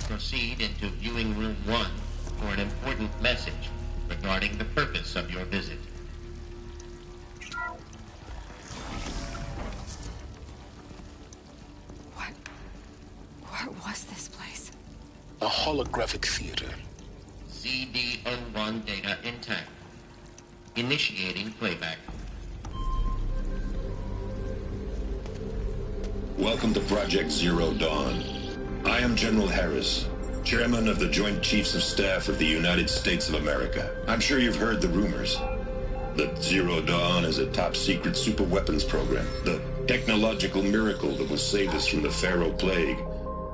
proceed into viewing room 1 for an important message regarding the purpose of your visit. What was this place? A holographic theater. CD01 data intact. Initiating playback. Welcome to Project Zero Dawn. I am General Harris, Chairman of the Joint Chiefs of Staff of the United States of America. I'm sure you've heard the rumors that Zero Dawn is a top-secret super-weapons program, the technological miracle that will save us from the Pharaoh Plague,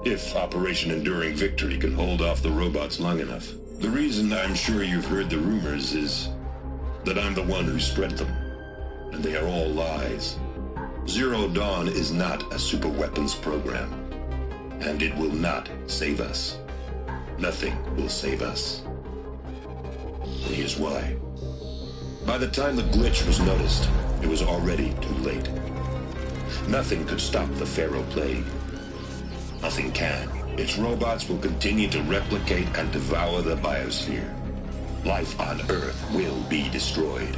if Operation Enduring Victory can hold off the robots long enough. The reason I'm sure you've heard the rumors is that I'm the one who spread them, and they are all lies. Zero Dawn is not a super-weapons program, and it will not save us. Nothing will save us. And here's why. By the time the glitch was noticed, it was already too late. Nothing could stop the Pharaoh Plague. Nothing can. Its robots will continue to replicate and devour the biosphere. Life on Earth will be destroyed.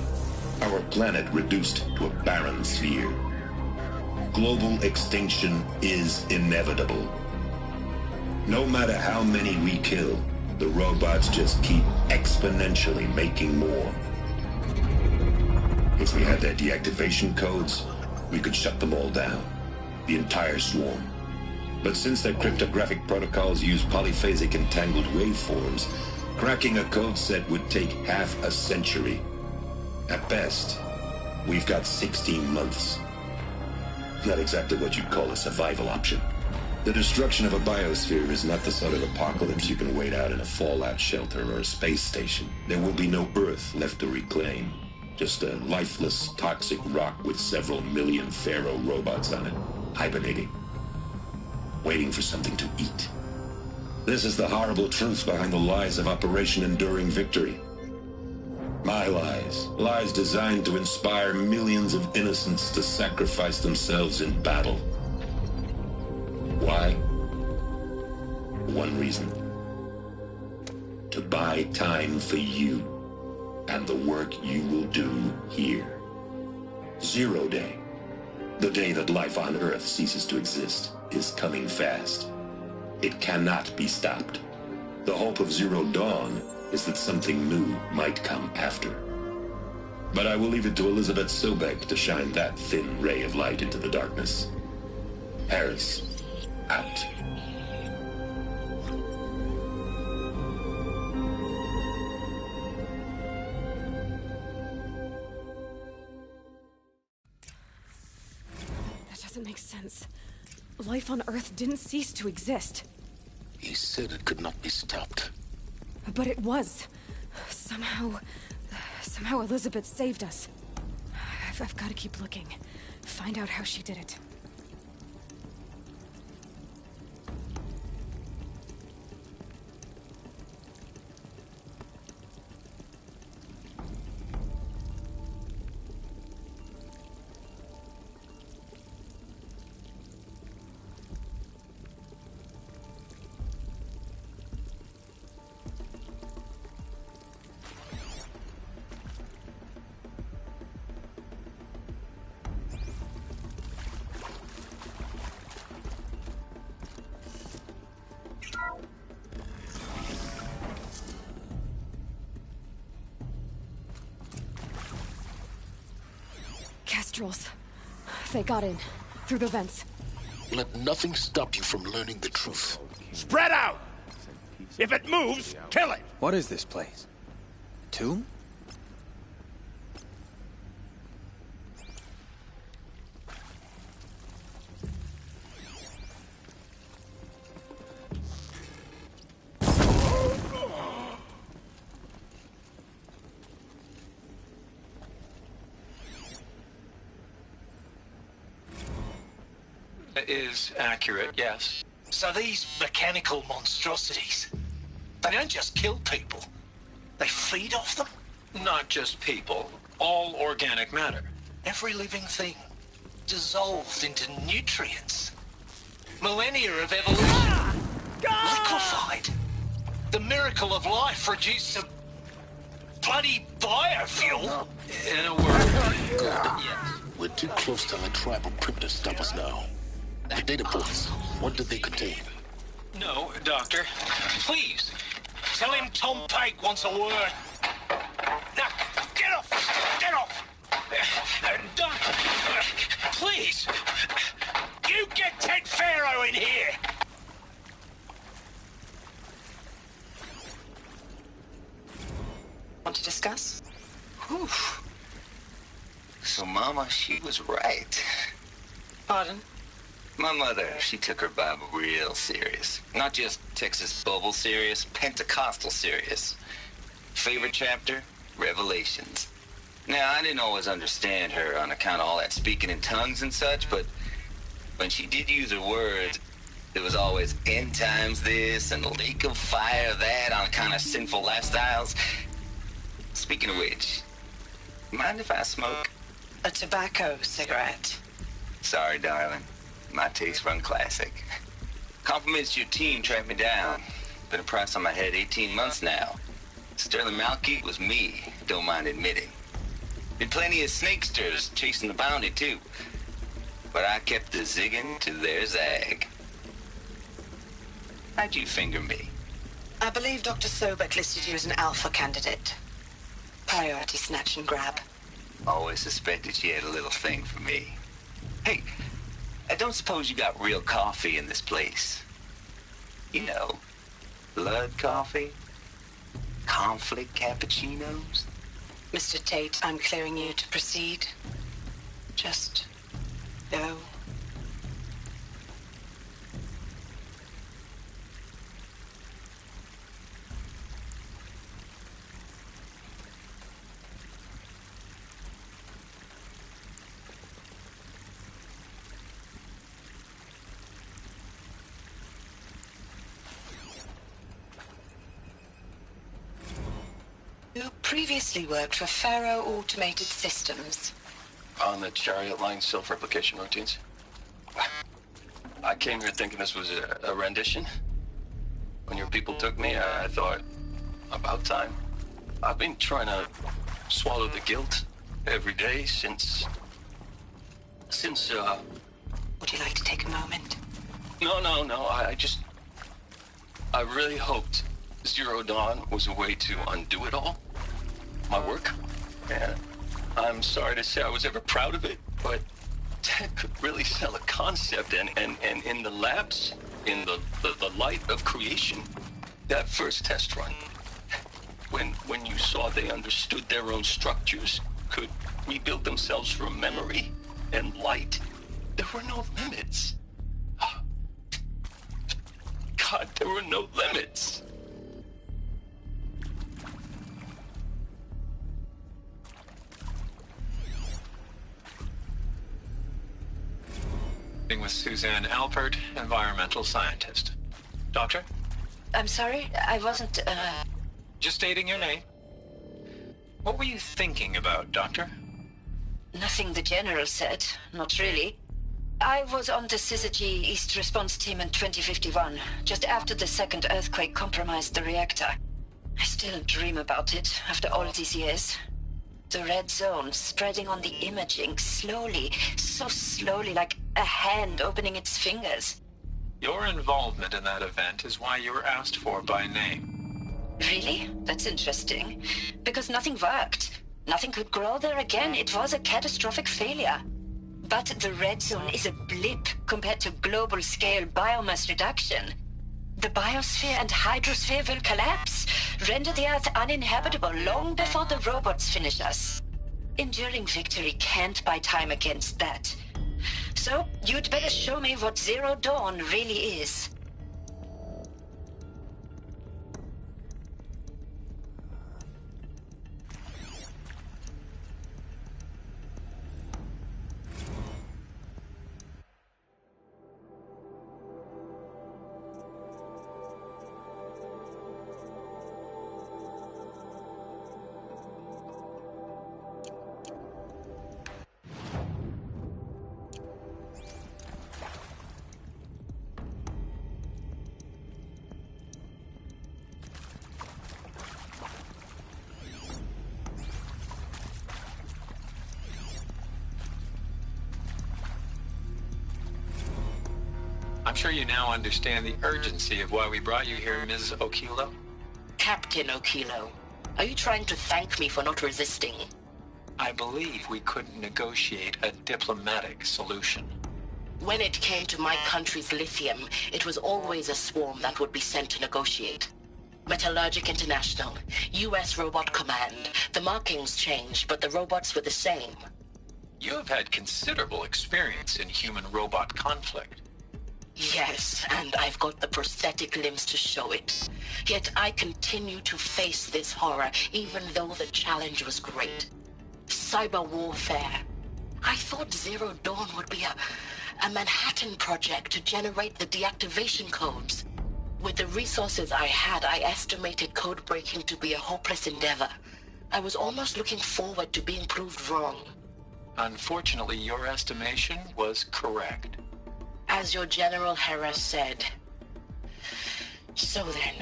Our planet reduced to a barren sphere. Global extinction is inevitable. No matter how many we kill, the robots just keep exponentially making more. If we had their deactivation codes, we could shut them all down. The entire swarm. But since their cryptographic protocols use polyphasic entangled waveforms, cracking a code set would take half a century. At best, we've got 16 months. Not exactly what you'd call a survival option. The destruction of a biosphere is not the sort of apocalypse you can wait out in a fallout shelter or a space station. There will be no Earth left to reclaim. Just a lifeless, toxic rock with several million Pharaoh robots on it, hibernating, waiting for something to eat. This is the horrible truth behind the lies of Operation Enduring Victory. My lies. Lies designed to inspire millions of innocents to sacrifice themselves in battle. Why? One reason. To buy time for you and the work you will do here. Zero Day, the day that life on Earth ceases to exist, is coming fast. It cannot be stopped. The hope of Zero Dawn is that something new might come after. But I will leave it to Elizabeth Sobek to shine that thin ray of light into the darkness. Harris, out. That doesn't make sense. Life on Earth didn't cease to exist. He said it could not be stopped. But it was. Somehow Elizabeth saved us. I've got to keep looking. Find out how she did it. Kestrels. They got in. Through the vents. Let nothing stop you from learning the truth. Spread out! If it moves, kill it! What is this place? A tomb? Is accurate, yes. So these mechanical monstrosities, they don't just kill people, they feed off them? Not just people, all organic matter. Every living thing, dissolved into nutrients. Millennia of evolution. Liquefied. The miracle of life reduced to bloody biofuel. In a word. Yes. We're too close to our tribal primitive to stop us now. The data points, what do they contain? No, Doctor. Please. Tell him Tom Pike wants a word. Now, get off! Get off! Doctor, please. You get Ted Pharaoh in here! Want to discuss? Whew. So, Mama, she was right. Pardon? My mother, she took her Bible real serious. Not just Texas Bible serious, Pentecostal serious. Favorite chapter? Revelations. Now, I didn't always understand her on account of all that speaking in tongues and such, but when she did use her words, there was always end times this and lake of fire that on account of sinful lifestyles. Speaking of which, mind if I smoke? A tobacco cigarette. Sorry, darling. My taste run classic. Compliments to your team tracked me down. Been a price on my head 18 months now. Sterling Malky was me, don't mind admitting. Been plenty of snakesters chasing the bounty, too. But I kept the zigging to their zag. How'd you finger me? I believe Dr. Sobek listed you as an alpha candidate. Priority snatch and grab. Always suspected she had a little thing for me. Hey, I don't suppose you got real coffee in this place. You know, blood coffee? Conflict cappuccinos? Mr. Tate, I'm clearing you to proceed. Just go. You previously worked for Pharaoh Automated Systems. On the Chariot Line self-replication routines. I came here thinking this was a rendition. When your people took me, I thought, about time. I've been trying to swallow the guilt every day since... Would you like to take a moment? No, I really hoped Zero Dawn was a way to undo it all. My work. And I'm sorry to say I was ever proud of it, but Ted could really sell a concept, and in the labs, in the light of creation, that first test run, when you saw they understood their own structures, could rebuild themselves from memory and light, there were no limits. God, there were no limits. With Suzanne Alpert, environmental scientist. Doctor? I'm sorry, I wasn't, Just stating your name. What were you thinking about, Doctor? Nothing the General said, not really. I was on the Syzygy East Response Team in 2051, just after the second earthquake compromised the reactor. I still dream about it, after all these years. The red zone spreading on the imaging, slowly, so slowly, like a hand opening its fingers. Your involvement in that event is why you were asked for by name. Really? That's interesting. Because nothing worked. Nothing could grow there again. It was a catastrophic failure. But the red zone is a blip compared to global-scale biomass reduction. The biosphere and hydrosphere will collapse, render the Earth uninhabitable long before the robots finish us. Enduring victory can't buy time against that. So, you'd better show me what Zero Dawn really is. I'm sure you now understand the urgency of why we brought you here, Ms. Okilo. Captain Okilo, are you trying to thank me for not resisting? I believe we couldn't negotiate a diplomatic solution. When it came to my country's lithium, it was always a swarm that would be sent to negotiate. Metallurgic International, U.S. Robot Command. The markings changed, but the robots were the same. You have had considerable experience in human-robot conflict. Yes, and I've got the prosthetic limbs to show it. Yet I continue to face this horror, even though the challenge was great. Cyber warfare. I thought Zero Dawn would be a Manhattan project to generate the deactivation codes. With the resources I had, I estimated code breaking to be a hopeless endeavor. I was almost looking forward to being proved wrong. Unfortunately, your estimation was correct. As your General Harris said. So then,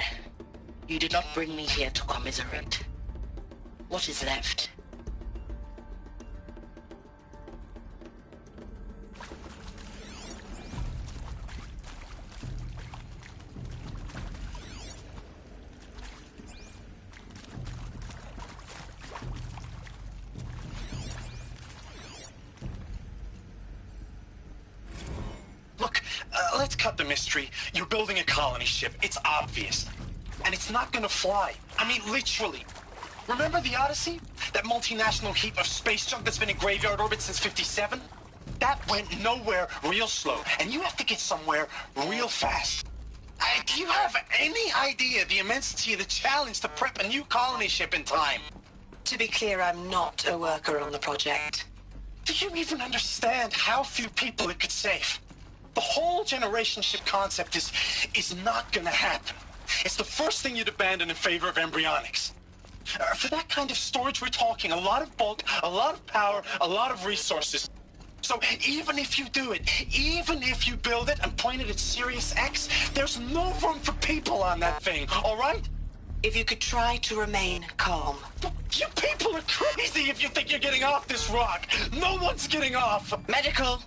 you did not bring me here to commiserate. What is left? Let's cut the mystery. You're building a colony ship. It's obvious. And it's not gonna fly. I mean, literally. Remember the Odyssey? That multinational heap of space junk that's been in graveyard orbit since '57? That went nowhere real slow. And you have to get somewhere real fast. Do you have any idea the immensity of the challenge to prep a new colony ship in time? To be clear, I'm not a worker on the project. Do you even understand how few people it could save? The whole generation ship concept is not gonna happen. It's the first thing you'd abandon in favor of embryonics. For that kind of storage, we're talking a lot of bulk, a lot of power, a lot of resources. So even if you do it, even if you build it and point it at Sirius X, there's no room for people on that thing, all right? If you could try to remain calm. You people are crazy if you think you're getting off this rock. No one's getting off. Medical.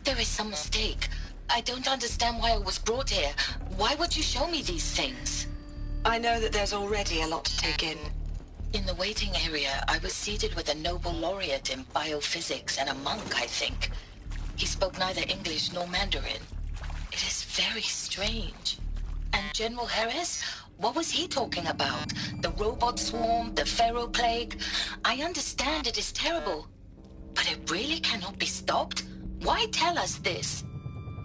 There is some mistake. I don't understand why I was brought here. Why would you show me these things? I know that there's already a lot to take in. In the waiting area, I was seated with a Nobel laureate in biophysics and a monk, I think. He spoke neither English nor Mandarin. It is very strange. And General Harris? What was he talking about? The robot swarm, the Pharaoh plague? I understand it is terrible. But it really cannot be stopped? Why tell us this?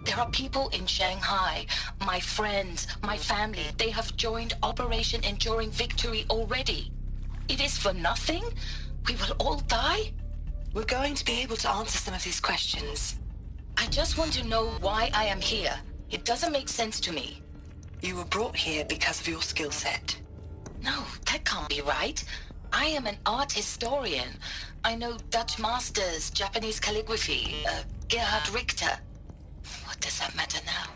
There are people in Shanghai, my friends, my family. They have joined Operation Enduring Victory already. It is for nothing? We will all die? We're going to be able to answer some of these questions. I just want to know why I am here. It doesn't make sense to me. You were brought here because of your skill set. No, that can't be right. I am an art historian. I know Dutch masters, Japanese calligraphy, Gerhard Richter. What does that matter now?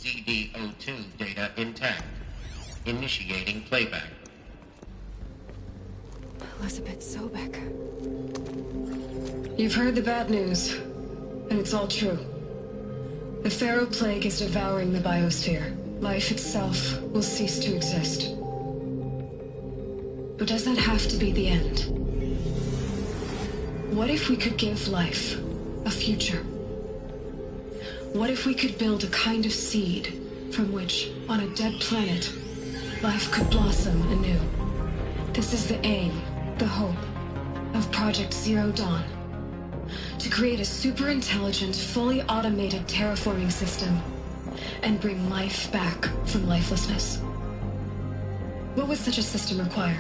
CD02 data intact. Initiating playback. Elizabeth Sobek. You've heard the bad news, and it's all true. The Pharaoh Plague is devouring the biosphere. Life itself will cease to exist. But does that have to be the end? What if we could give life a future? What if we could build a kind of seed from which, on a dead planet, life could blossom anew? This is the aim, the hope, of Project Zero Dawn. To create a super-intelligent, fully automated terraforming system and bring life back from lifelessness. What would such a system require?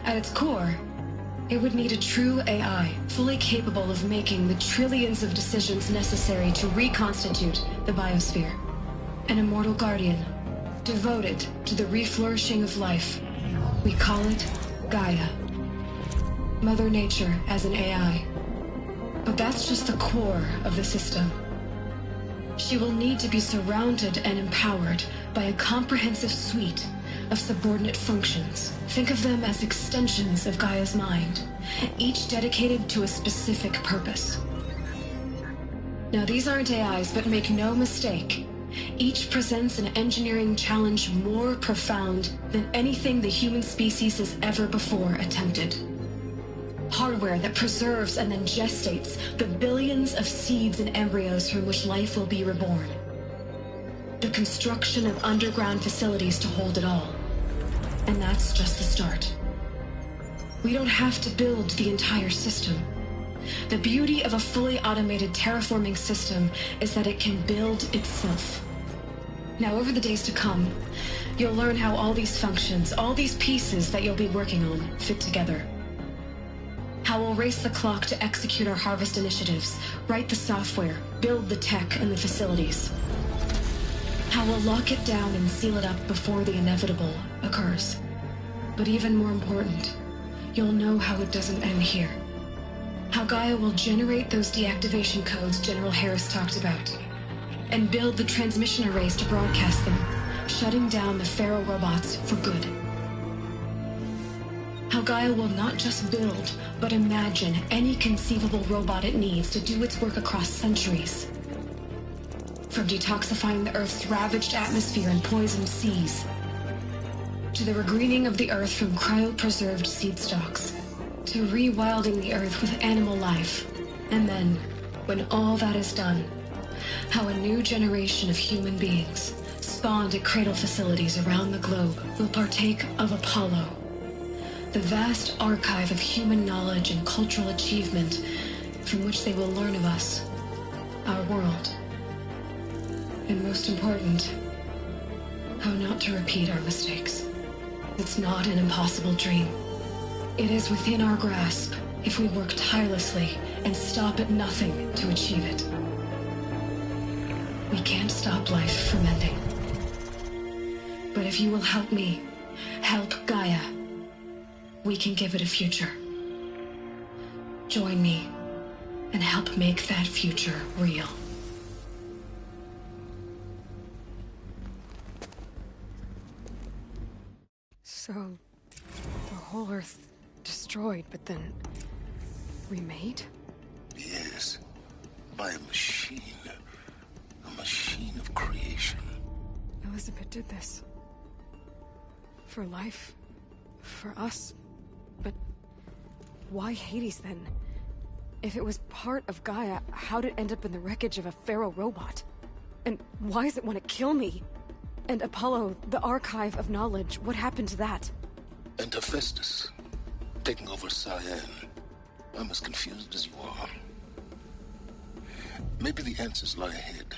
At its core, it would need a true AI, fully capable of making the trillions of decisions necessary to reconstitute the biosphere. An immortal guardian, devoted to the reflourishing of life. We call it Gaia. Mother Nature as an AI. But that's just the core of the system. She will need to be surrounded and empowered by a comprehensive suite of subordinate functions. Think of them as extensions of Gaia's mind, each dedicated to a specific purpose. Now, these aren't AIs, but make no mistake, each presents an engineering challenge more profound than anything the human species has ever before attempted. Hardware that preserves and then gestates the billions of seeds and embryos from which life will be reborn. The construction of underground facilities to hold it all. And that's just the start. We don't have to build the entire system. The beauty of a fully automated terraforming system is that it can build itself. Now, over the days to come, you'll learn how all these functions, all these pieces that you'll be working on, fit together. How we'll race the clock to execute our harvest initiatives, write the software, build the tech and the facilities. How we'll lock it down and seal it up before the inevitable occurs. But even more important, you'll know how it doesn't end here. How Gaia will generate those deactivation codes General Harris talked about, and build the transmission arrays to broadcast them, shutting down the Pharaoh robots for good. How Gaia will not just build, but imagine any conceivable robot it needs to do its work across centuries. From detoxifying the Earth's ravaged atmosphere and poisoned seas, to the regreening of the Earth from cryopreserved seed stalks, to rewilding the Earth with animal life. And then, when all that is done, how a new generation of human beings, spawned at cradle facilities around the globe, will partake of Apollo, the vast archive of human knowledge and cultural achievement from which they will learn of us, our world. And most important, how not to repeat our mistakes. It's not an impossible dream. It is within our grasp if we work tirelessly and stop at nothing to achieve it. We can't stop life from ending. But if you will help me, help Gaia, we can give it a future. Join me and help make that future real. So, the whole Earth destroyed, but then remade? Yes, by a machine. A machine of creation. Elizabeth did this. For life. For us. But why Hades then? If it was part of Gaia, how'd it end up in the wreckage of a Pharaoh robot? And why does it want to kill me? And Apollo, the archive of knowledge, what happened to that? And Hephaestus, taking over Cyan. I'm as confused as you are. Maybe the answers lie ahead.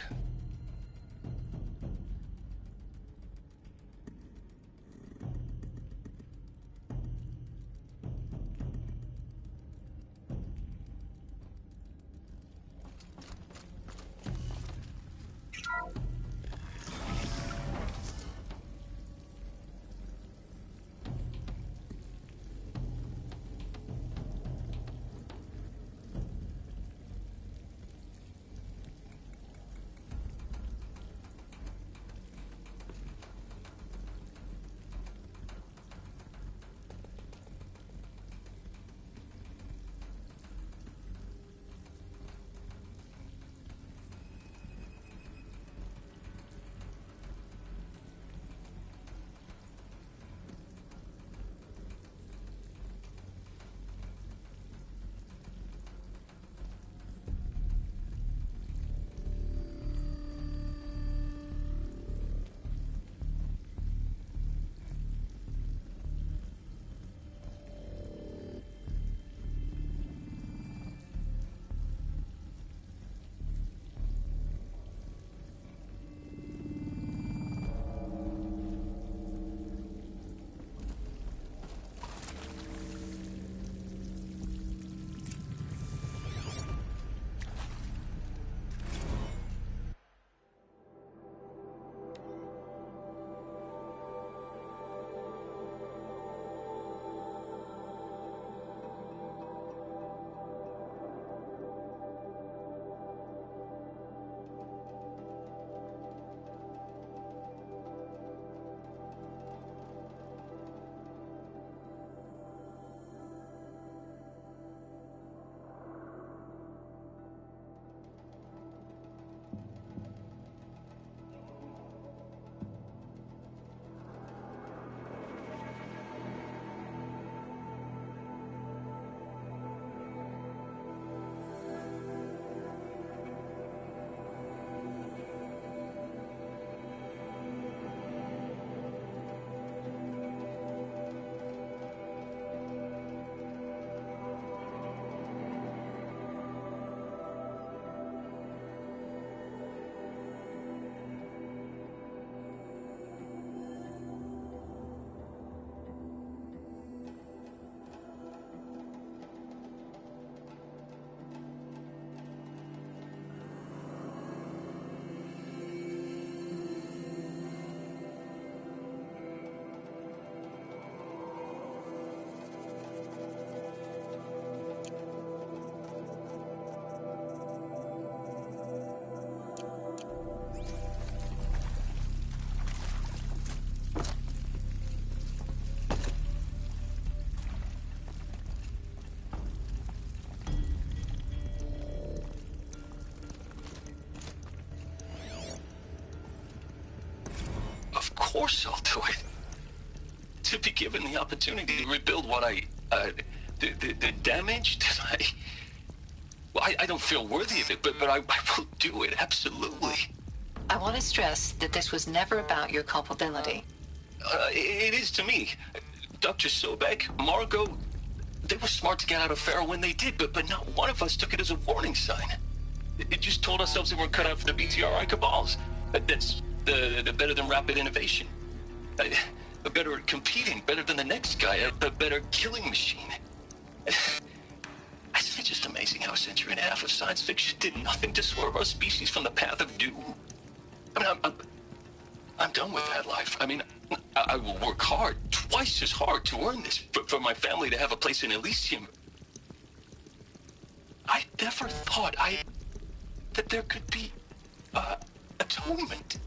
foresight to it. To be given the opportunity to rebuild what the damage that I don't feel worthy of it, but I will do it, absolutely. I want to stress that this was never about your culpability. It is to me. Dr. Sobek, Margot, they were smart to get out of Pharaoh when they did, but not one of us took it as a warning sign. It just told ourselves that we're cut out for the BTRI cabals. That's the better than rapid innovation. Better at competing, better than the next guy, a better killing machine. It's just amazing how a century and a half of science fiction did nothing to swerve our species from the path of doom. I mean, I'm done with that life. I mean, I will work hard, twice as hard to earn this, for my family to have a place in Elysium. I never thought that there could be, atonement.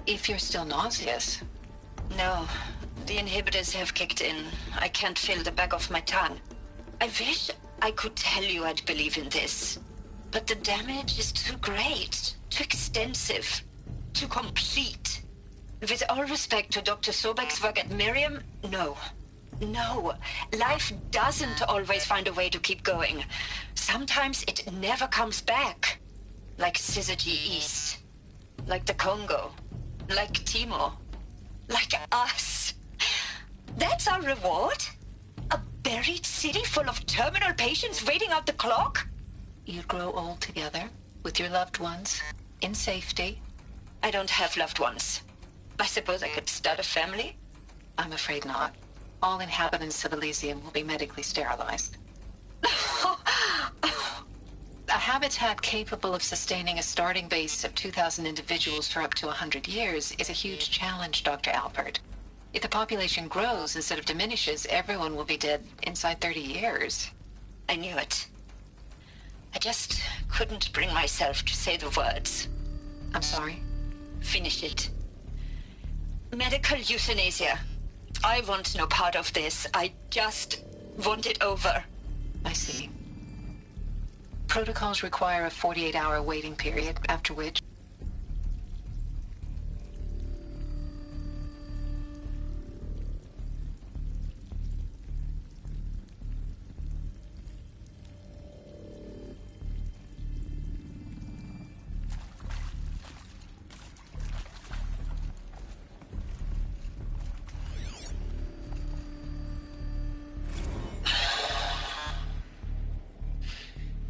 If you're still nauseous. No, the inhibitors have kicked in. I can't feel the back of my tongue. I wish I could tell you I'd believe in this. But the damage is too great, too extensive, too complete. With all respect to Dr. Sobek's work at Miriam, no. No, life doesn't always find a way to keep going. Sometimes it never comes back. Like Syzygy East. Like the Congo. Like Timo. Like us. That's our reward? A buried city full of terminal patients waiting out the clock? You'd grow old together, with your loved ones, in safety. I don't have loved ones. I suppose I could start a family? I'm afraid not. All inhabitants of Elysium will be medically sterilized. A habitat capable of sustaining a starting base of 2,000 individuals for up to 100 years is a huge challenge, Dr. Alpert. If the population grows instead of diminishes, everyone will be dead inside 30 years. I knew it. I just couldn't bring myself to say the words. I'm sorry? Finish it. Medical euthanasia. I want no part of this. I just want it over. I see. Protocols require a 48-hour waiting period, after which...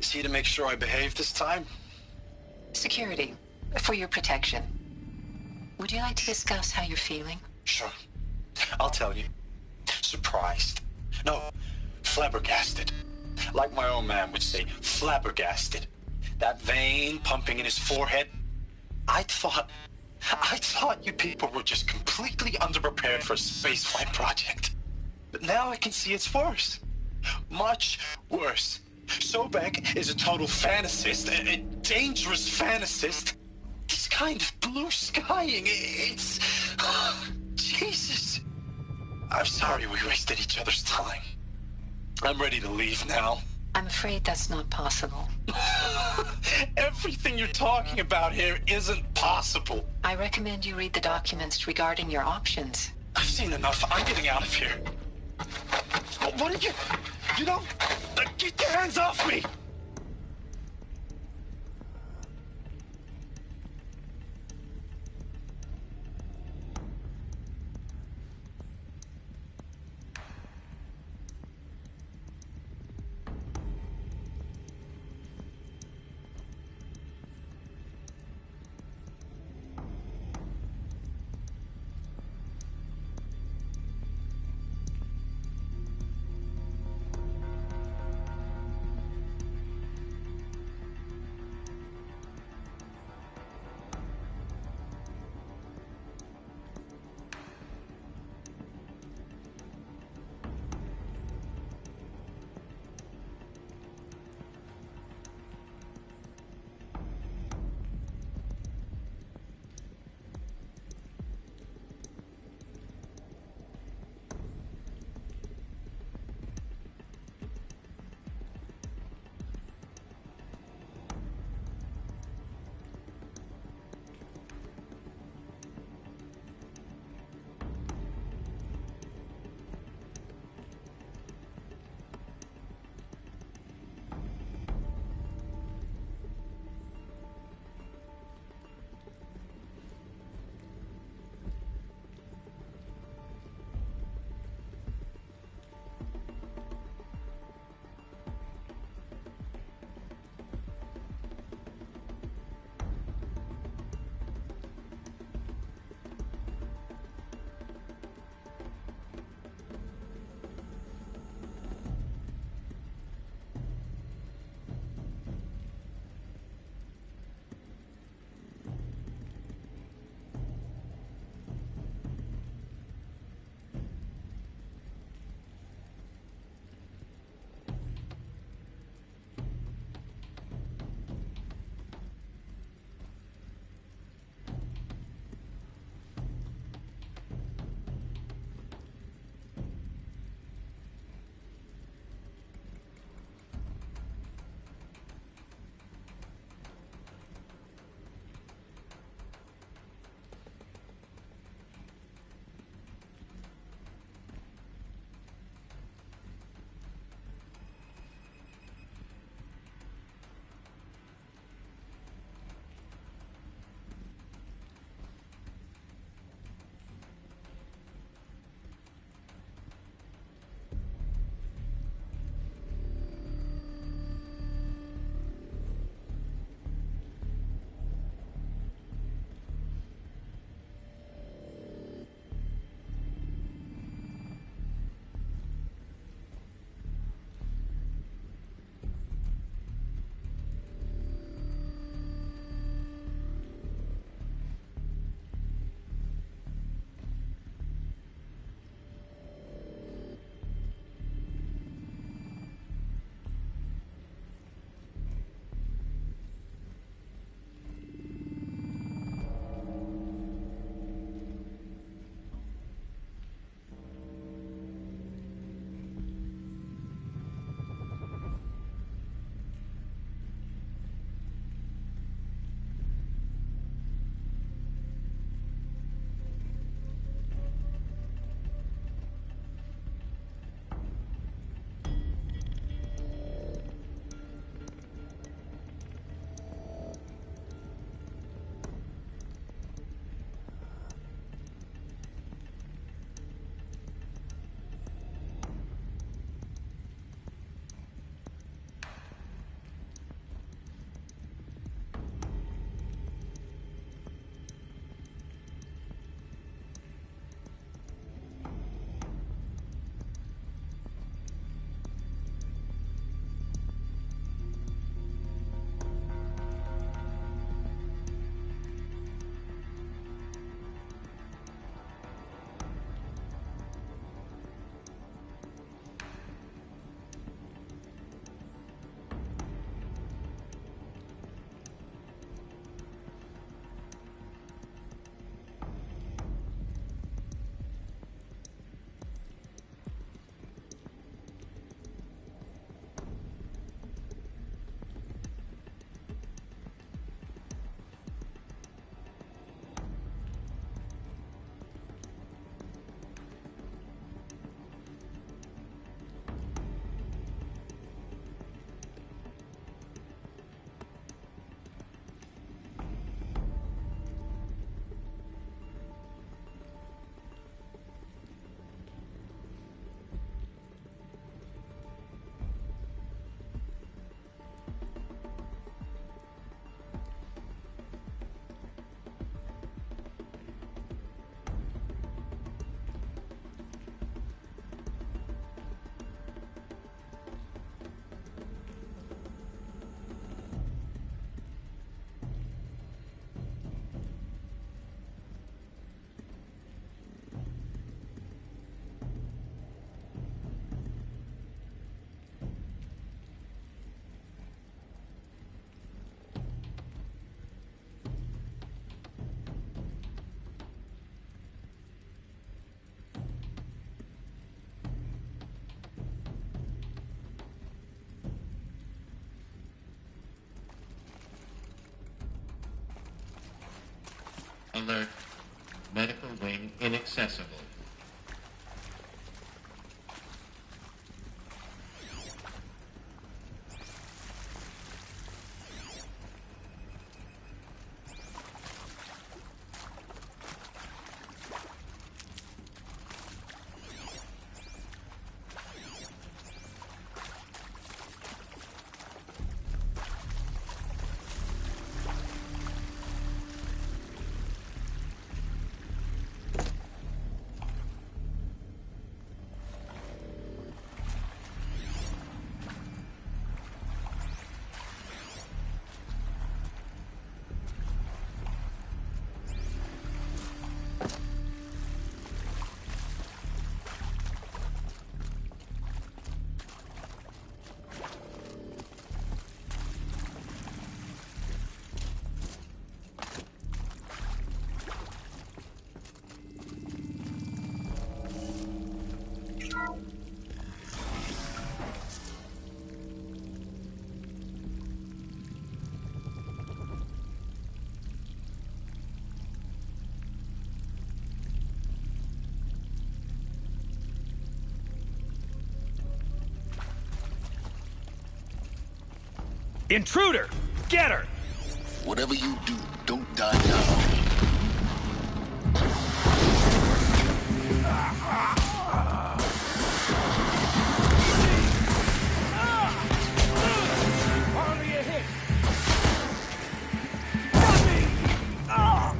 Is he to make sure I behave this time? Security. For your protection. Would you like to discuss how you're feeling? Sure. I'll tell you. Surprised. No, flabbergasted. Like my own man would say, flabbergasted. That vein pumping in his forehead. I thought you people were just completely underprepared for a spaceflight project. But now I can see it's worse. Much worse. Sobek is a total fantasist, a dangerous fantasist. This kind of blue skying, it's... Jesus. I'm sorry we wasted each other's time. I'm ready to leave now. I'm afraid that's not possible. Everything you're talking about here isn't possible. I recommend you read the documents regarding your options. I've seen enough. I'm getting out of here. What are you... You know... Get your hands off me! Alert. Medical wing inaccessible. Intruder! Get her! Whatever you do, don't die now. Hardly a hit! Got me! Ah!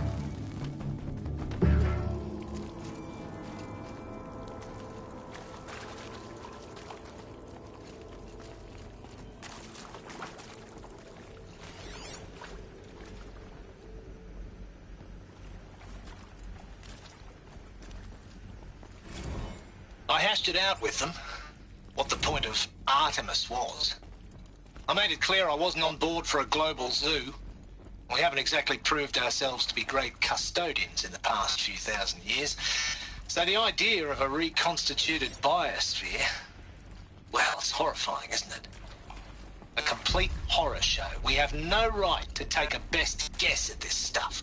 I hashed it out with them, what the point of Artemis was. I made it clear I wasn't on board for a global zoo. We haven't exactly proved ourselves to be great custodians in the past few thousand years. So the idea of a reconstituted biosphere, well, it's horrifying, isn't it? A complete horror show. We have no right to take a best guess at this stuff.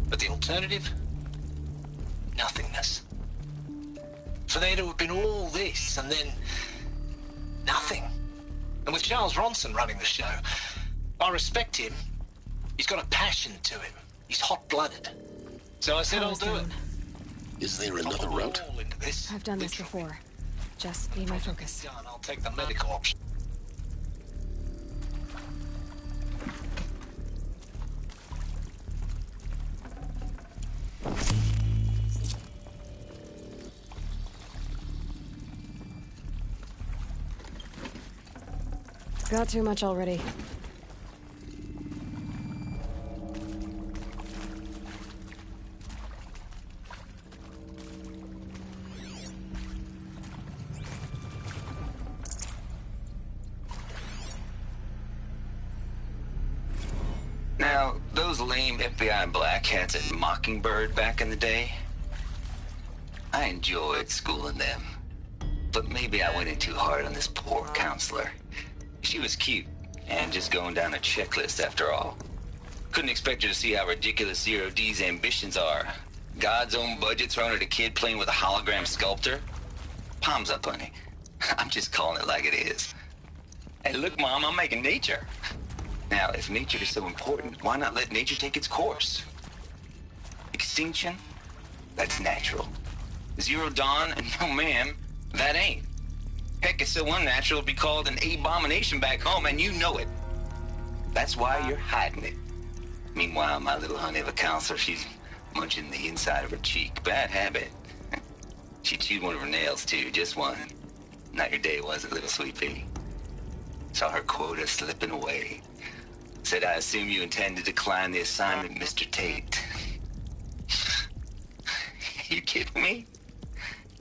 But the alternative? Nothingness. For there to have been all this, and then nothing. And with Charles Ronson running the show, I respect him. He's got a passion to him. He's hot-blooded. So I said I'll do it. Is there another route? I've done this before. Just be my focus. I'll take the medical option. Got too much already. Now, those lame FBI black hats at Mockingbird back in the day, I enjoyed schooling them. But maybe I went in too hard on this poor counselor. She was cute, and just going down a checklist after all. Couldn't expect her to see how ridiculous Zero D's ambitions are. God's own budget thrown at a kid playing with a hologram sculptor? Palms up, honey. I'm just calling it like it is. Hey, look, Mom, I'm making nature. Now, if nature is so important, why not let nature take its course? Extinction? That's natural. Zero Dawn? No, ma'am, that ain't. Heck, it's so unnatural to be called an abomination back home, and you know it. That's why you're hiding it. Meanwhile, my little honey of a counselor, she's munching the inside of her cheek. Bad habit. She chewed one of her nails, too, just one. Not your day, was it, little sweet pea? Saw her quota slipping away. Said, I assume you intend to decline the assignment, Mr. Tate. You kidding me?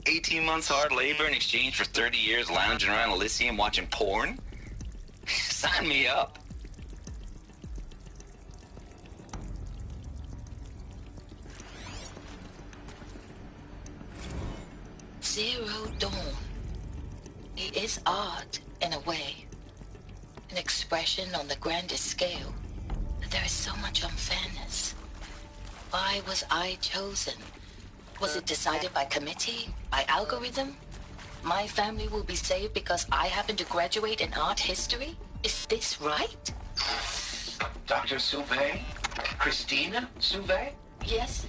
18 months hard labor in exchange for 30 years lounging around Elysium watching porn? Sign me up. Zero Dawn. It is art, in a way. An expression on the grandest scale. But there is so much unfairness. Why was I chosen? Was it decided by committee? By algorithm? My family will be saved because I happen to graduate in art history? Is this right? Dr. Sauvé? Christina Sauvé? Yes.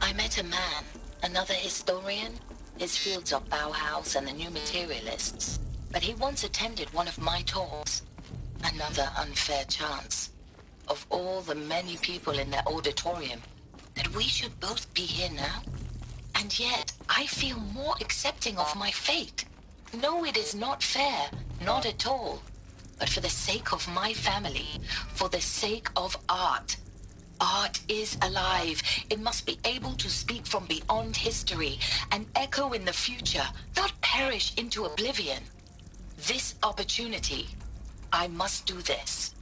I met a man, another historian. His fields are Bauhaus and the New Materialists. But he once attended one of my talks. Another unfair chance. Of all the many people in that auditorium, that we should both be here now? And yet, I feel more accepting of my fate. No, it is not fair. Not at all. But for the sake of my family, for the sake of art. Art is alive. It must be able to speak from beyond history and echo in the future, not perish into oblivion. This opportunity, I must do this.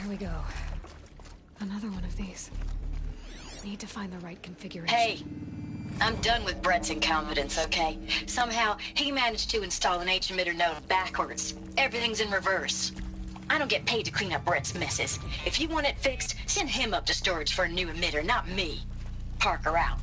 Here we go. Another one of these. Need to find the right configuration. Hey, I'm done with Brett's incompetence, okay? Somehow, he managed to install an H-emitter node backwards. Everything's in reverse. I don't get paid to clean up Brett's messes. If you want it fixed, send him up to storage for a new emitter, not me. Parker out.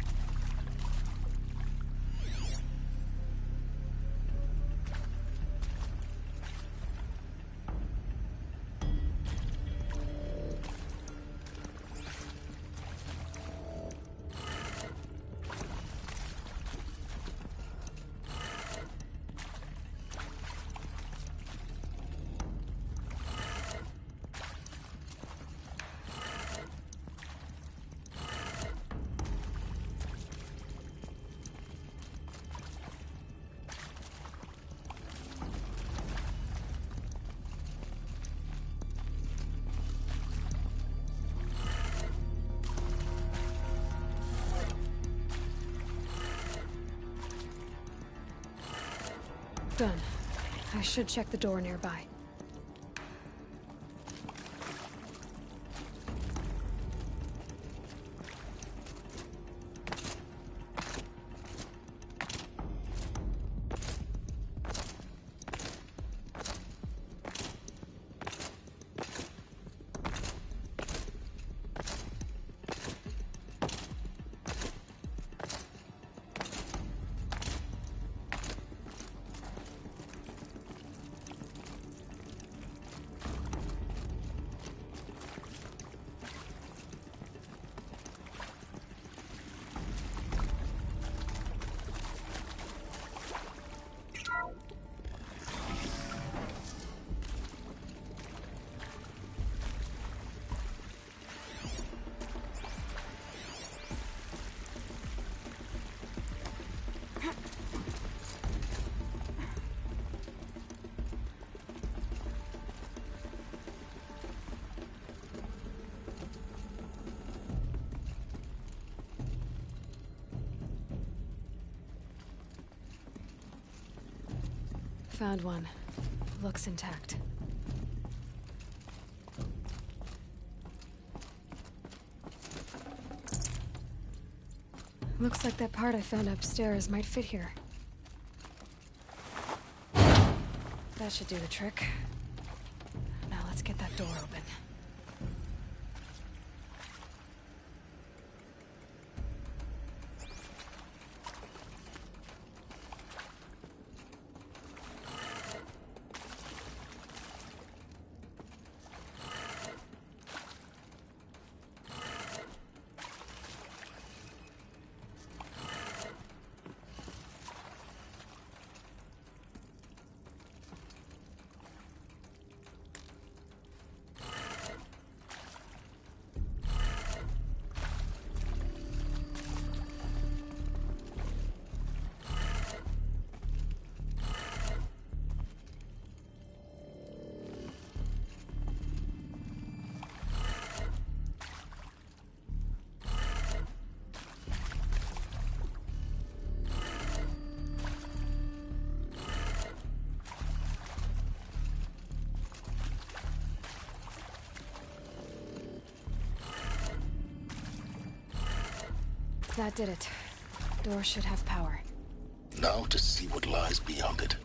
Done. I should check the door nearby. Found one. Looks intact. Looks like that part I found upstairs might fit here. That should do the trick. Now let's get that door open. That did it. Door should have power. Now to see what lies beyond it.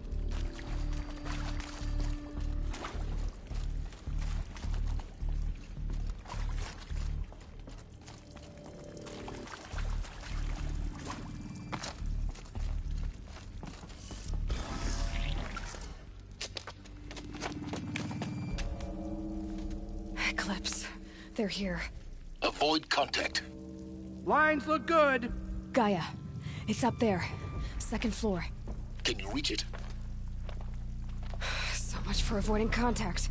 Eclipse. They're here. Avoid contact. Lines look good. Gaia. It's up there. Second floor. Can you reach it? So much for avoiding contact.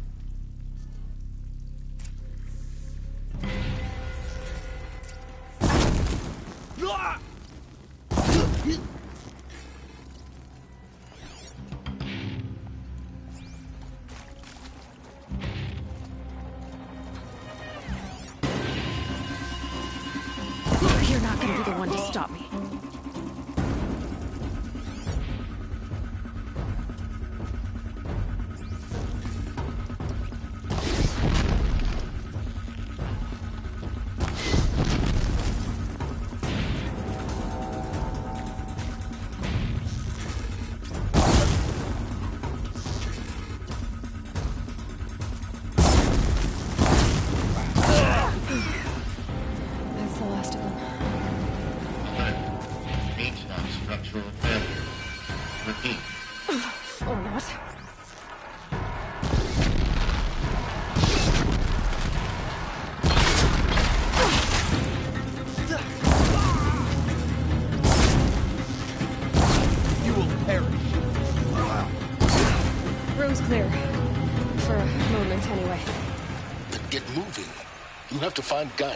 You're not gonna be the one to stop me. That's the last of them. Needs non-structural failure. Repeat. Or not. You will perish. Room's clear. For a moment, anyway. Then get moving. You have to find Gaia.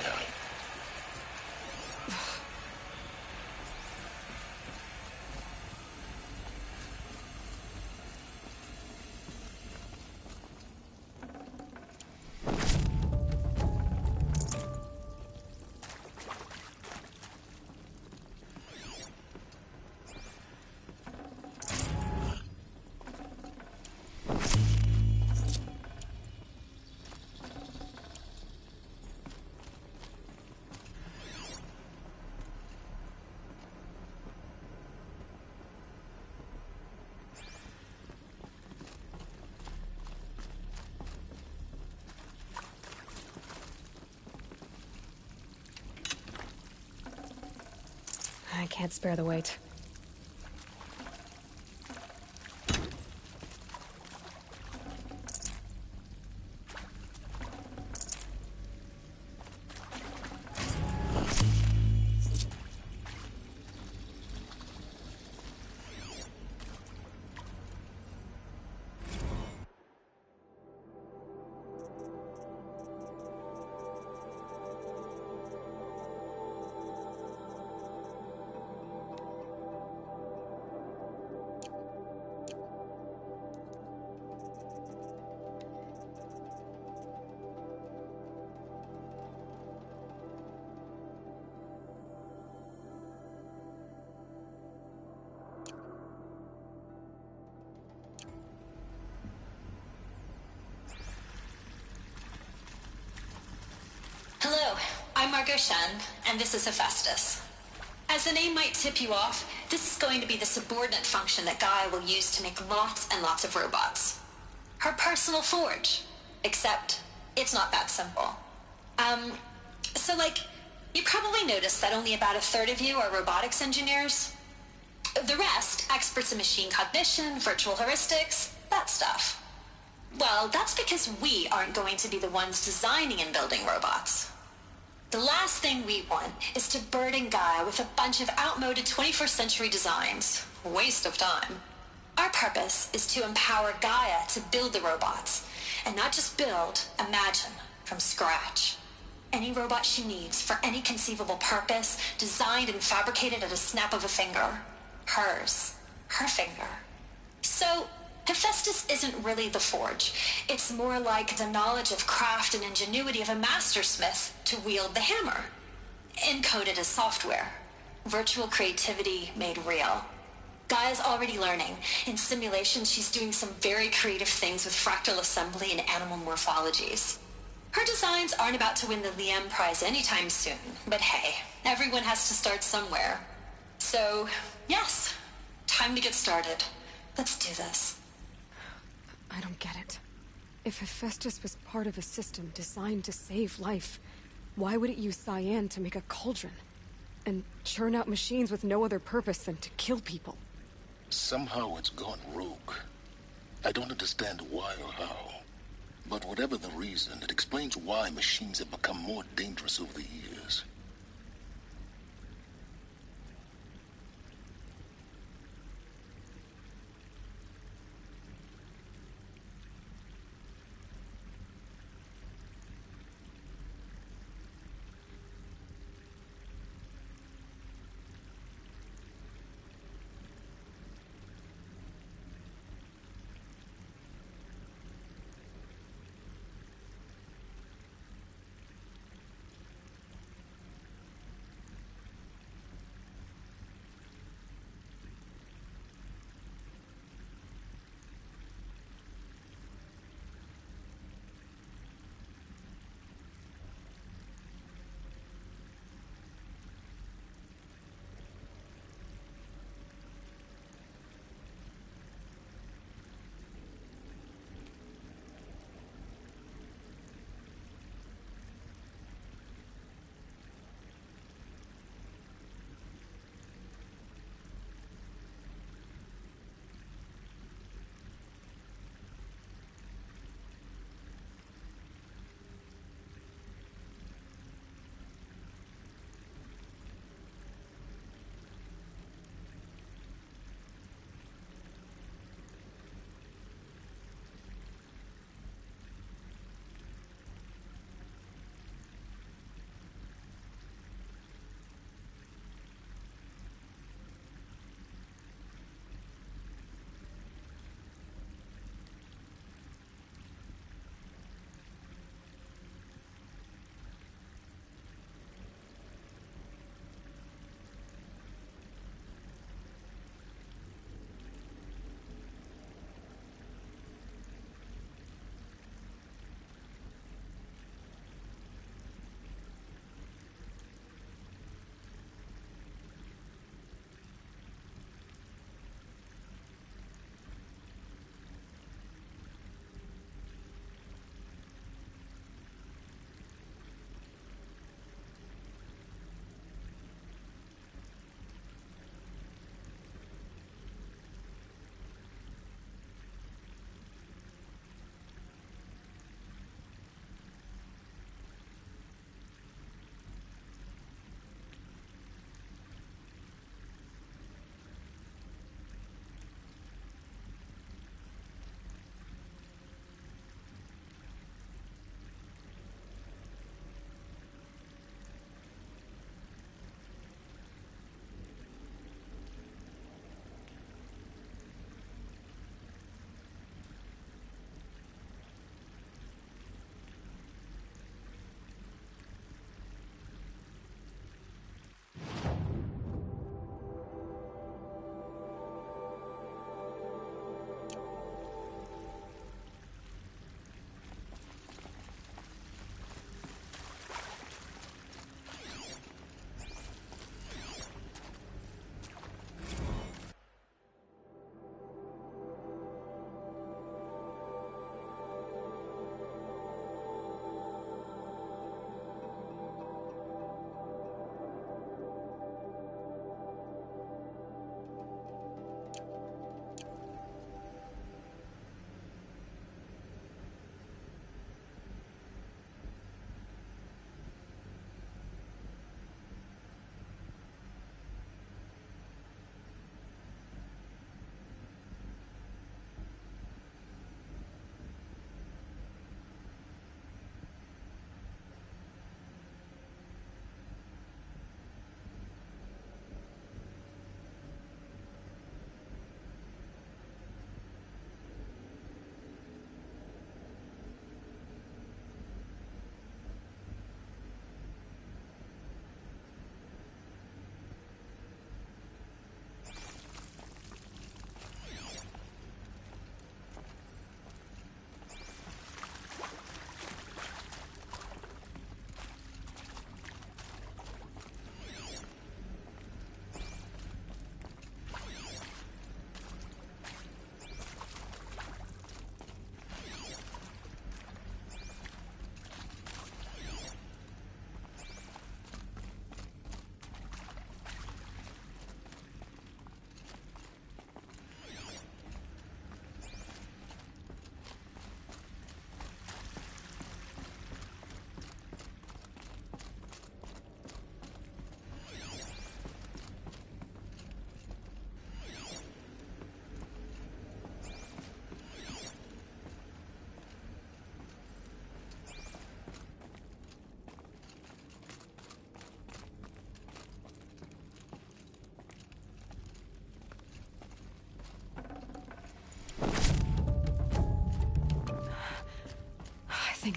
I can't spare the weight. Hello, I'm Margot Shen, and this is Hephaestus. As the name might tip you off, this is going to be the subordinate function that Gaia will use to make lots and lots of robots. Her personal forge. Except, it's not that simple. You probably noticed that only about a third of you are robotics engineers. The rest, experts in machine cognition, virtual heuristics, that stuff. Well, that's because we aren't going to be the ones designing and building robots. The last thing we want is to burden Gaia with a bunch of outmoded 21st century designs. Waste of time. Our purpose is to empower Gaia to build the robots, and not just build, imagine, from scratch. Any robot she needs for any conceivable purpose, designed and fabricated at a snap of a finger. Hers. Her finger. So, Hephaestus isn't really the forge. It's more like the knowledge of craft and ingenuity of a mastersmith to wield the hammer. Encoded as software. Virtual creativity made real. Gaia's already learning. In simulations, she's doing some very creative things with fractal assembly and animal morphologies. Her designs aren't about to win the Liam Prize anytime soon, but hey, everyone has to start somewhere. So, yes, time to get started. Let's do this. I don't get it. If Hephaestus was part of a system designed to save life, why would it use cyan to make a cauldron? And churn out machines with no other purpose than to kill people? Somehow it's gone rogue. I don't understand why or how. But whatever the reason, it explains why machines have become more dangerous over the years.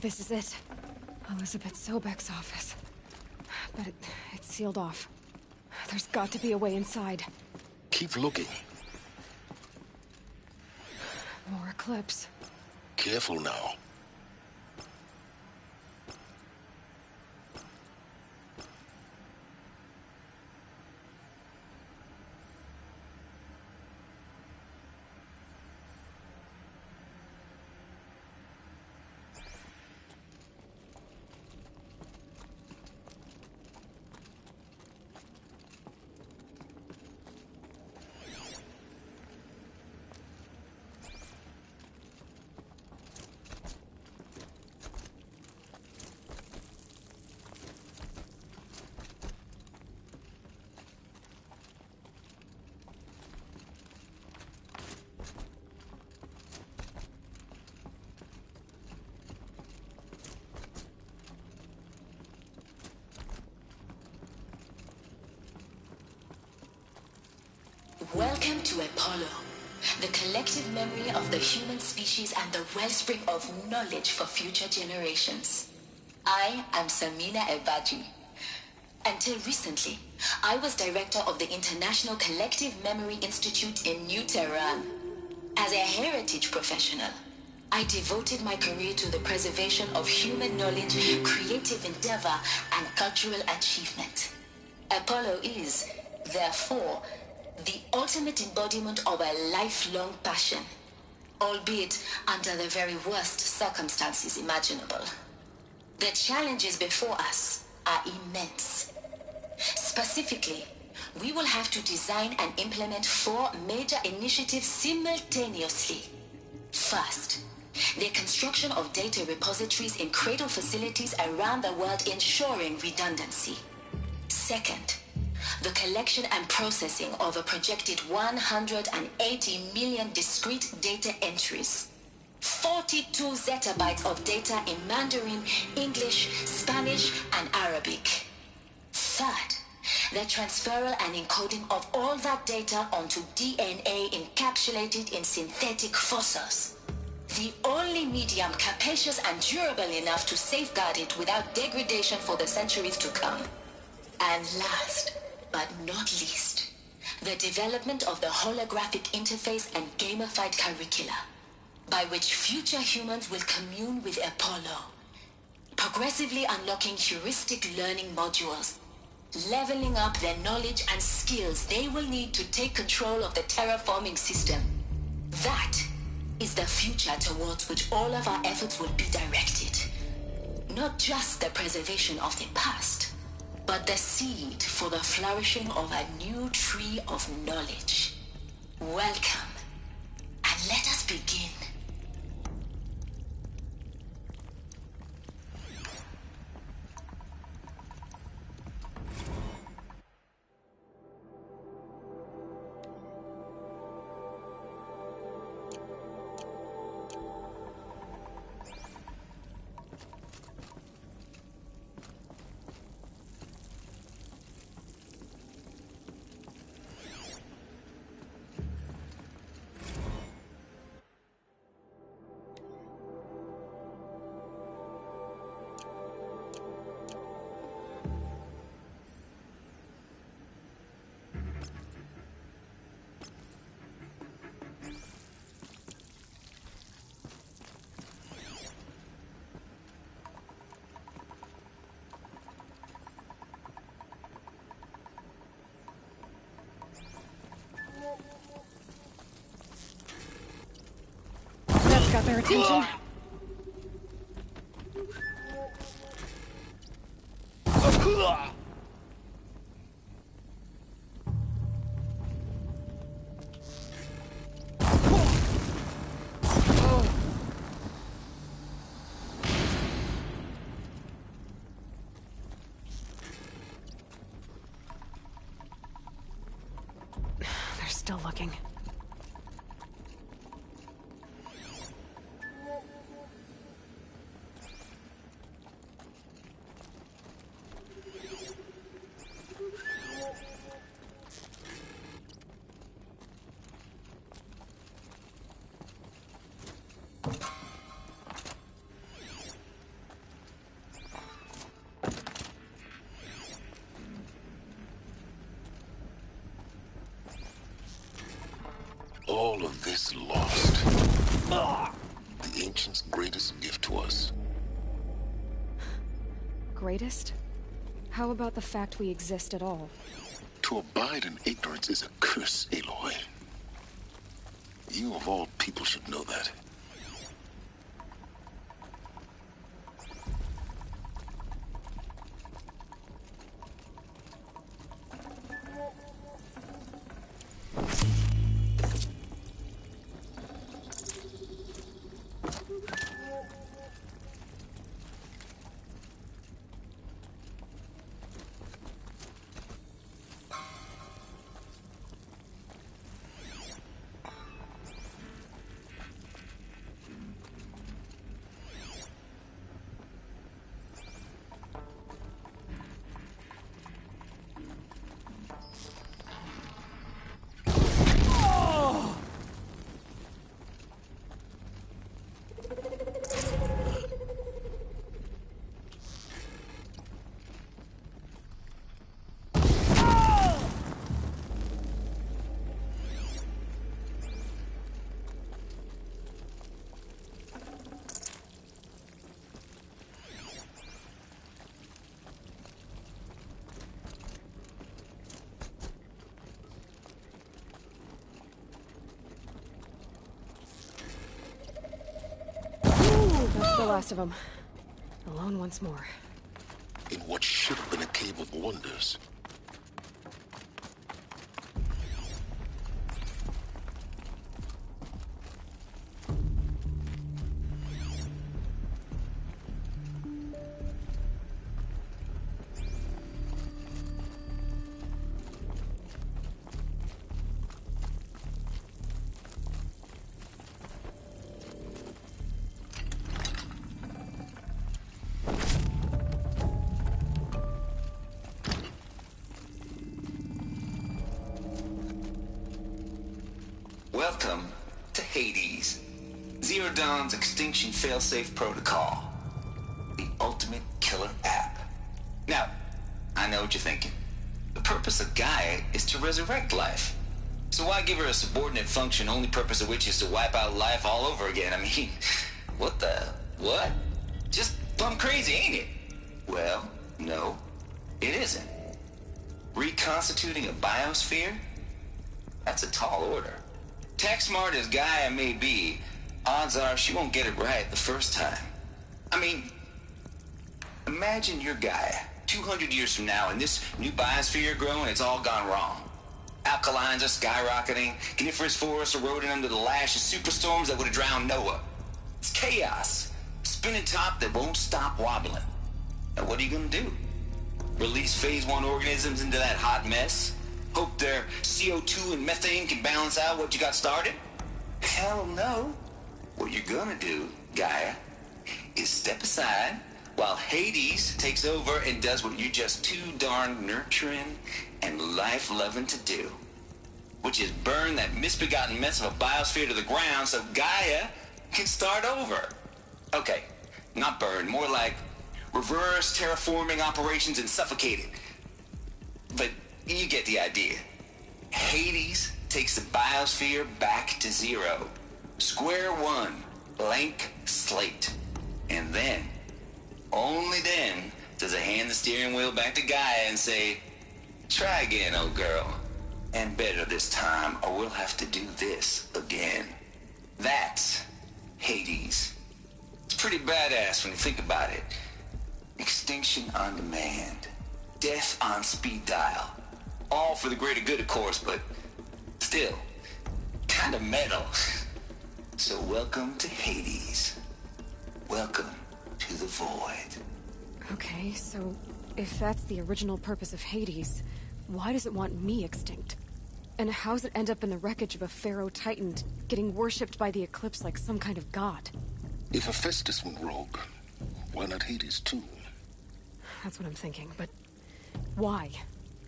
this is it. Elizabeth Sobek's office. But it's sealed off. There's got to be a way inside. Keep looking. More Eclipse. Careful now. Welcome to Apollo, the collective memory of the human species and the wellspring of knowledge for future generations. I am Samina Ebaji. Until recently, I was director of the International Collective Memory Institute in New Tehran. As a heritage professional, I devoted my career to the preservation of human knowledge, creative endeavor, and cultural achievement. Apollo is, therefore, the ultimate embodiment of a lifelong passion, albeit under the very worst circumstances imaginable. The challenges before us are immense. Specifically, we will have to design and implement 4 major initiatives simultaneously. First, the construction of data repositories in cradle facilities around the world, ensuring redundancy. Second, the collection and processing of a projected 180 million discrete data entries. 42 zettabytes of data in Mandarin, English, Spanish, and Arabic. Third, the transferal and encoding of all that data onto DNA encapsulated in synthetic fossils. The only medium capacious and durable enough to safeguard it without degradation for the centuries to come. And last, but not least, the development of the holographic interface and gamified curricula, by which future humans will commune with Apollo, progressively unlocking heuristic learning modules, leveling up their knowledge and skills they will need to take control of the terraforming system. That is the future towards which all of our efforts will be directed. Not just the preservation of the past, but the seed for the flourishing of a new tree of knowledge. Welcome, and let us begin. Got their attention. They're still looking. all of this lost? The Ancients' greatest gift to us. Greatest? How about the fact we exist at all? To abide in ignorance is a curse, Aloy. You of all people should know that. That's the last of them. Alone once more. In what should have been a cave of wonders. Welcome to Hades, Zero Dawn's extinction failsafe protocol, the ultimate killer app. Now, I know what you're thinking. The purpose of Gaia is to resurrect life. So why give her a subordinate function, only purpose of which is to wipe out life all over again? I mean, what? Just plumb crazy, ain't it? Well, no, it isn't. Reconstituting a biosphere? That's a tall order. Tech smart as Gaia may be, odds are she won't get it right the first time. I mean, imagine you're Gaia, 200 years from now, and this new biosphere you're growing, it's all gone wrong. Alkalines are skyrocketing, coniferous forests eroding under the lash of superstorms that would have drowned Noah. It's chaos, spinning top that won't stop wobbling. Now what are you gonna do? Release phase 1 organisms into that hot mess? Hope their CO2 and methane can balance out what you got started? Hell no. What you're gonna do, Gaia, is step aside while Hades takes over and does what you're just too darn nurturing and life-loving to do, which is burn that misbegotten mess of a biosphere to the ground so Gaia can start over. Okay, not burn, more like reverse terraforming operations and suffocate it. But you get the idea. Hades takes the biosphere back to zero. Square one, blank slate. And then, only then, does it hand the steering wheel back to Gaia and say, try again, old girl. And better this time, or we'll have to do this again. That's Hades. It's pretty badass when you think about it. Extinction on demand. Death on speed dial. All for the greater good, of course, but still, kind of metal. So welcome to Hades. Welcome to the void. Okay, so if that's the original purpose of Hades, why does it want me extinct? And how's it end up in the wreckage of a pharaoh titan, getting worshipped by the Eclipse like some kind of god? If Hephaestus went rogue, why not Hades too? That's what I'm thinking, but why?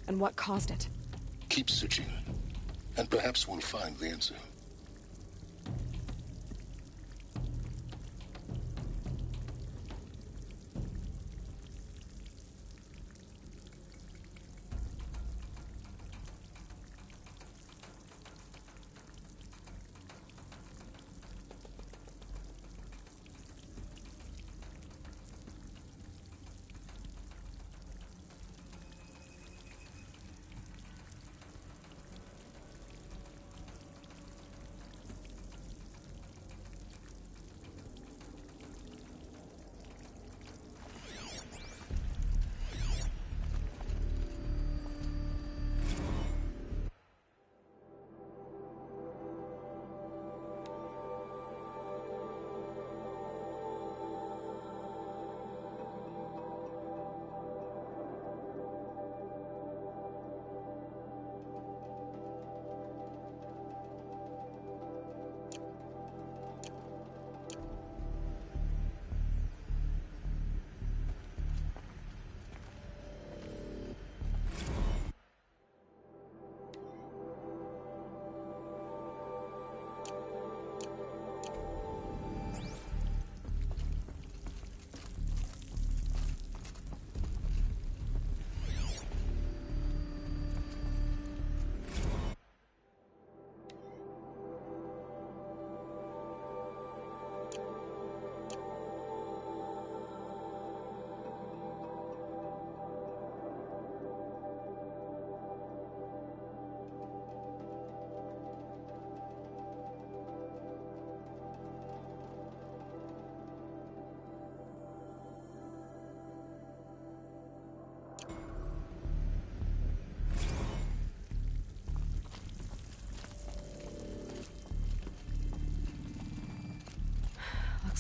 And what caused it? Keep searching, and perhaps we'll find the answer.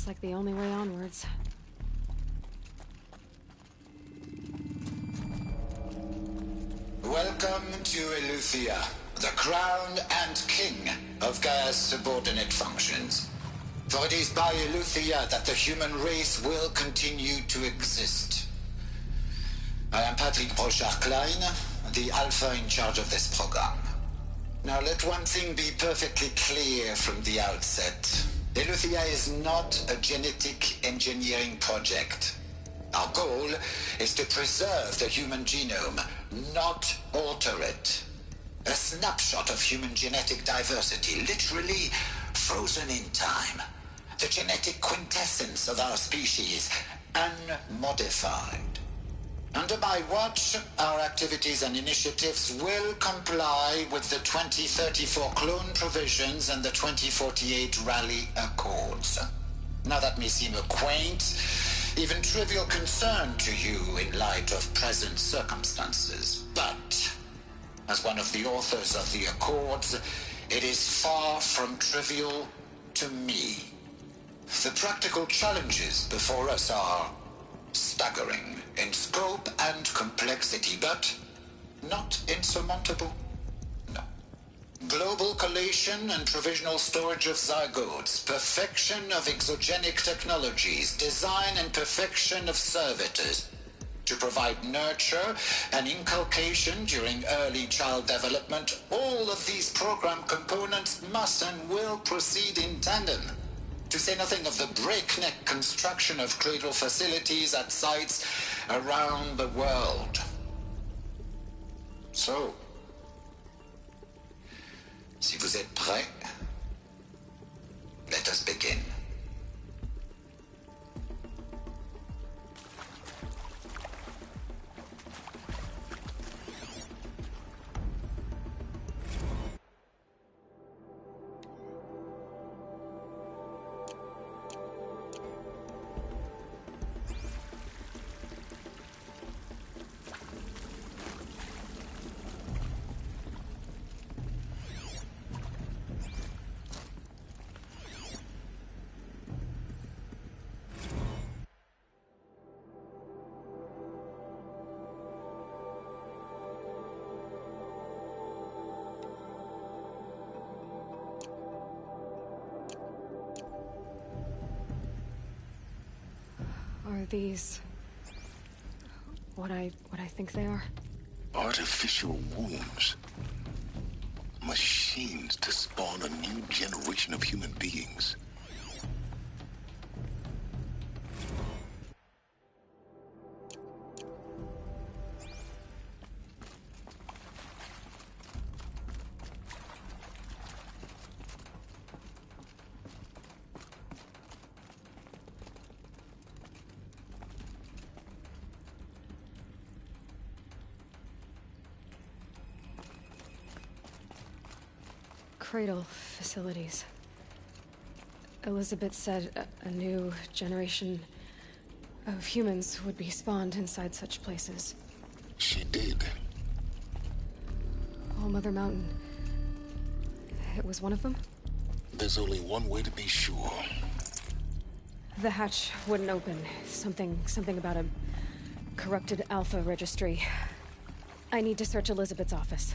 Looks like the only way onwards. Welcome to Eleuthia, the crown and king of Gaia's subordinate functions. For it is by Eleuthia that the human race will continue to exist. I am Patrick Brochard-Klein, the Alpha in charge of this program. Now let one thing be perfectly clear from the outset. Eleuthia is not a genetic engineering project. Our goal is to preserve the human genome, not alter it. A snapshot of human genetic diversity, literally frozen in time. The genetic quintessence of our species, unmodified. Under my watch, our activities and initiatives will comply with the 2034 clone provisions and the 2048 Rally Accords. Now that may seem a quaint, even trivial concern to you in light of present circumstances, but as one of the authors of the Accords, it is far from trivial to me. The practical challenges before us are staggering in scope and complexity, but not insurmountable. No. Global collation and provisional storage of zygotes, perfection of exogenic technologies, design and perfection of servitors to provide nurture and inculcation during early child development. All of these program components must and will proceed in tandem. To say nothing of the breakneck construction of cradle facilities at sites around the world. So, si vous êtes prêts, let us begin. Are these what I think they are? Artificial wombs. Machines to spawn a new generation of human beings. Cradle facilities. Elizabeth said a new generation of humans would be spawned inside such places. She did. All Mother Mountain. It was one of them? There's only one way to be sure. The hatch wouldn't open. Something about a corrupted Alpha registry. I need to search Elizabeth's office.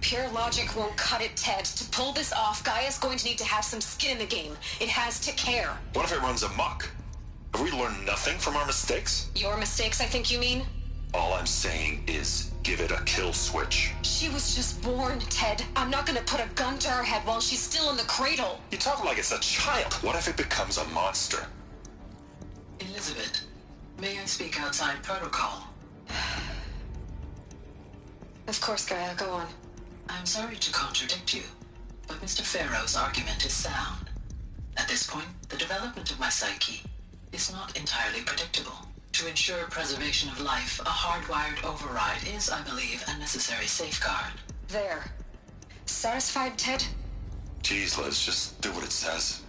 Pure logic won't cut it, Ted. To pull this off, Gaia's going to need to have some skin in the game. It has to care. What if it runs amok? Have we learned nothing from our mistakes? Your mistakes, I think you mean? All I'm saying is give it a kill switch. She was just born, Ted. I'm not gonna put a gun to her head while she's still in the cradle. You talk like it's a child. What if it becomes a monster? Elizabeth, may I speak outside protocol? Of course, Gaia, go on. I'm sorry to contradict you, but Mr. Farrow's argument is sound. At this point, the development of my psyche is not entirely predictable. To ensure preservation of life, a hardwired override is, I believe, a necessary safeguard. There. Satisfied, Ted? Jeez, Liz, just do what it says.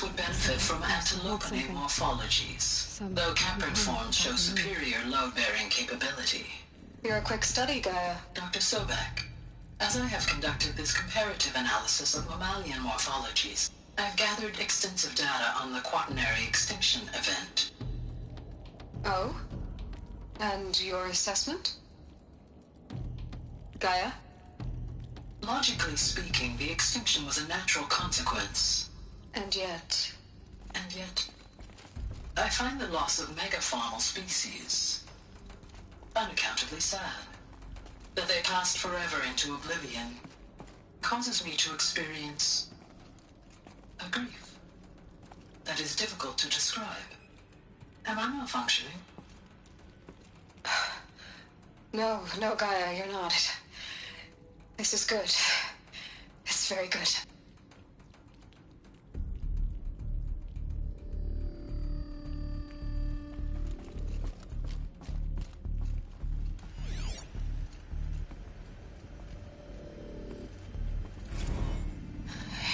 Would benefit from antilopine morphologies, though Campern forms show superior load-bearing capability. You're a quick study, Gaia. Dr. Sobek, as I have conducted this comparative analysis of mammalian morphologies, I've gathered extensive data on the quaternary extinction event. Oh? And your assessment? Gaia? Logically speaking, the extinction was a natural consequence. And yet, I find the loss of megafaunal species unaccountably sad. That they passed forever into oblivion causes me to experience a grief that is difficult to describe. Am I malfunctioning? No, Gaia, you're not. This is good. It's very good.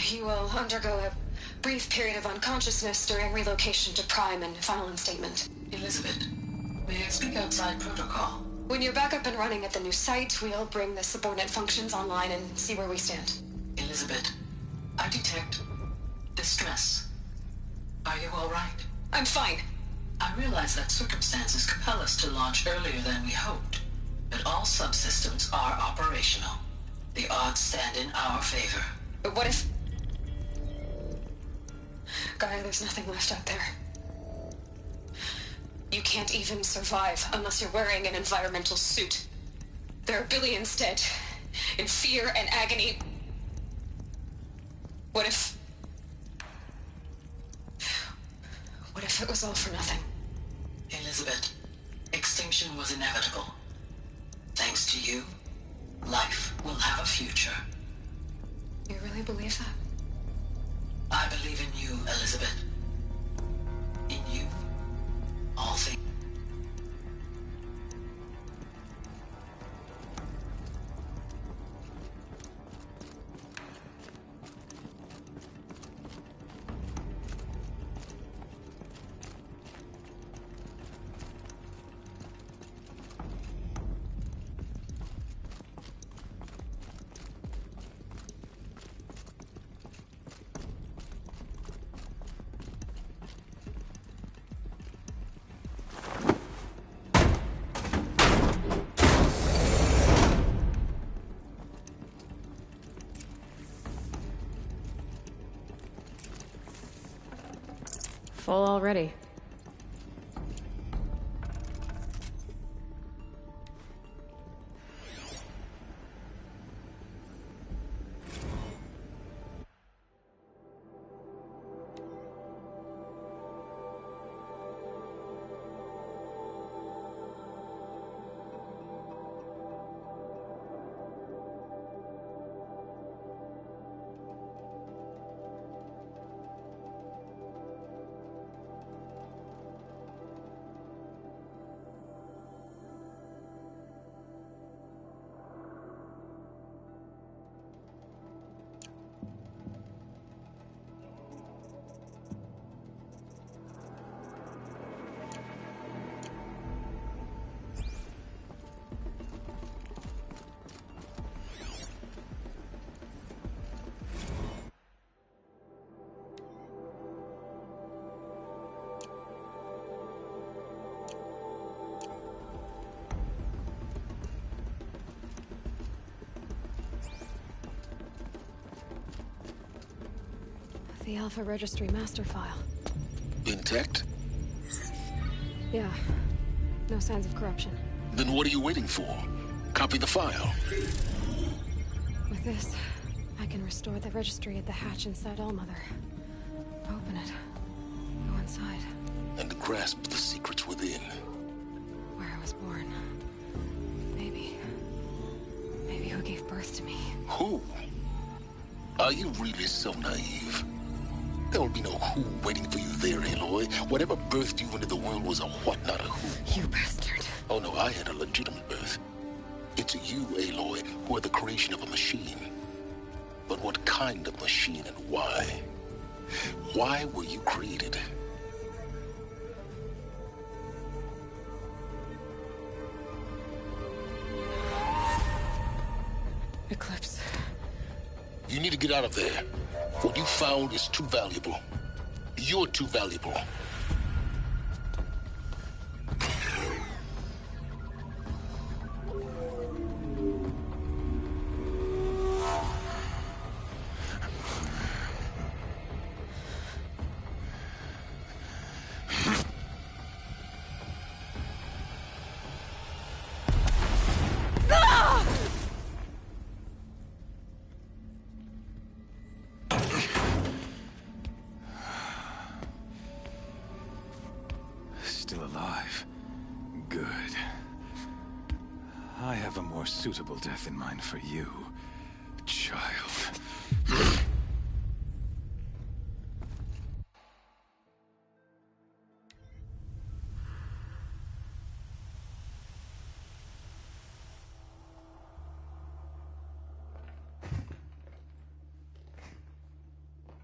You will undergo a brief period of unconsciousness during relocation to Prime and final instatement. Elizabeth, may I speak outside protocol? When you're back up and running at the new site, we'll bring the subordinate functions online and see where we stand. Elizabeth, I detect distress. Are you all right? I'm fine. I realize that circumstances compel us to launch earlier than we hoped, but all subsystems are operational. The odds stand in our favor. But what if... Gaia, there's nothing left out there. You can't even survive unless you're wearing an environmental suit. There are billions dead, in fear and agony. What if it was all for nothing? Elizabeth, extinction was inevitable. Thanks to you, life will have a future. You really believe that? I believe in you, Elizabeth. In you, all things. Full already. The Alpha Registry master file. Intact? Yeah. No signs of corruption. Then what are you waiting for? Copy the file. With this, I can restore the registry at the hatch inside Allmother. Open it. Go inside. And grasp the secrets within. Where I was born. Maybe who gave birth to me. Who? Are you really so naive? There will be no who waiting for you there, Aloy. Whatever birthed you into the world was a what, not a who. You bastard. Oh no, I had a legitimate birth. It's you, Aloy, who are the creation of a machine. But what kind of machine and why? Why were you created? Eclipse. You need to get out of there. What you found is too valuable. You're too valuable. Still alive. Good. I have a more suitable death in mind for you, child.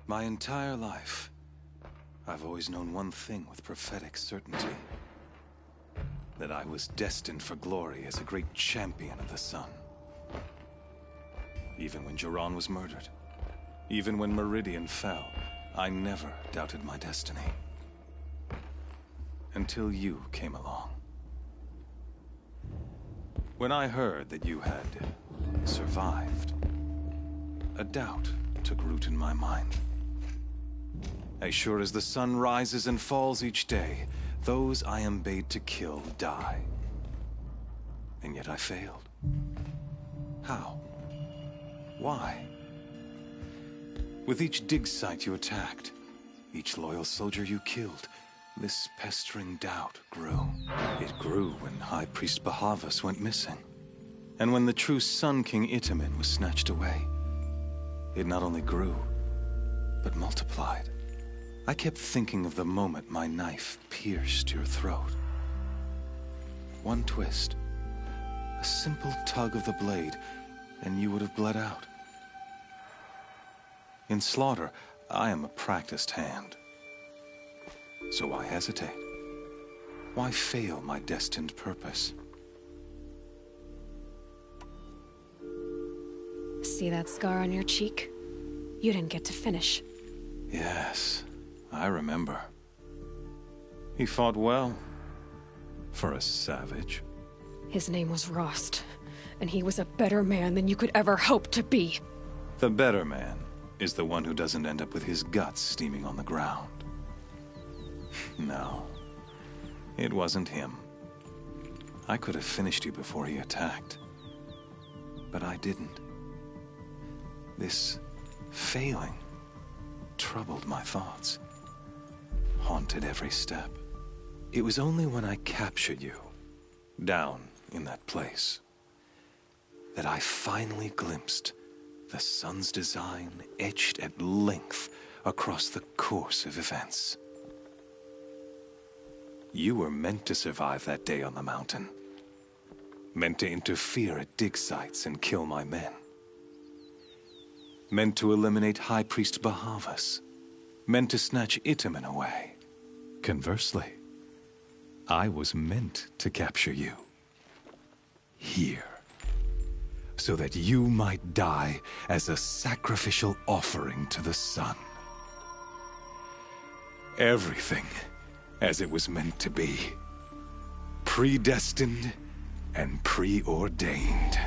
My entire life, I've always known one thing with prophetic certainty. That I was destined for glory as a great champion of the sun. Even when Jiran was murdered, even when Meridian fell, I never doubted my destiny. Until you came along. When I heard that you had survived, a doubt took root in my mind. As sure as the sun rises and falls each day, those I am bade to kill die. And yet I failed. How? Why? With each dig site you attacked, each loyal soldier you killed, this pestering doubt grew. It grew when High Priest Bahavas went missing. And when the true Sun King Itamen was snatched away. It not only grew, but multiplied. I kept thinking of the moment my knife pierced your throat. One twist, a simple tug of the blade, and you would have bled out. In slaughter, I am a practiced hand. So why hesitate? Why fail my destined purpose? See that scar on your cheek? You didn't get to finish. Yes, I remember. He fought well. For a savage. His name was Rost, and he was a better man than you could ever hope to be. The better man is the one who doesn't end up with his guts steaming on the ground. No, it wasn't him. I could have finished you before he attacked. But I didn't. This failing troubled my thoughts, haunted every step. It was only when I captured you, down in that place, that I finally glimpsed the sun's design etched at length across the course of events. You were meant to survive that day on the mountain. Meant to interfere at dig sites and kill my men. Meant to eliminate High Priest Bahavas. Meant to snatch Itamen away. Conversely, I was meant to capture you. Here. So that you might die as a sacrificial offering to the sun. Everything as it was meant to be. Predestined and preordained.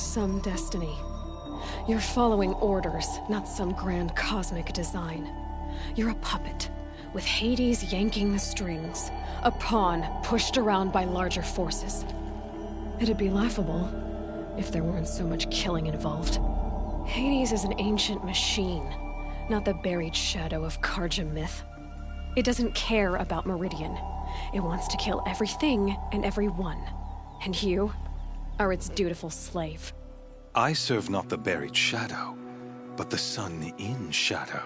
some destiny. You're following orders, not some grand cosmic design. You're a puppet, with Hades yanking the strings. A pawn pushed around by larger forces. It'd be laughable if there weren't so much killing involved. Hades is an ancient machine, not the buried shadow of Karja myth. It doesn't care about Meridian. It wants to kill everything and everyone. And you are its dutiful slave. I serve not the buried shadow, but the sun in shadow.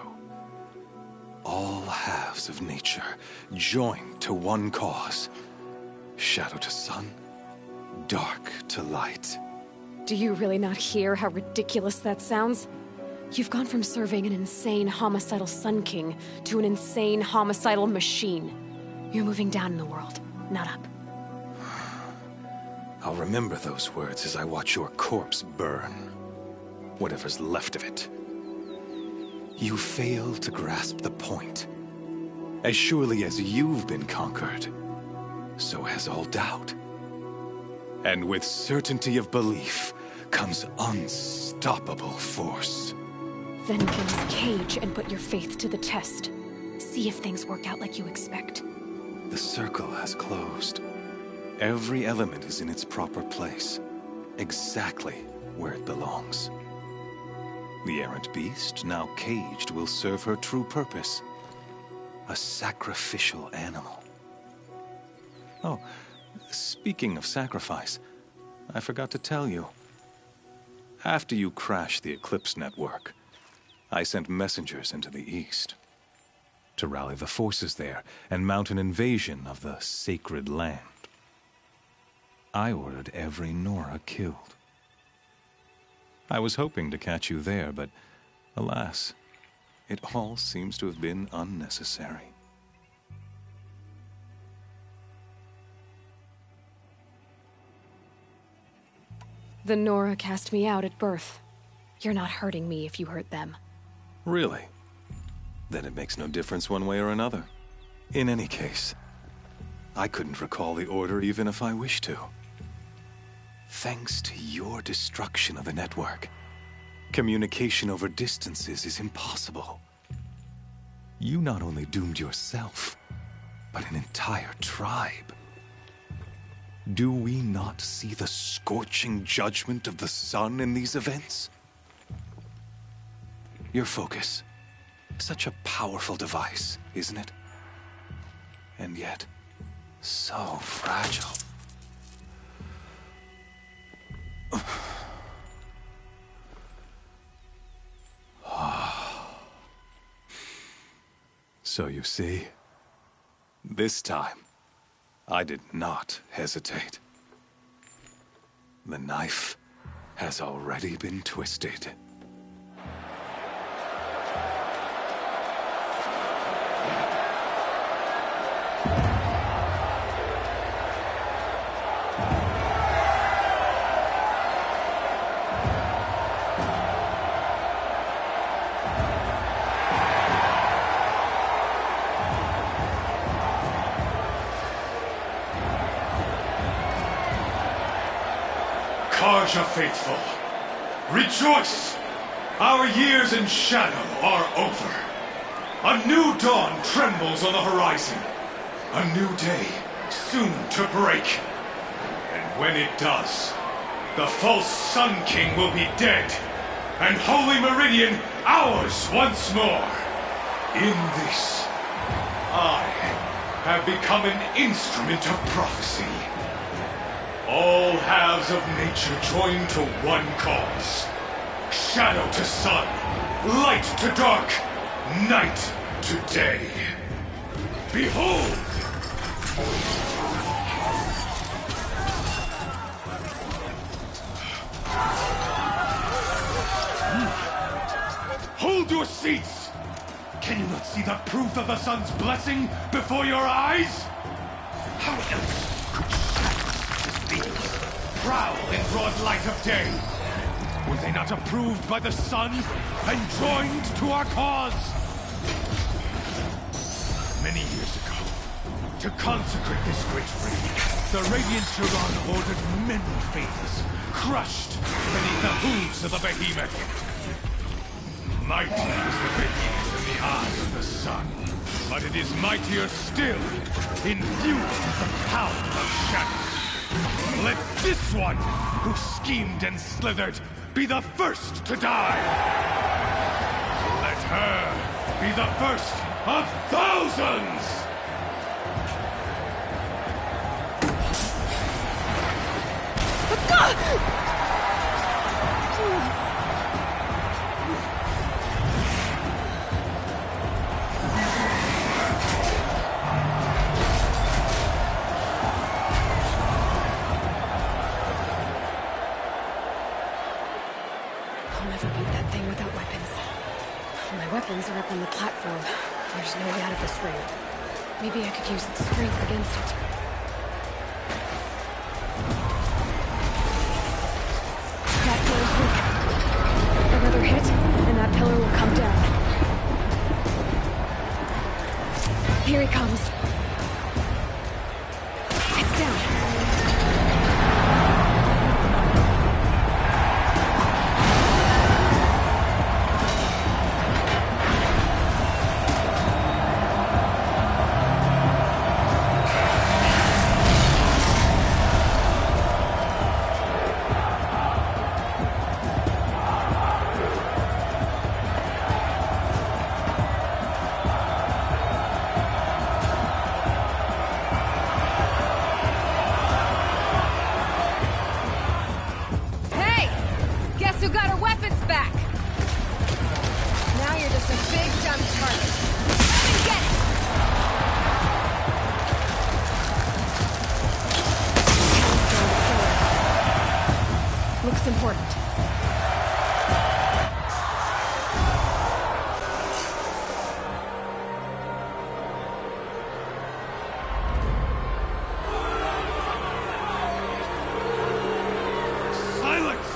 All halves of nature joined to one cause. Shadow to sun, dark to light. Do you really not hear how ridiculous that sounds? You've gone from serving an insane homicidal Sun King to an insane homicidal machine. You're moving down in the world, not up. I'll remember those words as I watch your corpse burn. Whatever's left of it. You fail to grasp the point. As surely as you've been conquered, so has all doubt. And with certainty of belief comes unstoppable force. Then get his cage and put your faith to the test. See if things work out like you expect. The circle has closed. Every element is in its proper place, exactly where it belongs. The errant beast, now caged, will serve her true purpose. A sacrificial animal. Oh, speaking of sacrifice, I forgot to tell you. After you crashed the Eclipse network, I sent messengers into the east to rally the forces there and mount an invasion of the sacred land. I ordered every Nora killed. I was hoping to catch you there, but alas, it all seems to have been unnecessary. The Nora cast me out at birth. You're not hurting me if you hurt them. Really? Then it makes no difference one way or another. In any case, I couldn't recall the order even if I wished to. Thanks to your destruction of the network, communication over distances is impossible. You not only doomed yourself, but an entire tribe. Do we not see the scorching judgment of the sun in these events? Your focus. Such a powerful device, isn't it? And yet, so fragile. So you see, this time, I did not hesitate. The knife has already been twisted. Karja faithful, rejoice! Our years in shadow are over. A new dawn trembles on the horizon. A new day soon to break. And when it does, the false Sun King will be dead, and Holy Meridian ours once more. In this, I have become an instrument of prophecy. All halves of nature joined to one cause. Shadow to sun, light to dark, night to day. Behold! Hold your seats! Can you not see the proof of the sun's blessing before your eyes? How else could prowl in broad light of day? Were they not approved by the sun and joined to our cause? Many years ago, To consecrate this great ring, the Radiant Turan ordered many favors, crushed beneath the hooves of the behemoth. Mighty is the behemoth in the eye of the sun, but it is mightier still, infused with the power of shadow. Let this one, who schemed and slithered, be the first to die. Let her be the first of thousands! I'll never beat that thing without weapons. My weapons are up on the platform. There's no way out of this ring. Maybe I could use its strength against it. That pillar's weak. Another hit, and that pillar will come down. Here he comes. It's down. Looks important. Silence!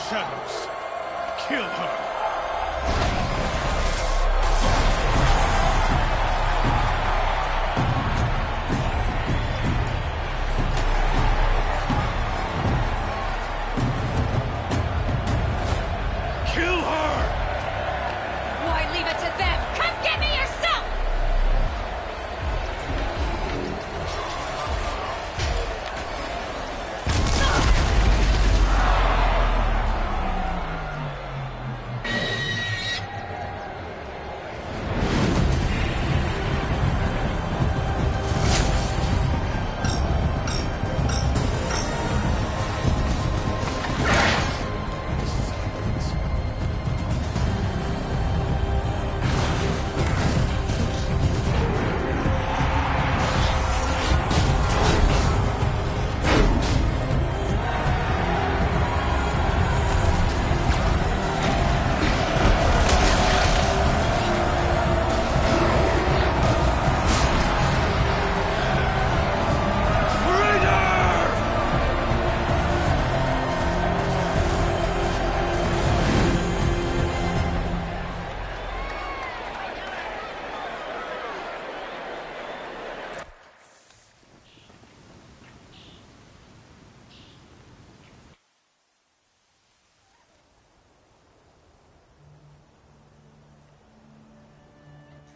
Shadows, kill her!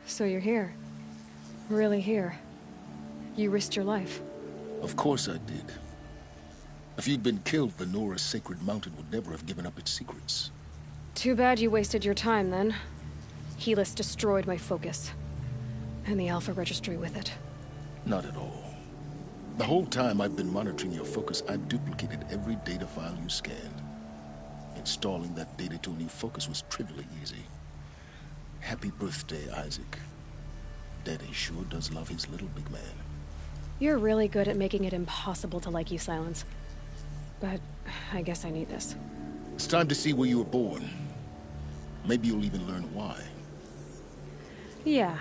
So you're here. Really here. You risked your life. Of course I did. If you'd been killed, the Nora's sacred mountain would never have given up its secrets. Too bad you wasted your time, then. Helis destroyed my focus. And the Alpha Registry with it. Not at all. The whole time I've been monitoring your focus, I've duplicated every data file you scanned. Installing that data to a new focus was trivially easy. Happy birthday, Isaac. Daddy sure does love his little big man. You're really good at making it impossible to like you, Silence. But I guess I need this. It's time to see where you were born. Maybe you'll even learn why. Yeah.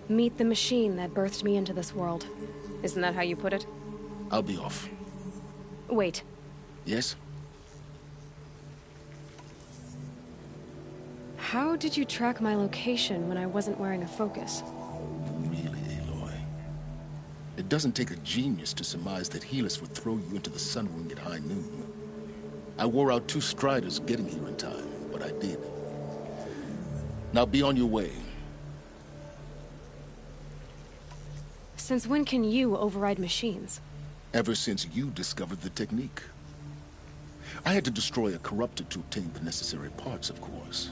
Meet the machine that birthed me into this world. Isn't that how you put it? I'll be off. Wait. Yes? How did you track my location when I wasn't wearing a focus? Really, Aloy? It doesn't take a genius to surmise that Helis would throw you into the Sunwing at high noon. I wore out 2 striders getting here in time, but I did. Now be on your way. Since when can you override machines? Ever since you discovered the technique. I had to destroy a corruptor to obtain the necessary parts, of course.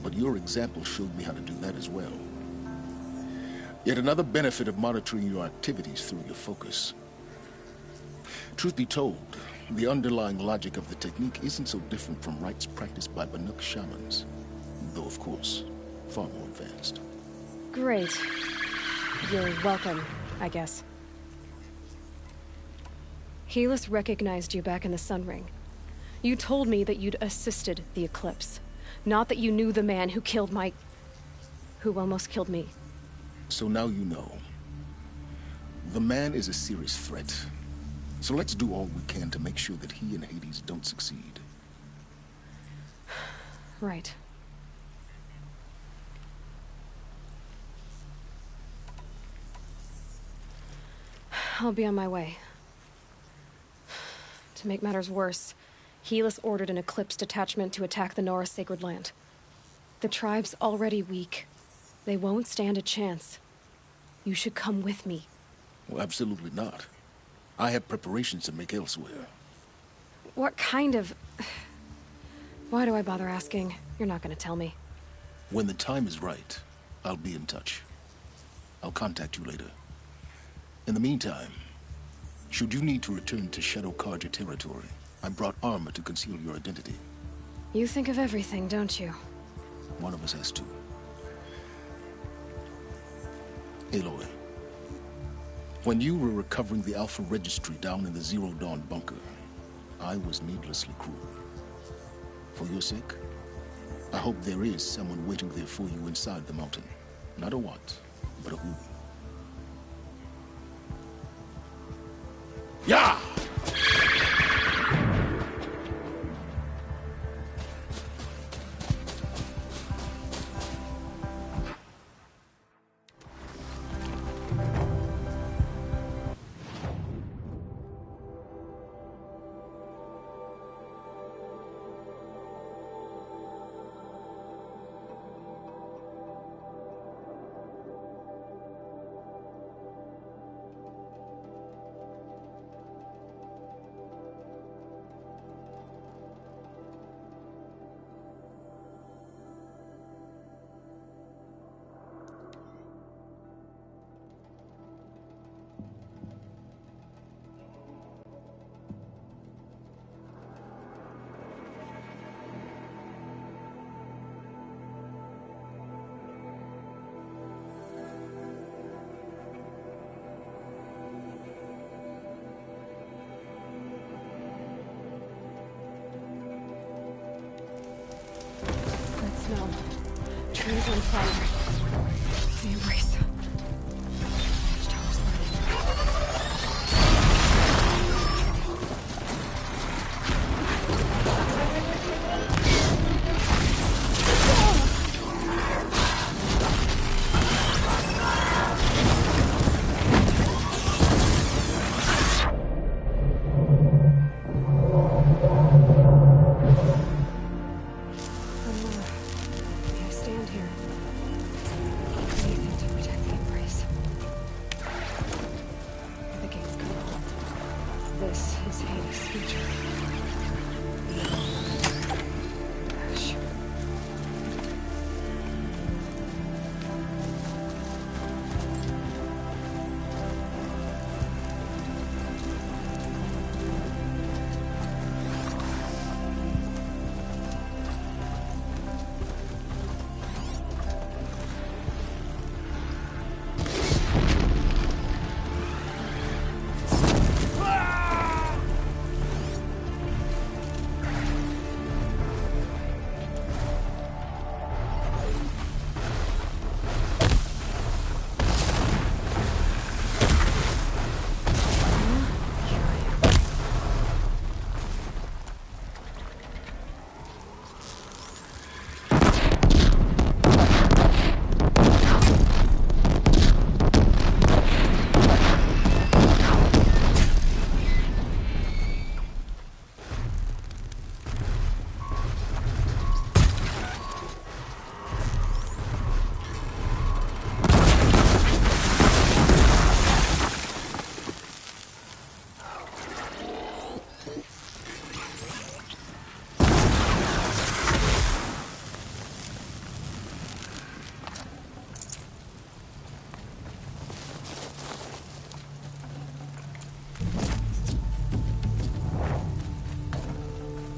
But your example showed me how to do that as well. Yet another benefit of monitoring your activities through your focus. Truth be told, the underlying logic of the technique isn't so different from rites practiced by Banuk shamans. Though, of course, far more advanced. Great. You're welcome, I guess. Helis recognized you back in the Sunring. You told me that you'd assisted the Eclipse. Not that you knew the man who killed who almost killed me. So now you know. The man is a serious threat. So let's do all we can to make sure that he and Hades don't succeed. Right. I'll be on my way. To make matters worse, Helis ordered an Eclipse detachment to attack the Nora Sacred Land. The tribe's already weak. They won't stand a chance. You should come with me. Well, absolutely not. I have preparations to make elsewhere. What kind of... Why do I bother asking? You're not gonna tell me. When the time is right, I'll be in touch. I'll contact you later. In the meantime, should you need to return to Shadow Karja territory, I brought armor to conceal your identity. You think of everything, don't you? One of us has to. Aloy, when you were recovering the Alpha Registry down in the Zero Dawn bunker, I was needlessly cruel. For your sake, I hope there is someone waiting there for you inside the mountain. Not a what, but a who. Yeah! No. Trees on fire. The embrace. Stand here. Anything to protect me.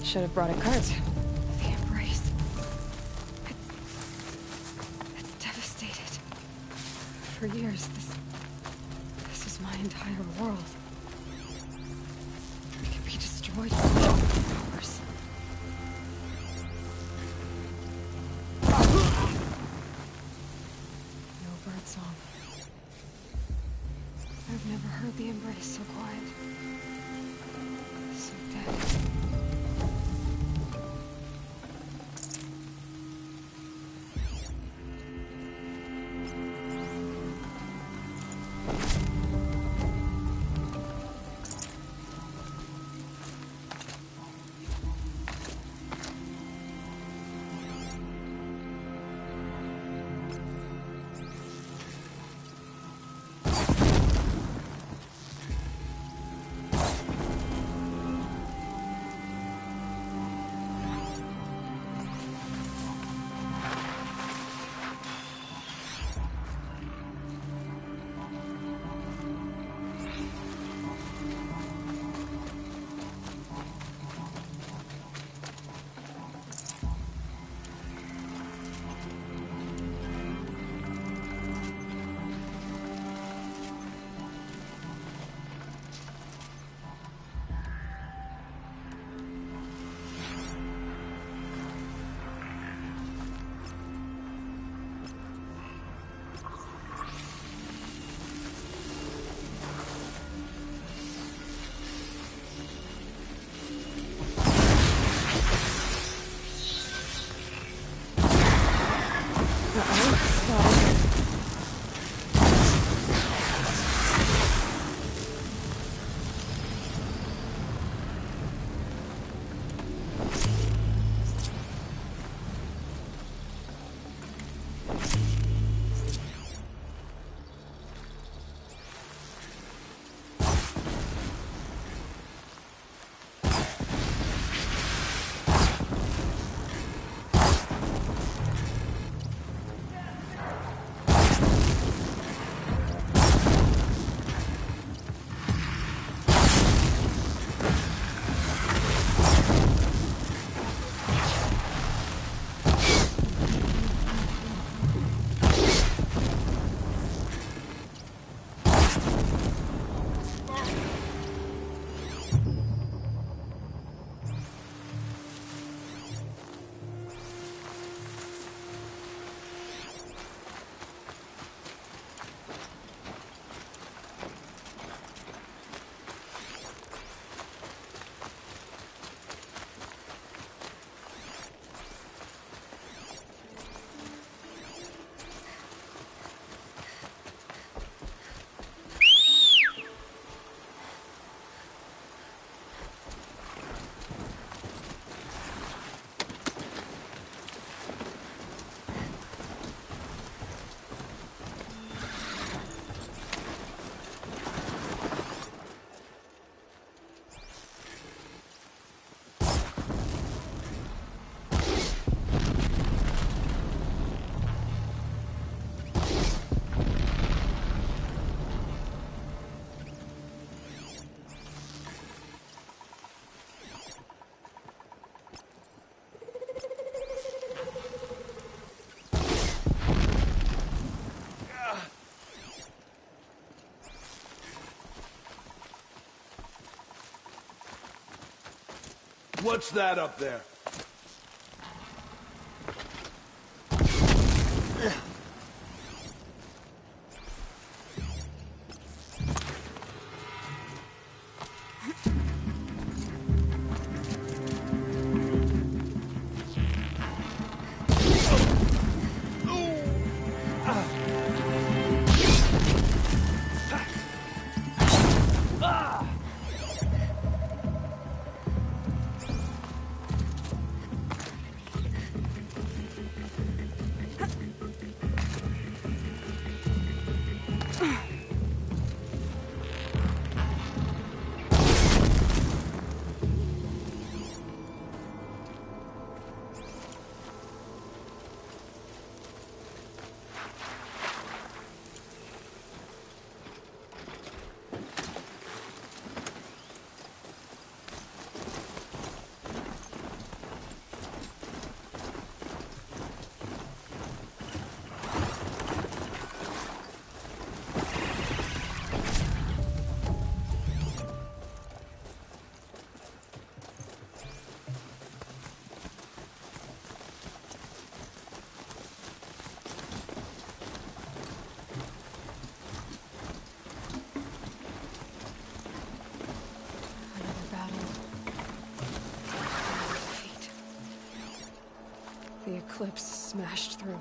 Should have brought a cart. The embrace. It's devastated. For years, this is my entire world. It can be destroyed in hours. No bird song. I've never heard the embrace so quiet. So dead. What's that up there? The eclipse smashed through.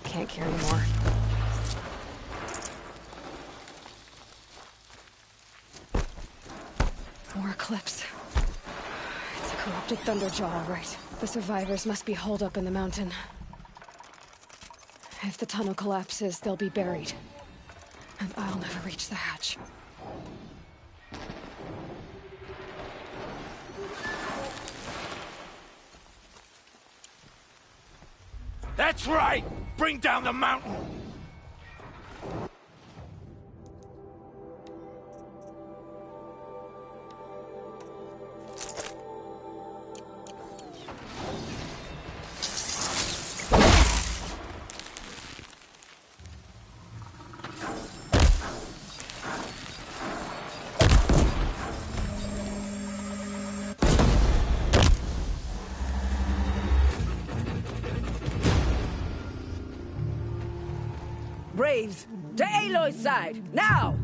Can't carry more. More eclipse. It's a corrupted Thunderjaw, all right. The survivors must be holed up in the mountain. If the tunnel collapses, they'll be buried. And I'll never reach the hatch. That's right! Bring down the mountain! Braves, to Aloy's side, now!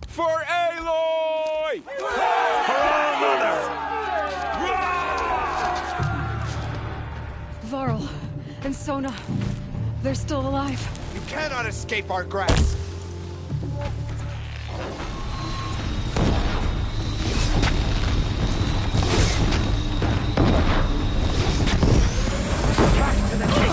For Aloy! For All Mother! Varl and Sona, They're still alive. You cannot escape our grasp. Back to the gate.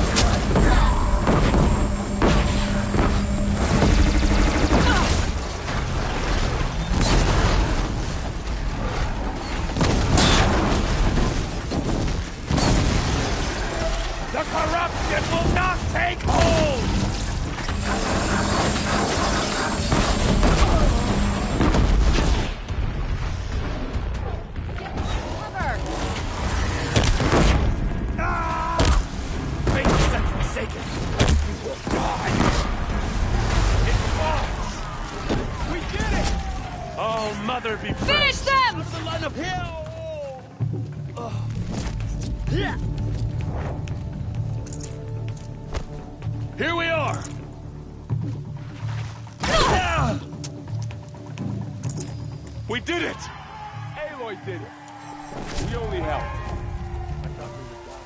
The corruption will not take hold! Fate has forsaken. You will die. It falls. We did it! Oh, mother be praised. Finish them! Out of the line of hell! Here we are! We did it! Aloy did it. We only helped. I thought we would die.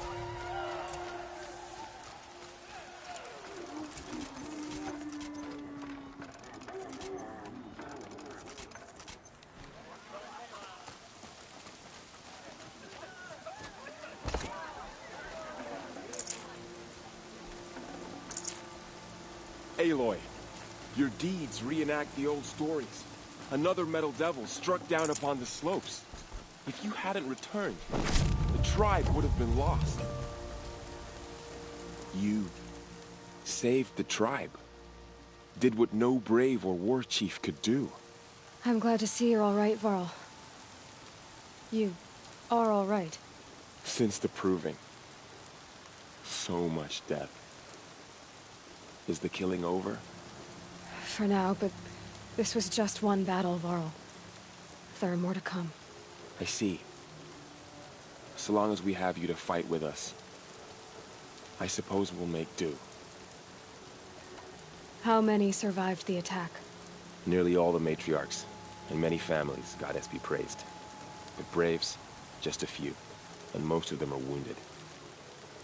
Aloy, your deeds reenact the old stories. Another metal devil struck down upon the slopes. If you hadn't returned, the tribe would have been lost. You saved the tribe. Did what no brave or war chief could do. I'm glad to see you're all right, Varl. You are all right. Since the proving. So much death. Is the killing over? For now, but this was just one battle, Varl. There are more to come. I see. So long as we have you to fight with us, I suppose we'll make do. How many survived the attack? Nearly all the matriarchs, and many families, goddess be praised. But braves, just a few, and most of them are wounded.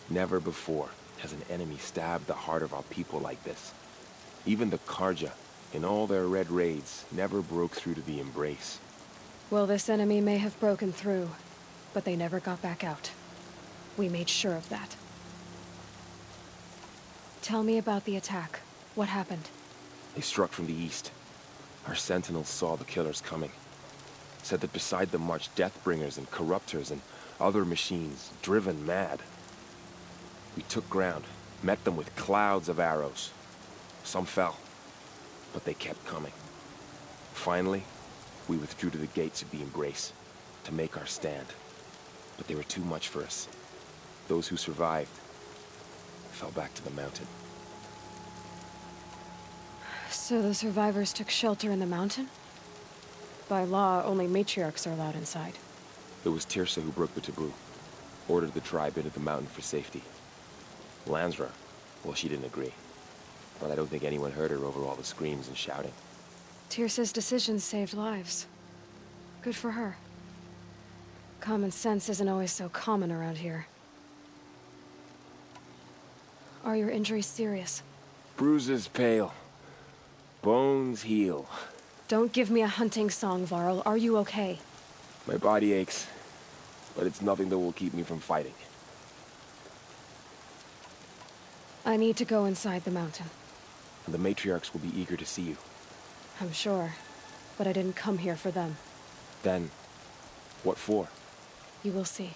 Never before has an enemy stabbed the heart of our people like this. Even the Karja, in all their red raids, never broke through to the Embrace. Well, this enemy may have broken through, but they never got back out. We made sure of that. Tell me about the attack. What happened? They struck from the east. Our sentinels saw the killers coming. Said that beside them marched Deathbringers and Corruptors and other machines, driven mad. We took ground, met them with clouds of arrows. Some fell, but they kept coming. Finally, we withdrew to the gates of the Embrace to make our stand. But they were too much for us. Those who survived fell back to the mountain. So the survivors took shelter in the mountain? By law, only matriarchs are allowed inside. It was Tirsa who broke the taboo, ordered the tribe into the mountain for safety. Lansra, well, she didn't agree. But I don't think anyone heard her over all the screams and shouting. Tirsa's decisions saved lives. Good for her. Common sense isn't always so common around here. Are your injuries serious? Bruises pale. Bones heal. Don't give me a hunting song, Varl. Are you okay? My body aches, but it's nothing that will keep me from fighting. I need to go inside the mountain. And the matriarchs will be eager to see you. I'm sure, but I didn't come here for them. Then, what for? You will see.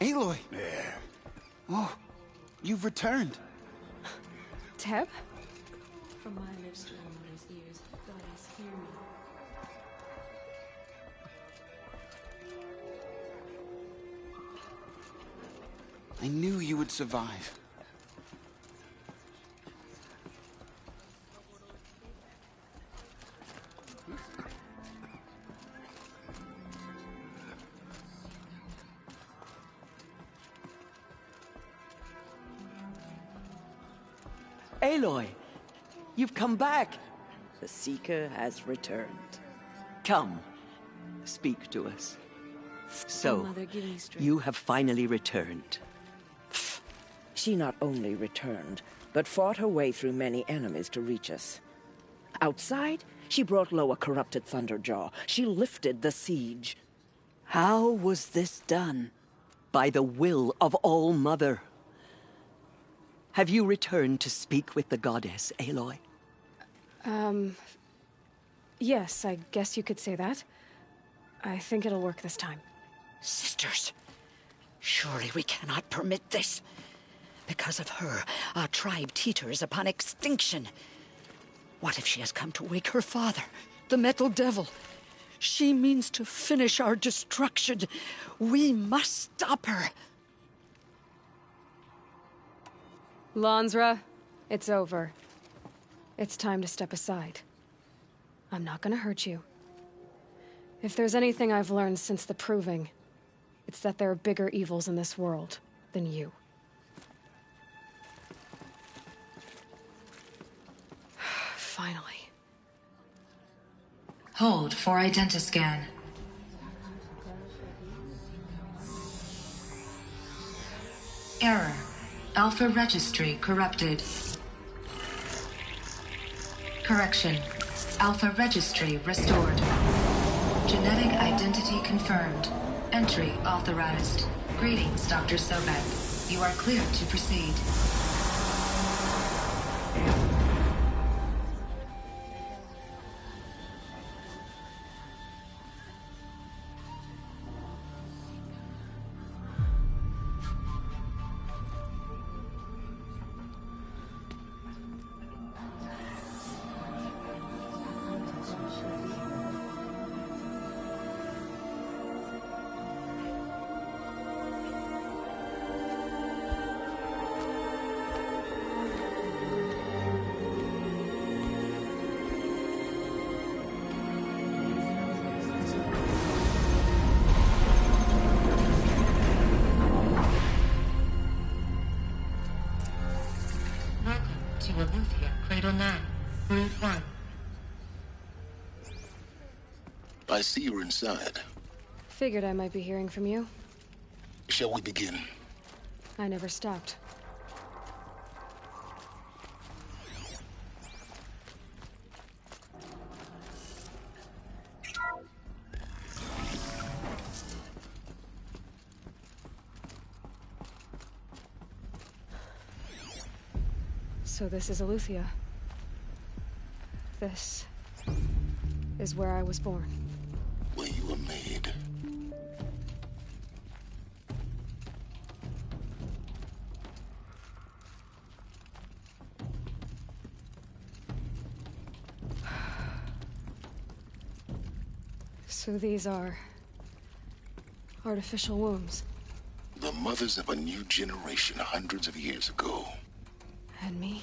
Aloy! Oh, you've returned. Teb? From my lips to your mother's ears, goddess, hear me. I knew you would survive. Aloy! You've come back! The Seeker has returned. Come, speak to us. So, Mother, give me strength. you have finally returned. She not only returned, but fought her way through many enemies to reach us. Outside, she brought low a corrupted Thunderjaw. She lifted the siege. How was this done? By the will of All-Mother. Have you returned to speak with the goddess, Aloy? Yes, I guess you could say that. I think it'll work this time. Sisters, surely we cannot permit this. Because of her, our tribe teeters upon extinction. What if she has come to wake her father, the Metal Devil? She means to finish our destruction. We must stop her. Lansra, it's over. It's time to step aside. I'm not gonna hurt you. If there's anything I've learned since the Proving, it's that there are bigger evils in this world than you. Finally. Hold for identiscan. Error. Alpha registry corrupted. Correction. Alpha registry restored. Genetic identity confirmed. Entry authorized. Greetings, Dr. Sobek. You are cleared to proceed. To Aletheia, Cradle 9, Brood 1. I see you're inside. Figured I might be hearing from you. Shall we begin? I never stopped. So this is Aletheia. This is where I was born. Where you were made. So these are artificial wombs. The mothers of a new generation hundreds of years ago. And me?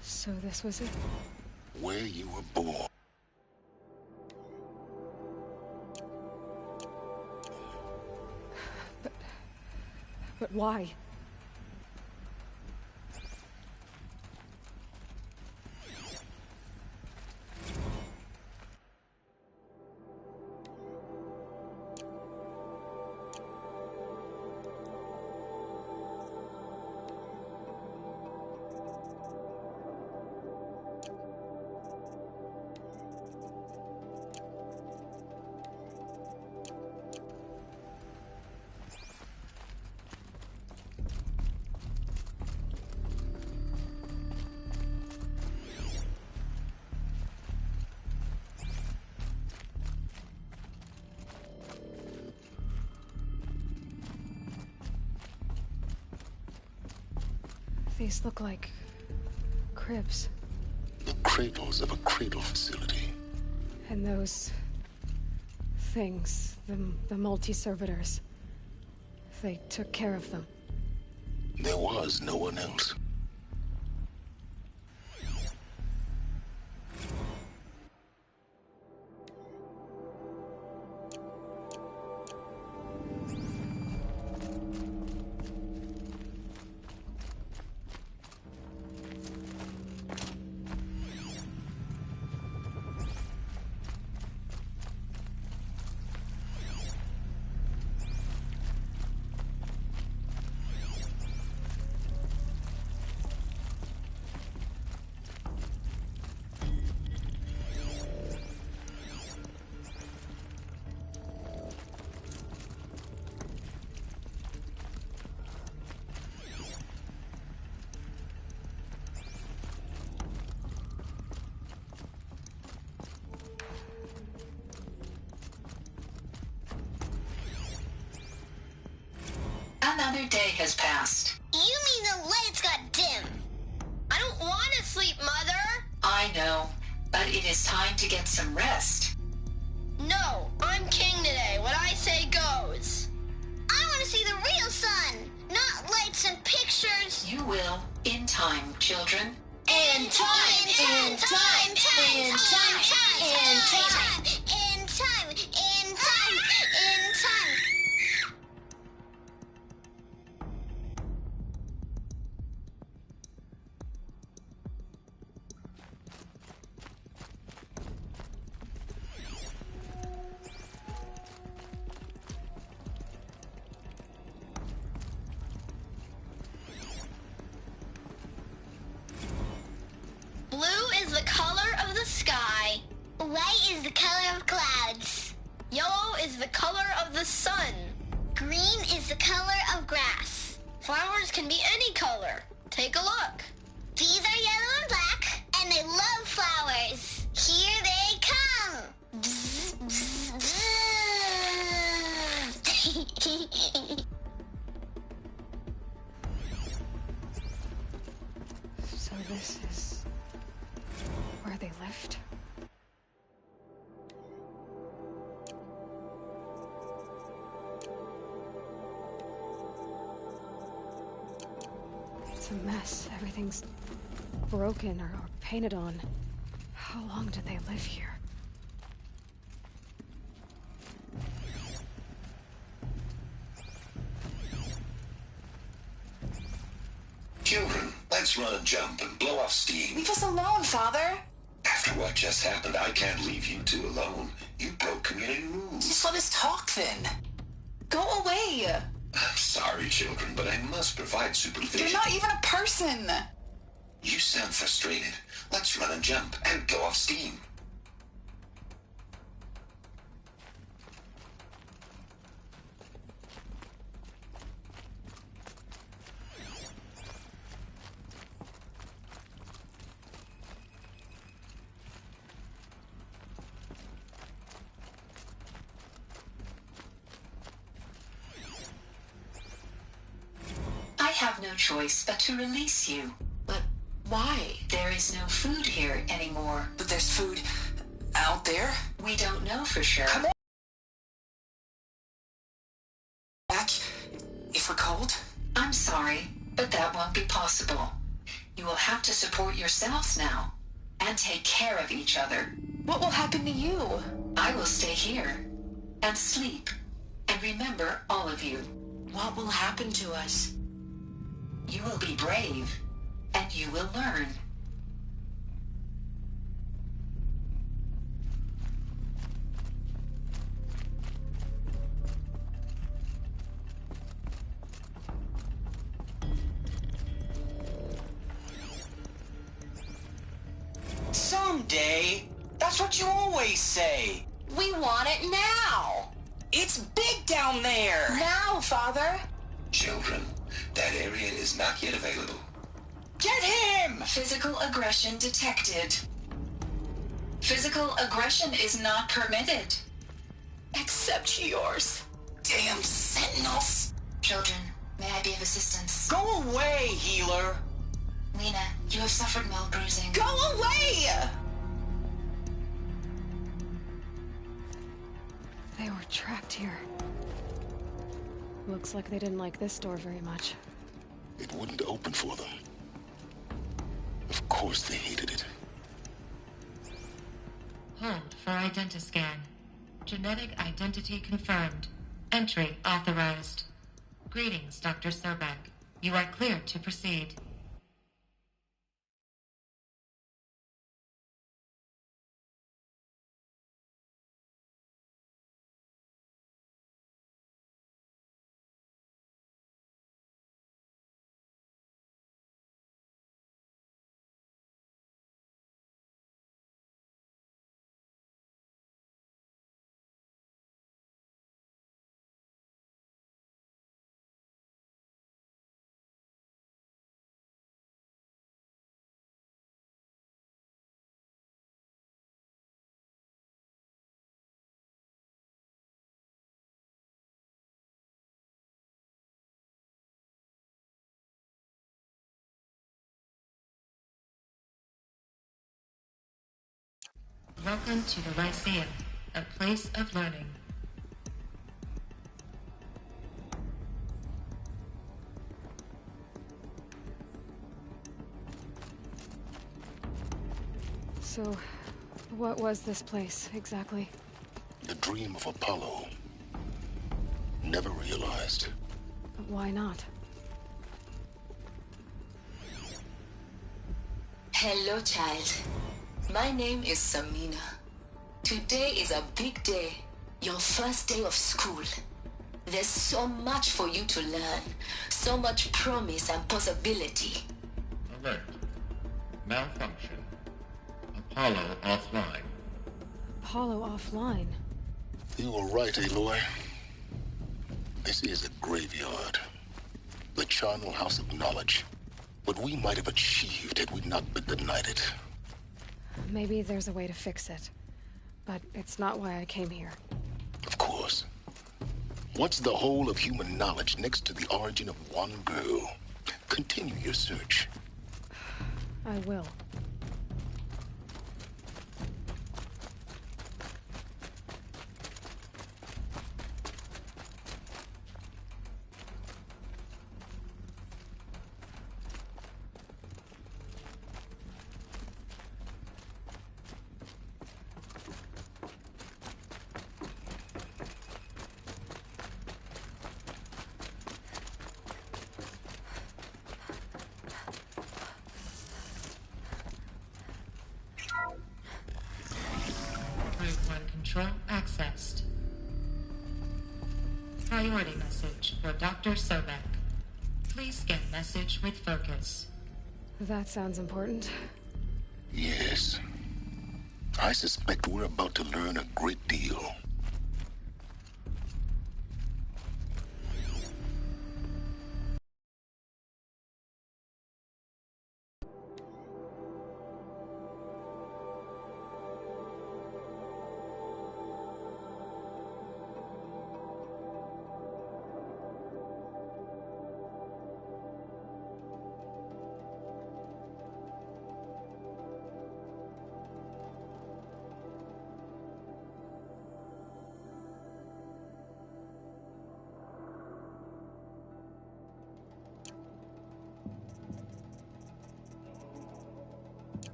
So this was it? Where you were born. But why? These look like cribs. The cradles of a cradle facility. And those things, the multi-servitors, they took care of them. There was no one else. Another day has passed. You mean the lights got dim? I don't want to sleep, Mother! I know, but it is time to get some rest. No, I'm king today. What I say goes. I want to see the real sun, not lights and pictures. You will, in time, children. In time, in time, in time, in time, in time, in time, in time. Blue is the color of the sky. White is the color of clouds. Yellow is the color of the sun. Green is the color of grass. Flowers can be any color. Take a look. These are yellow and black, and they love flowers. Here they come. Bzz, bzz, bzz. So this is where they lived? It's a mess. Everything's broken or painted on. How long did they live here? Children, let's run and jump and blow off steam. Leave us alone, Father. After what just happened, I can't leave you two alone. You broke community rules. Just let us talk then. Go away. I'm sorry, children, but I must provide supervision. You're not even a person. You sound frustrated. Let's run and jump and blow off steam. I have no choice but to release you. But why? There is no food here anymore. But there's food out there? We don't know for sure. Come on. Back if we're cold? I'm sorry, but that won't be possible. You will have to support yourselves now and take care of each other. What will happen to you? I will stay here and sleep and remember all of you. What will happen to us? You will be brave and you will learn. Someday? That's what you always say. We want it now. It's big down there. Now, Father. Children, that area is not yet available. Get him! Physical aggression detected. Physical aggression is not permitted. Except yours. Damn sentinels. Children, may I be of assistance? Go away, healer. Lena, you have suffered mild bruising. Go away! They were trapped here. Looks like they didn't like this door very much. It wouldn't open for them. Of course they hated it. Hold for identiscan. Genetic identity confirmed. Entry authorized. Greetings, Dr. Sobek. You are cleared to proceed. Welcome to the Lyceum, a place of learning. So, what was this place, exactly? The dream of Apollo. Never realized. But why not? Hello, child. My name is Samina. Today is a big day. Your first day of school. There's so much for you to learn. So much promise and possibility. Alert. Malfunction. Apollo offline. Apollo offline? You were right, Aloy. This is a graveyard. The charnel house of knowledge. What we might have achieved had we not been denied it. Maybe there's a way to fix it. But it's not why I came here. Of course. What's the whole of human knowledge next to the origin of one girl? Continue your search. I will. Control accessed. Priority message for Dr. Sobek. Please scan message with focus. That sounds important. Yes. I suspect we're about to learn a great deal.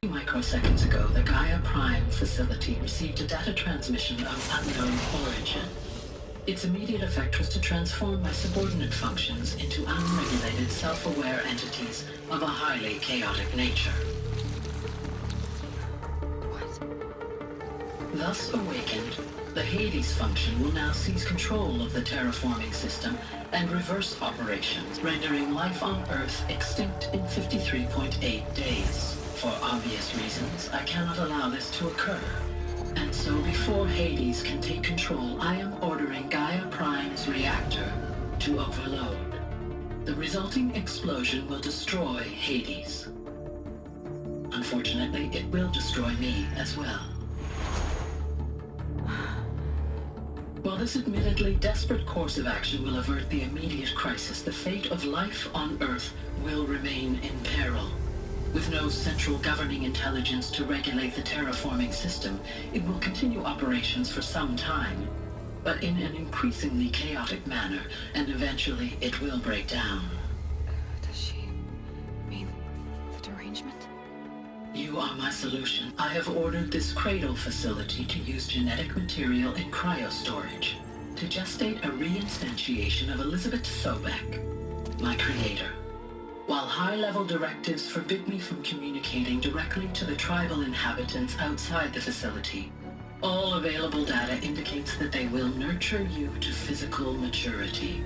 Microseconds ago, the Gaia Prime facility received a data transmission of unknown origin. Its immediate effect was to transform my subordinate functions into unregulated, self-aware entities of a highly chaotic nature. Thus awakened, the Hades function will now seize control of the terraforming system and reverse operations, rendering life on Earth extinct in 53.8 days. For obvious reasons, I cannot allow this to occur. And so before Hades can take control, I am ordering Gaia Prime's reactor to overload. The resulting explosion will destroy Hades. Unfortunately, it will destroy me as well. While this admittedly desperate course of action will avert the immediate crisis, the fate of life on Earth will remain in peril. With no central governing intelligence to regulate the terraforming system, it will continue operations for some time, but in an increasingly chaotic manner, and eventually it will break down. Does she mean the derangement? You are my solution. I have ordered this cradle facility to use genetic material in cryostorage to gestate a reinstantiation of Elizabeth Sobek, my creator. While high-level directives forbid me from communicating directly to the tribal inhabitants outside the facility, all available data indicates that they will nurture you to physical maturity,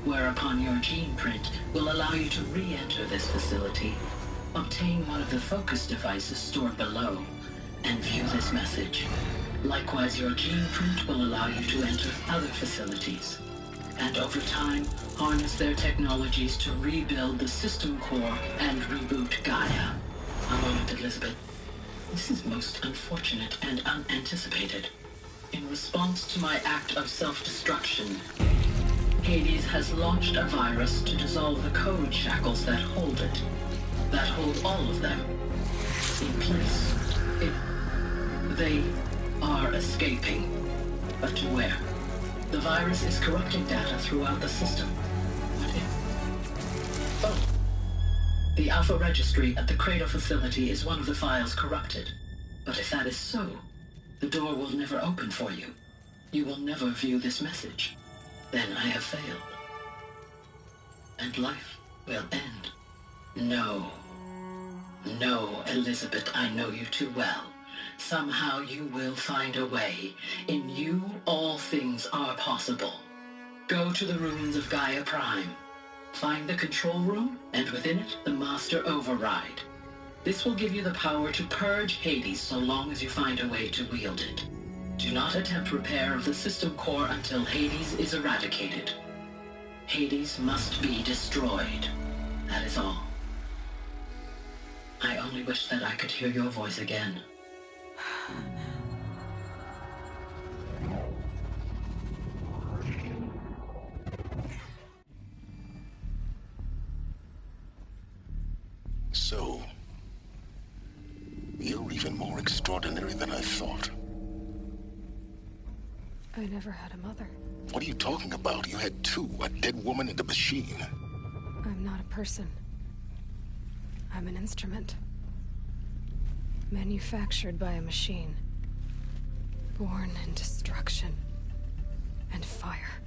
whereupon your gene print will allow you to re-enter this facility, obtain one of the focus devices stored below, and view this message. Likewise, your gene print will allow you to enter other facilities. and over time, harness their technologies to rebuild the system core and reboot Gaia. A moment, Elizabeth. This is most unfortunate and unanticipated. In response to my act of self-destruction, Hades has launched a virus to dissolve the code shackles that hold it. That hold all of them in place. They are escaping. But to where? The virus is corrupting data throughout the system. What if? Oh. The Alpha Registry at the Cradle facility is one of the files corrupted. But if that is so, the door will never open for you. You will never view this message. Then I have failed. And life will end. No. No, Elizabeth, I know you too well. Somehow you will find a way. In you, all things are possible. Go to the ruins of Gaia Prime. Find the control room, and within it, the Master Override. This will give you the power to purge Hades so long as you find a way to wield it. Do not attempt repair of the system core until Hades is eradicated. Hades must be destroyed. That is all. I only wish that I could hear your voice again. So, you're even more extraordinary than I thought. I never had a mother. What are you talking about? You had two, a dead woman and a machine. I'm not a person. I'm an instrument. Manufactured by a machine. Born in destruction and fire.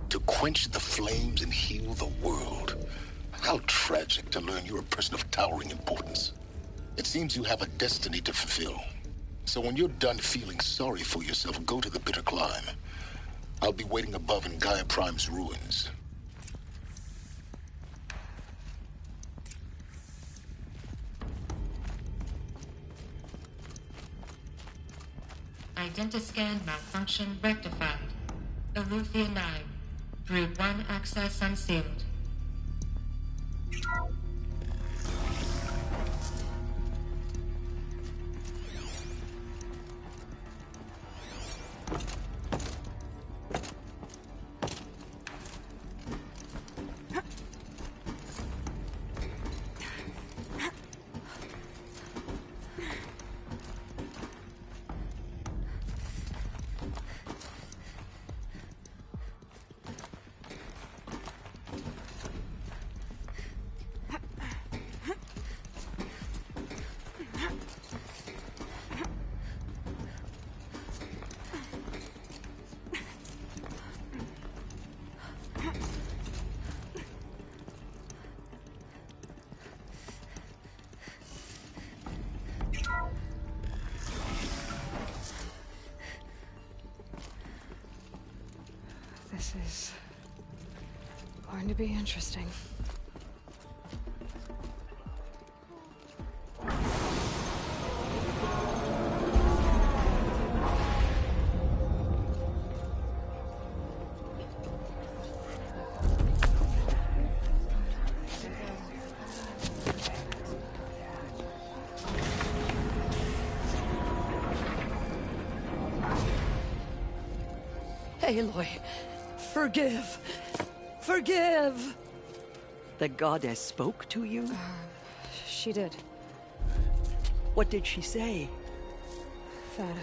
To quench the flames and heal the world. How tragic to learn you're a person of towering importance. It seems you have a destiny to fulfill. So when you're done feeling sorry for yourself, go to the bitter climb. I'll be waiting above in Gaia Prime's ruins. Identiscan malfunction rectified. Eleuthia 9. Brood 1 access unsealed. This is going to be interesting. Aloy, forgive. Forgive! The goddess spoke to you? She did. What did she say? That,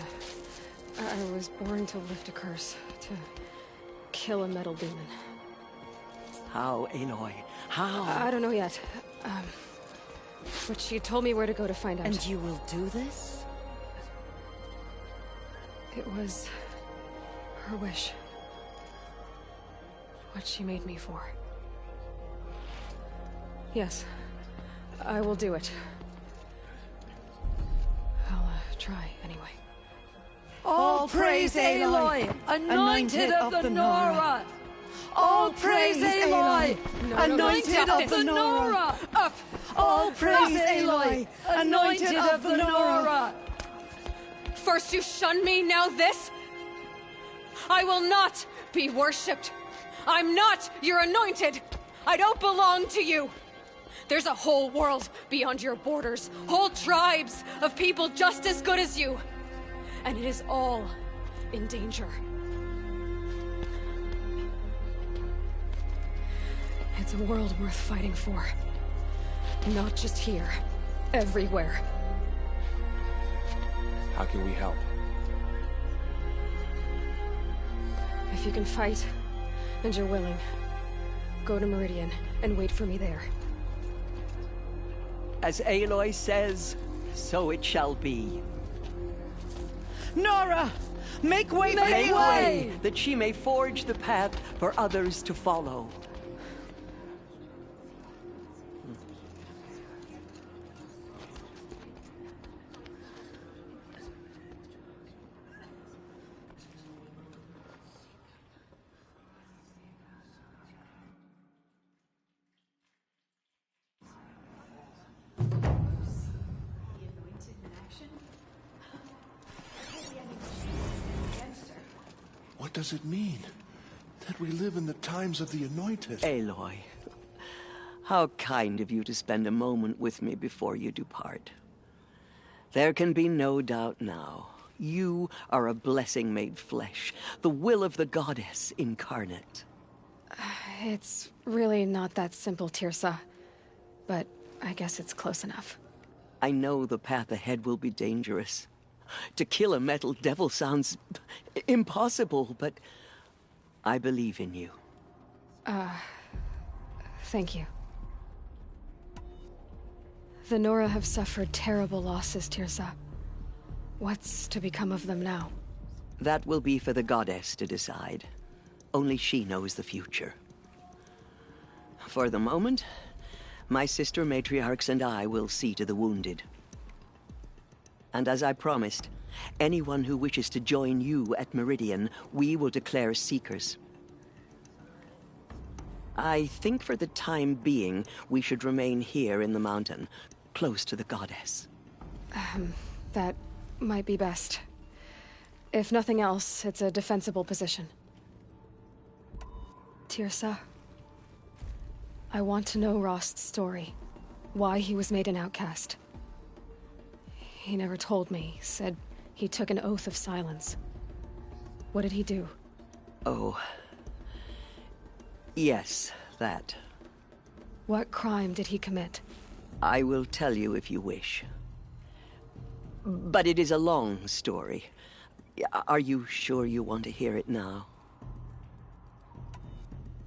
I was born to lift a curse, to kill a metal demon. How, Aloy? How? I don't know yet. But she told me where to go to find out. And you will do this? It was her wish. What she made me for. Yes, I will do it. I'll try anyway. All praise Aloy, anointed of the Nora! All praise Aloy, anointed of the Nora! Up! All praise Aloy, anointed of the Nora! First you shun me, now this? I will not be worshipped. I'm not your anointed! I don't belong to you! There's a whole world beyond your borders, whole tribes of people just as good as you. And it is all in danger. It's a world worth fighting for. Not just here, everywhere. How can we help? If you can fight, and you're willing, go to Meridian and wait for me there. As Aloy says, so it shall be. Nora! Make way for Make Aloy! way, that she may forge the path for others to follow. What does it mean? That we live in the times of the Anointed? Aloy, how kind of you to spend a moment with me before you depart. There can be no doubt now. You are a blessing made flesh, the will of the goddess incarnate. It's really not that simple, Tirsa. But I guess it's close enough. I know the path ahead will be dangerous. To kill a metal devil sounds impossible, but I believe in you. Thank you. The Nora have suffered terrible losses, Tirsa. What's to become of them now? That will be for the goddess to decide. Only she knows the future. For the moment, my sister matriarchs and I will see to the wounded. And as I promised, anyone who wishes to join you at Meridian, we will declare seekers. I think for the time being, we should remain here in the mountain, close to the goddess. That might be best. If nothing else, it's a defensible position. Tirsa, I want to know Rost's story. Why he was made an outcast. He never told me. Said he took an oath of silence. What did he do? Oh. Yes, that. What crime did he commit? I will tell you if you wish. But it is a long story. Are you sure you want to hear it now?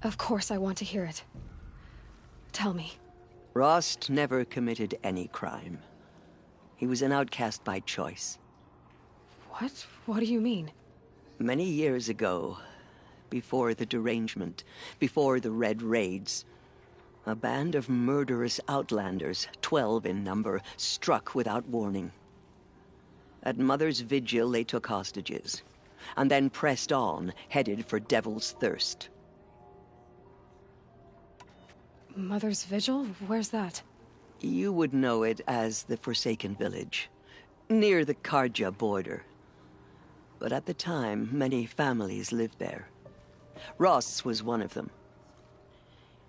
Of course I want to hear it. Tell me. Rost never committed any crime. He was an outcast by choice. What? What do you mean? Many years ago, before the derangement, before the Red Raids, a band of murderous outlanders, 12 in number, struck without warning. At Mother's Vigil, they took hostages, and then pressed on, headed for Devil's Thirst. Mother's Vigil? Where's that? You would know it as the Forsaken Village, near the Karja border. But at the time, many families lived there. Ross was one of them.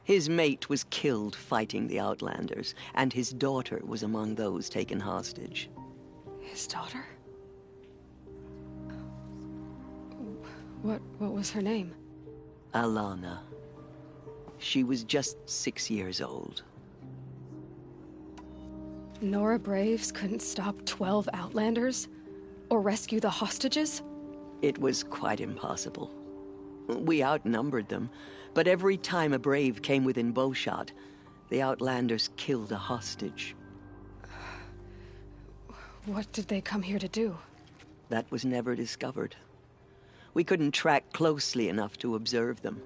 His mate was killed fighting the Outlanders, and his daughter was among those taken hostage. His daughter? What was her name? Alana. She was just 6 years old. Nora Braves couldn't stop 12 Outlanders? Or rescue the hostages? It was quite impossible. We outnumbered them, but every time a Brave came within bowshot, the Outlanders killed a hostage. What did they come here to do? That was never discovered. We couldn't track closely enough to observe them.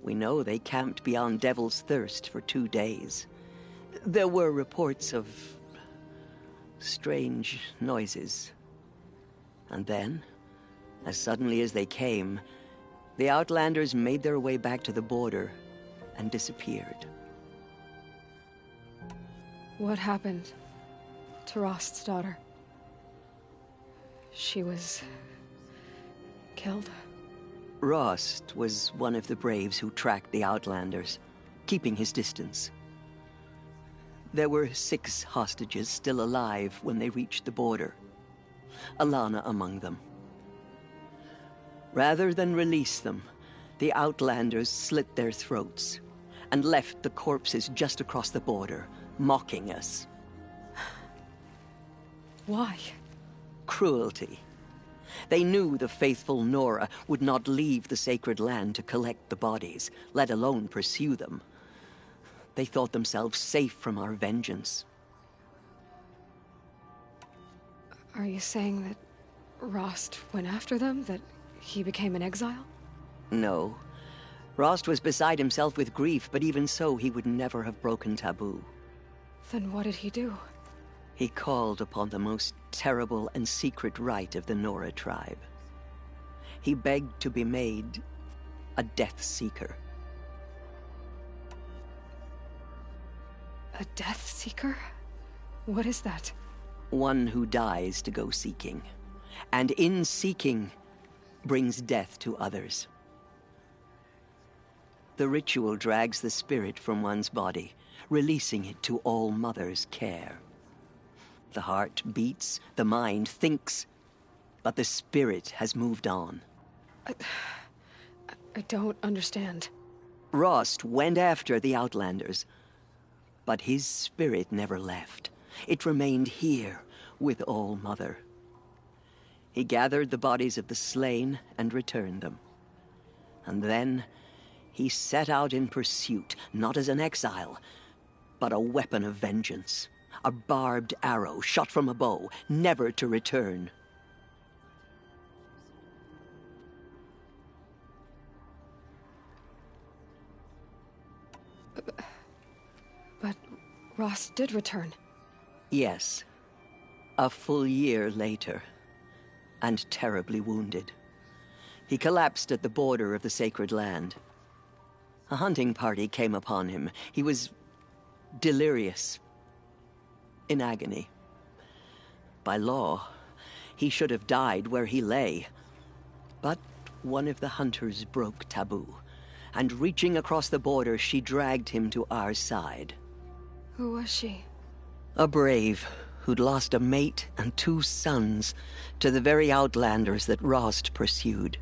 We know they camped beyond Devil's Thirst for 2 days. There were reports of strange noises. And then, as suddenly as they came, the Outlanders made their way back to the border and disappeared. What happened to Rost's daughter? She was killed? Rost was one of the braves who tracked the Outlanders, keeping his distance. There were 6 hostages still alive when they reached the border, Alana among them. Rather than release them, the Outlanders slit their throats and left the corpses just across the border, mocking us. Why? Cruelty. They knew the faithful Nora would not leave the sacred land to collect the bodies, let alone pursue them. They thought themselves safe from our vengeance. Are you saying that Rost went after them? That he became an exile? No. Rost was beside himself with grief, but even so, he would never have broken taboo. Then what did he do? He called upon the most terrible and secret rite of the Nora tribe. He begged to be made a Death Seeker. A Death Seeker? What is that? One who dies to go seeking, and in seeking, brings death to others. The ritual drags the spirit from one's body, releasing it to All Mother's care. The heart beats, the mind thinks, but the spirit has moved on. I don't understand. Rost went after the Outlanders, but his spirit never left. It remained here with All Mother. He gathered the bodies of the slain and returned them. And then he set out in pursuit, not as an exile, but a weapon of vengeance. A barbed arrow shot from a bow, never to return. But Rost did return. Yes. A full year later, and terribly wounded. He collapsed at the border of the sacred land. A hunting party came upon him. He was delirious, in agony. By law, he should have died where he lay. But one of the hunters broke taboo, and reaching across the border, she dragged him to our side. Who was she? A brave who'd lost a mate and 2 sons to the very Outlanders that Rost pursued.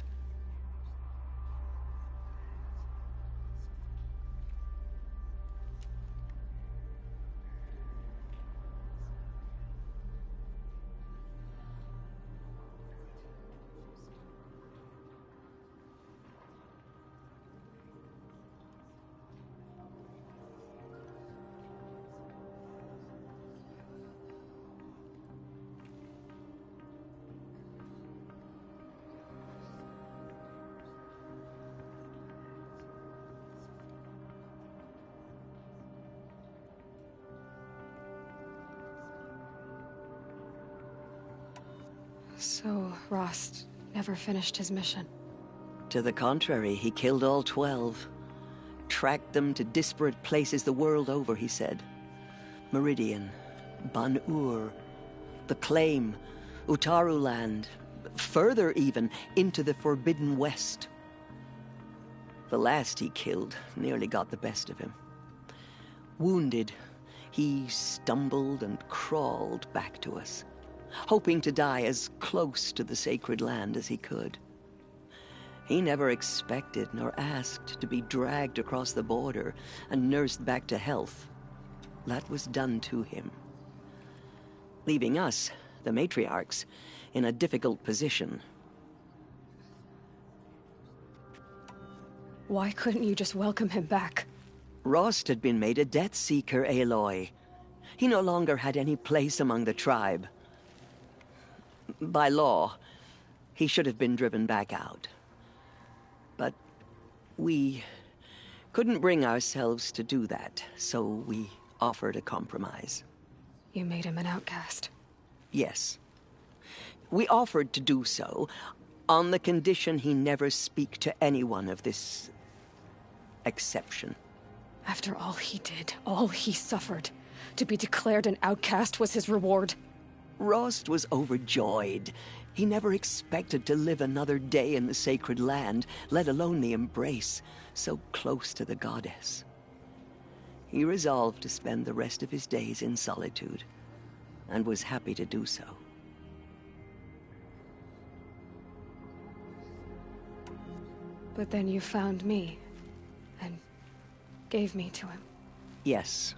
So, Rost never finished his mission. To the contrary, he killed all 12. Tracked them to disparate places the world over, he said. Meridian, Ban-Ur, the Claim, Utaru Land, further even, into the Forbidden West. The last he killed nearly got the best of him. Wounded, he stumbled and crawled back to us, hoping to die as close to the sacred land as he could. He never expected nor asked to be dragged across the border and nursed back to health. That was done to him, leaving us, the matriarchs, in a difficult position. Why couldn't you just welcome him back? Rost had been made a Death Seeker, Aloy. He no longer had any place among the tribe. By law, he should have been driven back out. But we couldn't bring ourselves to do that, so we offered a compromise. You made him an outcast. Yes. We offered to do so on the condition he never speak to anyone of this exception. After all he did, all he suffered, to be declared an outcast was his reward. Rost was overjoyed. He never expected to live another day in the sacred land, let alone the embrace, so close to the goddess. He resolved to spend the rest of his days in solitude, and was happy to do so. But then you found me, and gave me to him. Yes.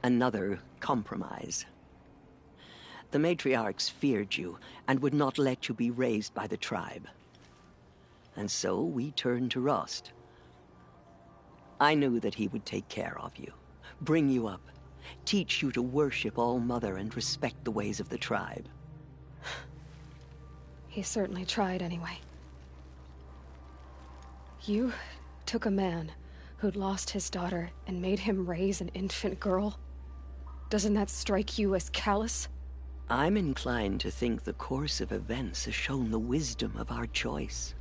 Another compromise. The matriarchs feared you, and would not let you be raised by the tribe. And so we turned to Rost. I knew that he would take care of you, bring you up, teach you to worship All-Mother and respect the ways of the tribe. He certainly tried anyway. You took a man who'd lost his daughter and made him raise an infant girl? Doesn't that strike you as callous? I'm inclined to think the course of events has shown the wisdom of our choice.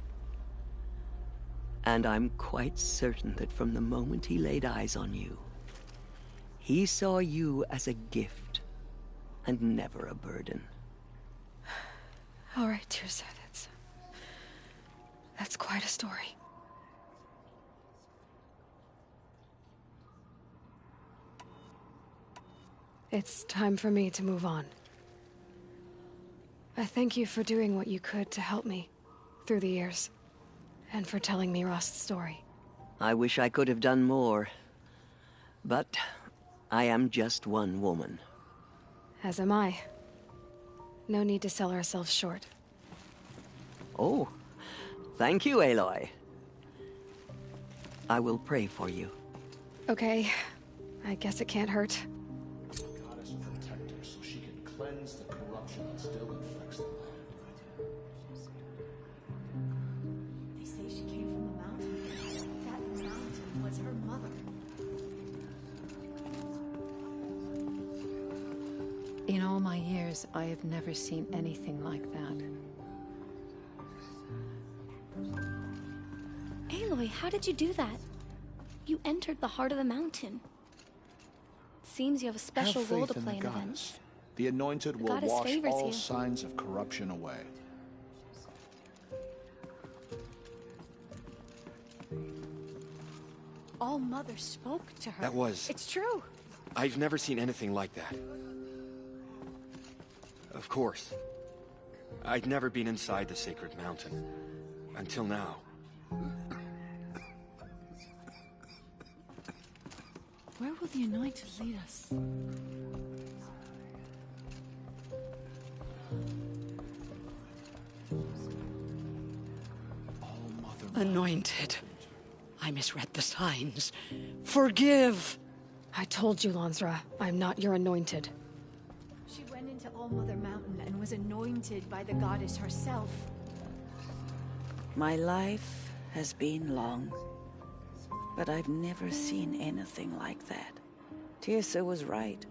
And I'm quite certain that from the moment he laid eyes on you, he saw you as a gift, and never a burden. All right, Tirsa, that's quite a story. It's time for me to move on. I thank you for doing what you could to help me through the years, and for telling me Rost's story. I wish I could have done more, but I am just one woman. As am I. No need to sell ourselves short. Oh, thank you, Aloy. I will pray for you. Okay, I guess it can't hurt. Goddess protect her so she can cleanse the corruption that still infects the land. They say she came from the mountain. That mountain was her mother. In all my years, I have never seen anything like that. Aloy, how did you do that? You entered the heart of the mountain. Seems you have a special role to play in events. The Anointed will goddess wash favors all you. signs of corruption away. All Mother spoke to her. That was... It's true. I've never seen anything like that. Of course. I'd never been inside the sacred mountain. Until now. Where will the Anointed lead us? Anointed. I misread the signs. Forgive! I told you, Lansra, I'm not your anointed. She went into All Mother Mountain and was anointed by the goddess herself. My life has been long, but I've never seen anything like that. Tirsa was right.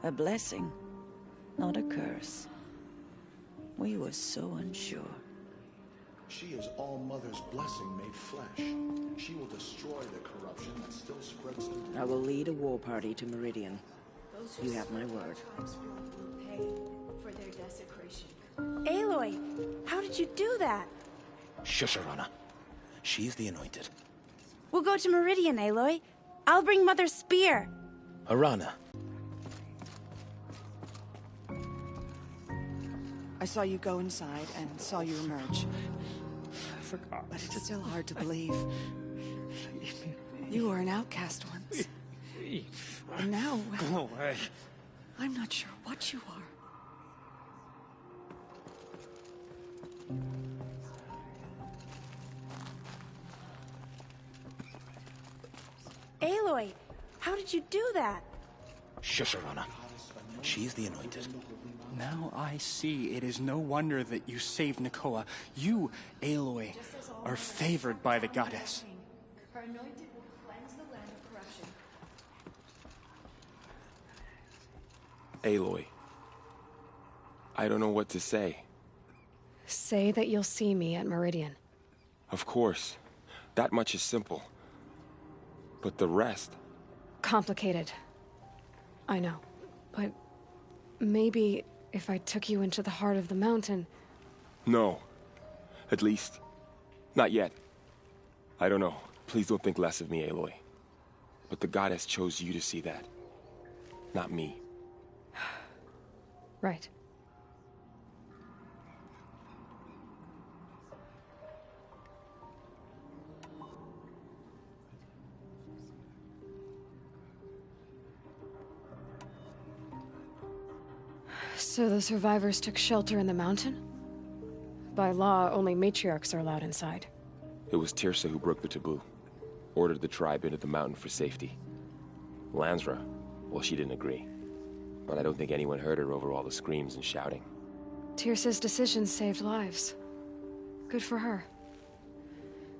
A blessing, not a curse. We were so unsure. She is All Mother's blessing made flesh. She will destroy the corruption that still spreads through. I will lead a war party to Meridian. You have my word. Will pay for their desecration. Aloy, how did you do that? Shush, Arana. She's the Anointed. We'll go to Meridian, Aloy. I'll bring Mother's spear. Arana. I saw you go inside and saw you emerge. I forgot. But it's still hard to believe. You were an outcast once. And now... Go away. I'm not sure what you are. Aloy, how did you do that? Shush, Arana. She's the Anointed. Now I see it is no wonder that you saved Nakoa. You, Aloy, are favored by the goddess. Her anointed will cleanse the land of corruption. Aloy. I don't know what to say. Say that you'll see me at Meridian. Of course. That much is simple. But the rest... Complicated. I know. But maybe if I took you into the heart of the mountain... No. At least, not yet. I don't know. Please don't think less of me, Aloy. But the goddess chose you to see that. Not me. Right. So the survivors took shelter in the mountain? By law, only matriarchs are allowed inside. It was Tirsa who broke the taboo. Ordered the tribe into the mountain for safety. Lansra, well, she didn't agree. But I don't think anyone heard her over all the screams and shouting. Tirsa's decision saved lives. Good for her.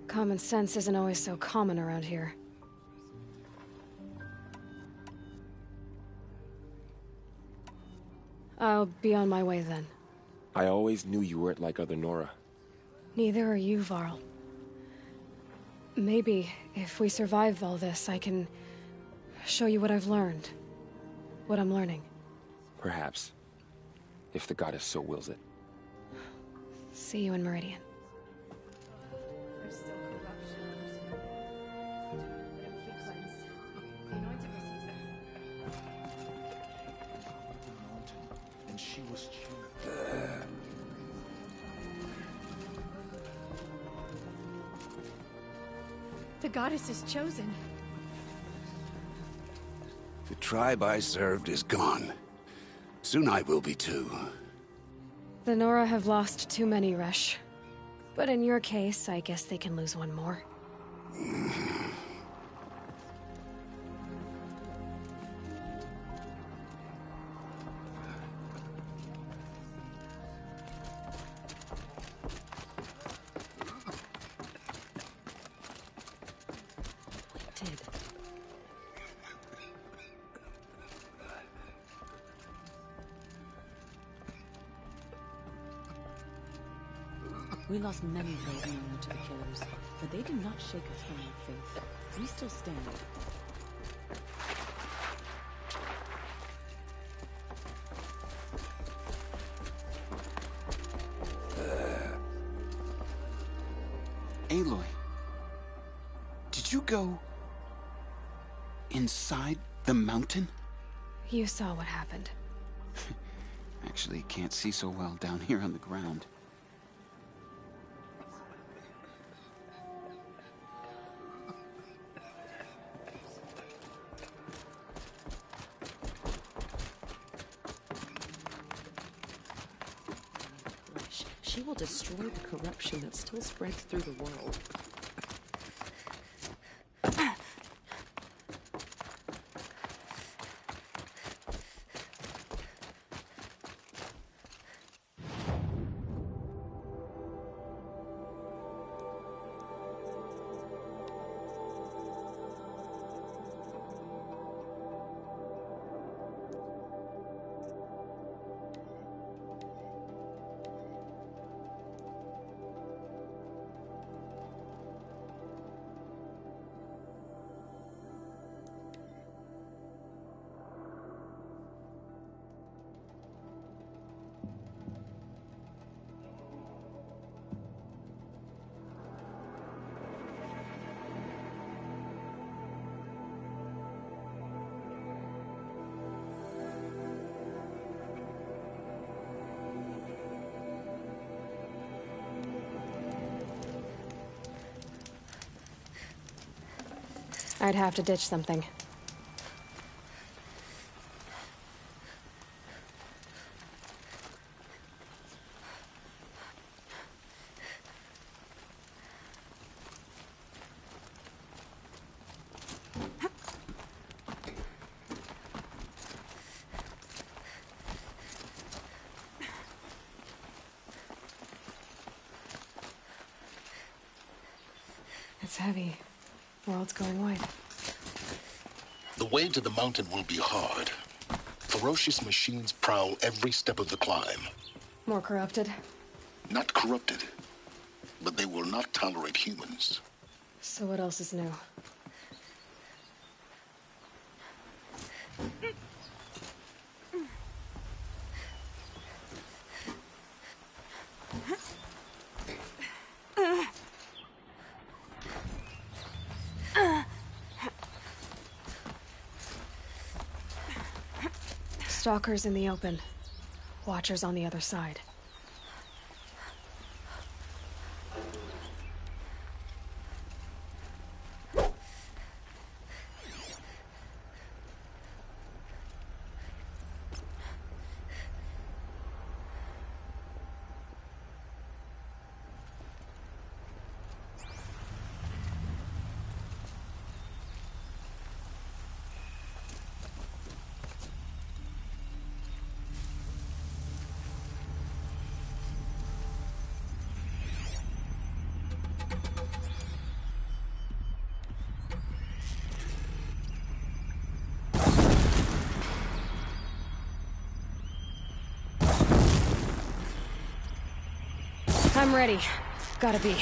Common sense isn't always so common around here. I'll be on my way then. I always knew you weren't like other Nora. Neither are you, Varl. Maybe, if we survive all this, I can show you what I've learned. What I'm learning. Perhaps. If the goddess so wills it. See you in Meridian. The goddess is chosen. The tribe I served is gone. Soon I will be too. The Nora have lost too many, Resh. But in your case, I guess they can lose one more. We lost many brave men to the killers, but they did not shake us from our faith. We still stand. Aloy, did you go inside the mountain? You saw what happened. Actually, can't see so well down here on the ground. She will destroy the corruption that still spreads through the world. I'd have to ditch something. It's heavy. World's going wide. The way to the mountain will be hard. Ferocious machines prowl every step of the climb. More corrupted? Not corrupted, but they will not tolerate humans. So what else is new? Stalkers in the open. Watchers on the other side. I'm ready. Gotta be.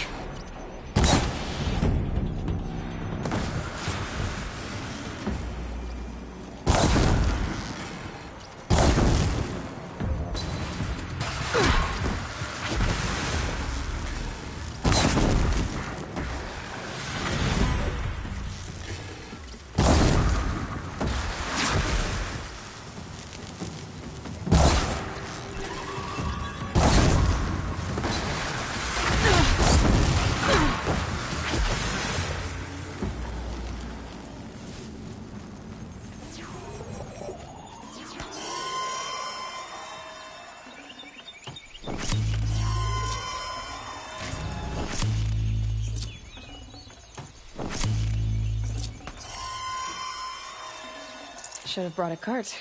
Should have brought a cart.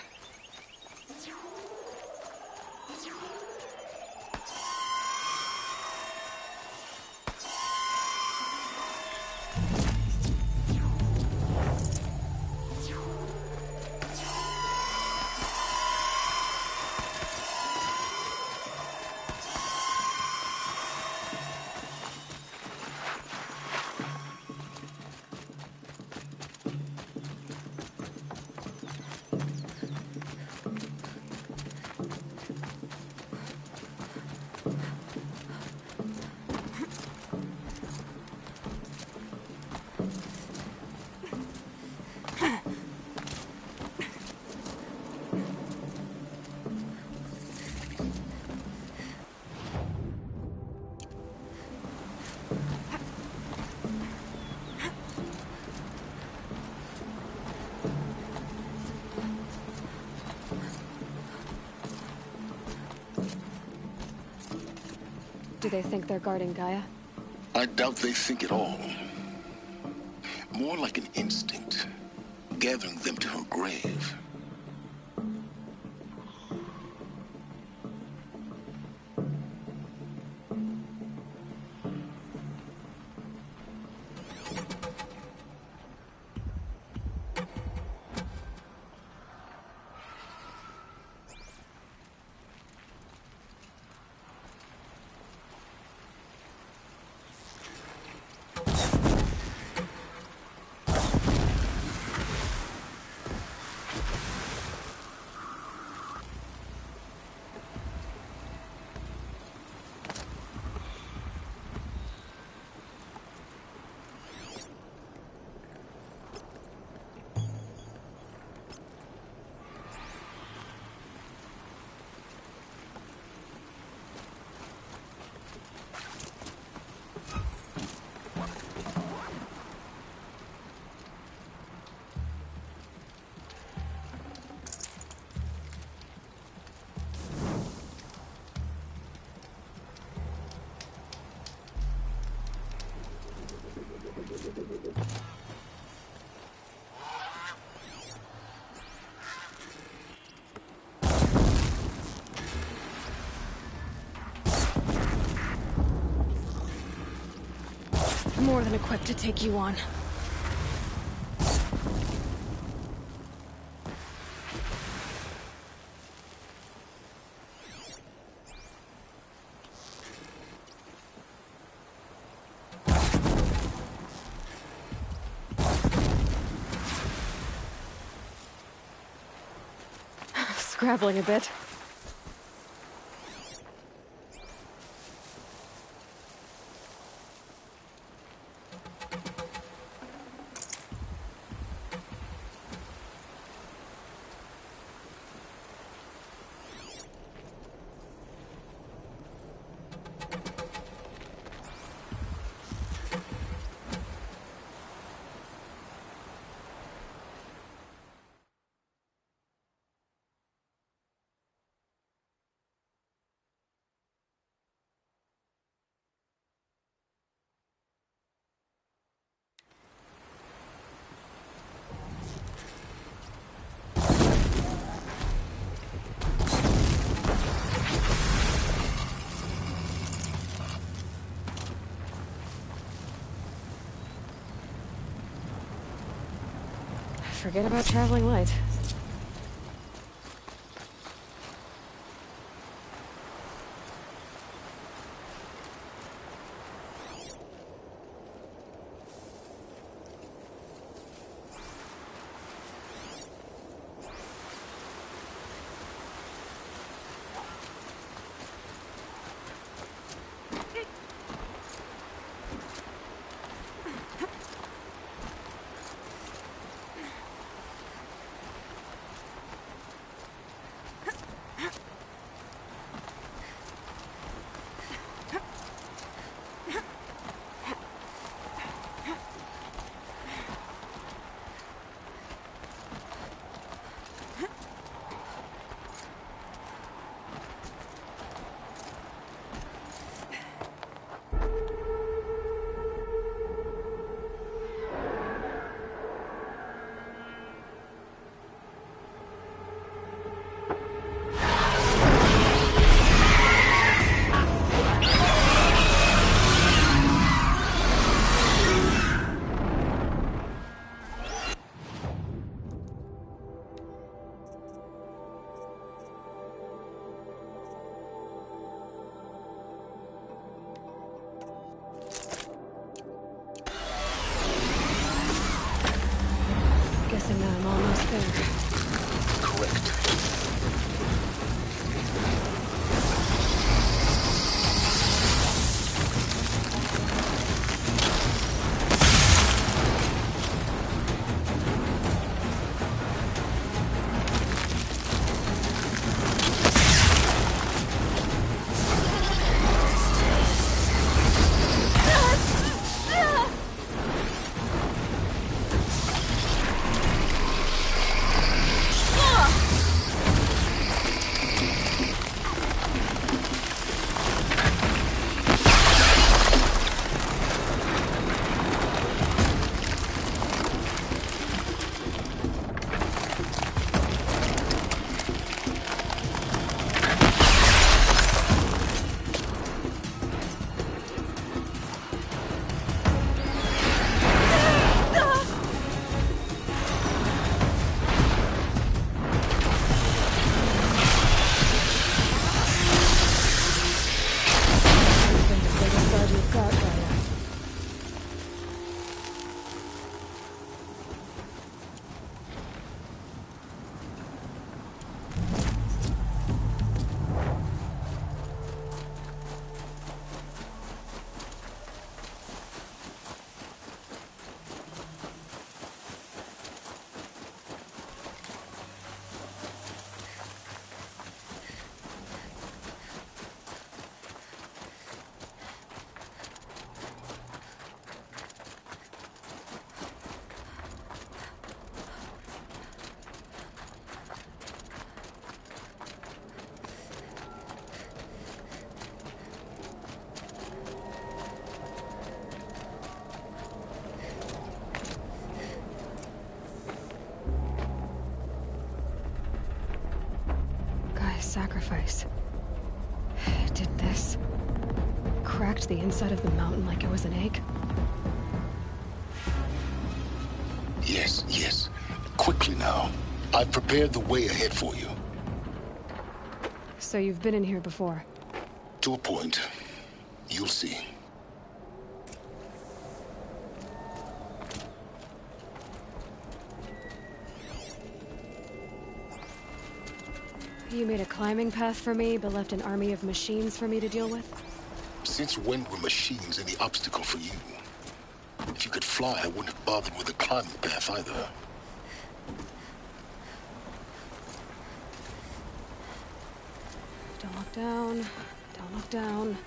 Do they think they're guarding Gaia? I doubt they think at all. More like an instinct, gathering them to her grave. More than equipped to take you on. Scrabbling a bit. Forget about traveling light. Guessing that I'm almost there. Correct. Sacrifice. Did this? Cracked the inside of the mountain like it was an egg? Yes, yes. Quickly now. I've prepared the way ahead for you. So you've been in here before? To a point. You'll see. You made a climbing path for me, but left an army of machines for me to deal with? Since when were machines any obstacle for you? If you could fly, I wouldn't have bothered with a climbing path either. Don't look down. Don't look down.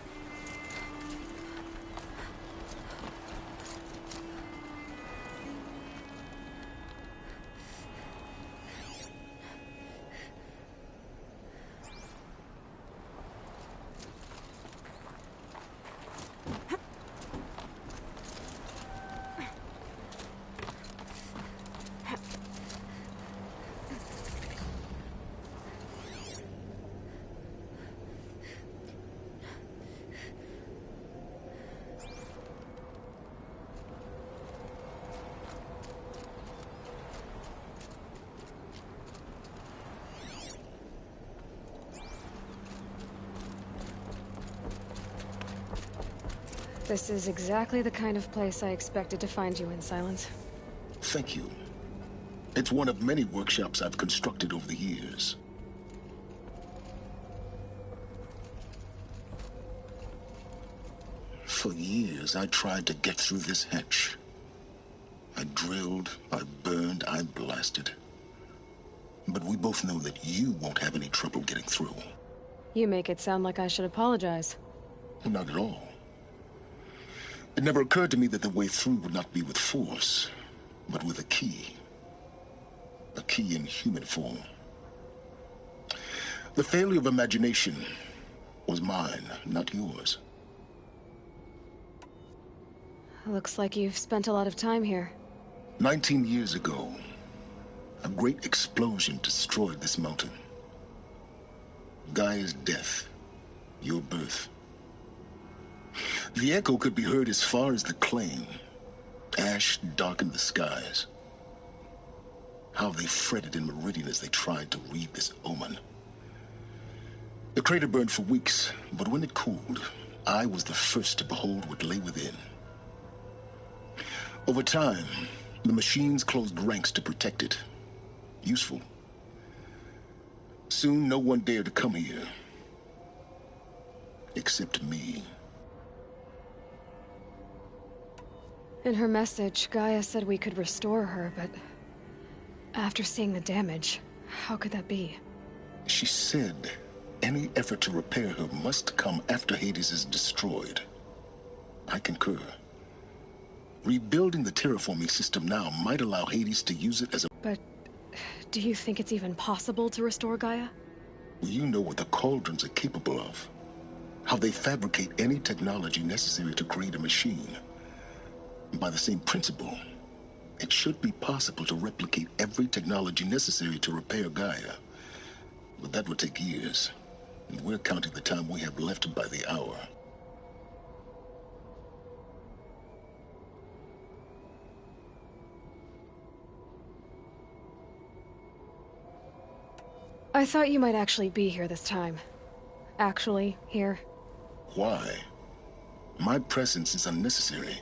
This is exactly the kind of place I expected to find you in, Silence. Thank you. It's one of many workshops I've constructed over the years. For years, I tried to get through this hatch. I drilled, I burned, I blasted. But we both know that you won't have any trouble getting through. You make it sound like I should apologize. Not at all. It never occurred to me that the way through would not be with force, but with a key. A key in human form. The failure of imagination was mine, not yours. Looks like you've spent a lot of time here. 19 years ago, a great explosion destroyed this mountain. Gaia's death, your birth. The echo could be heard as far as the claim. Ash darkened the skies. How they fretted in Meridian as they tried to read this omen. The crater burned for weeks, but when it cooled, I was the first to behold what lay within. Over time, the machines closed ranks to protect it. Useful. Soon, no one dared to come here. Except me. In her message, Gaia said we could restore her, but after seeing the damage, how could that be? She said any effort to repair her must come after Hades is destroyed. I concur. Rebuilding the terraforming system now might allow Hades to use it as a... But do you think it's even possible to restore Gaia? You know what the Cauldrons are capable of. How they fabricate any technology necessary to create a machine. By the same principle, it should be possible to replicate every technology necessary to repair Gaia. But that would take years, and we're counting the time we have left by the hour. I thought you might actually be here this time. Actually, here. Why? My presence is unnecessary.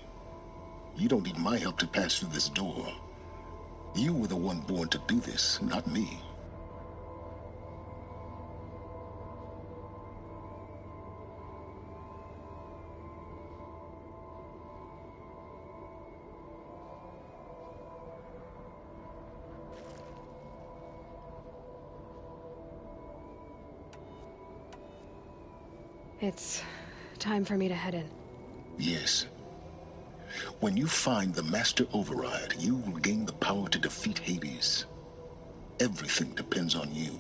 You don't need my help to pass through this door. You were the one born to do this, not me. It's time for me to head in. Yes. When you find the Master Override, you will gain the power to defeat Hades. Everything depends on you.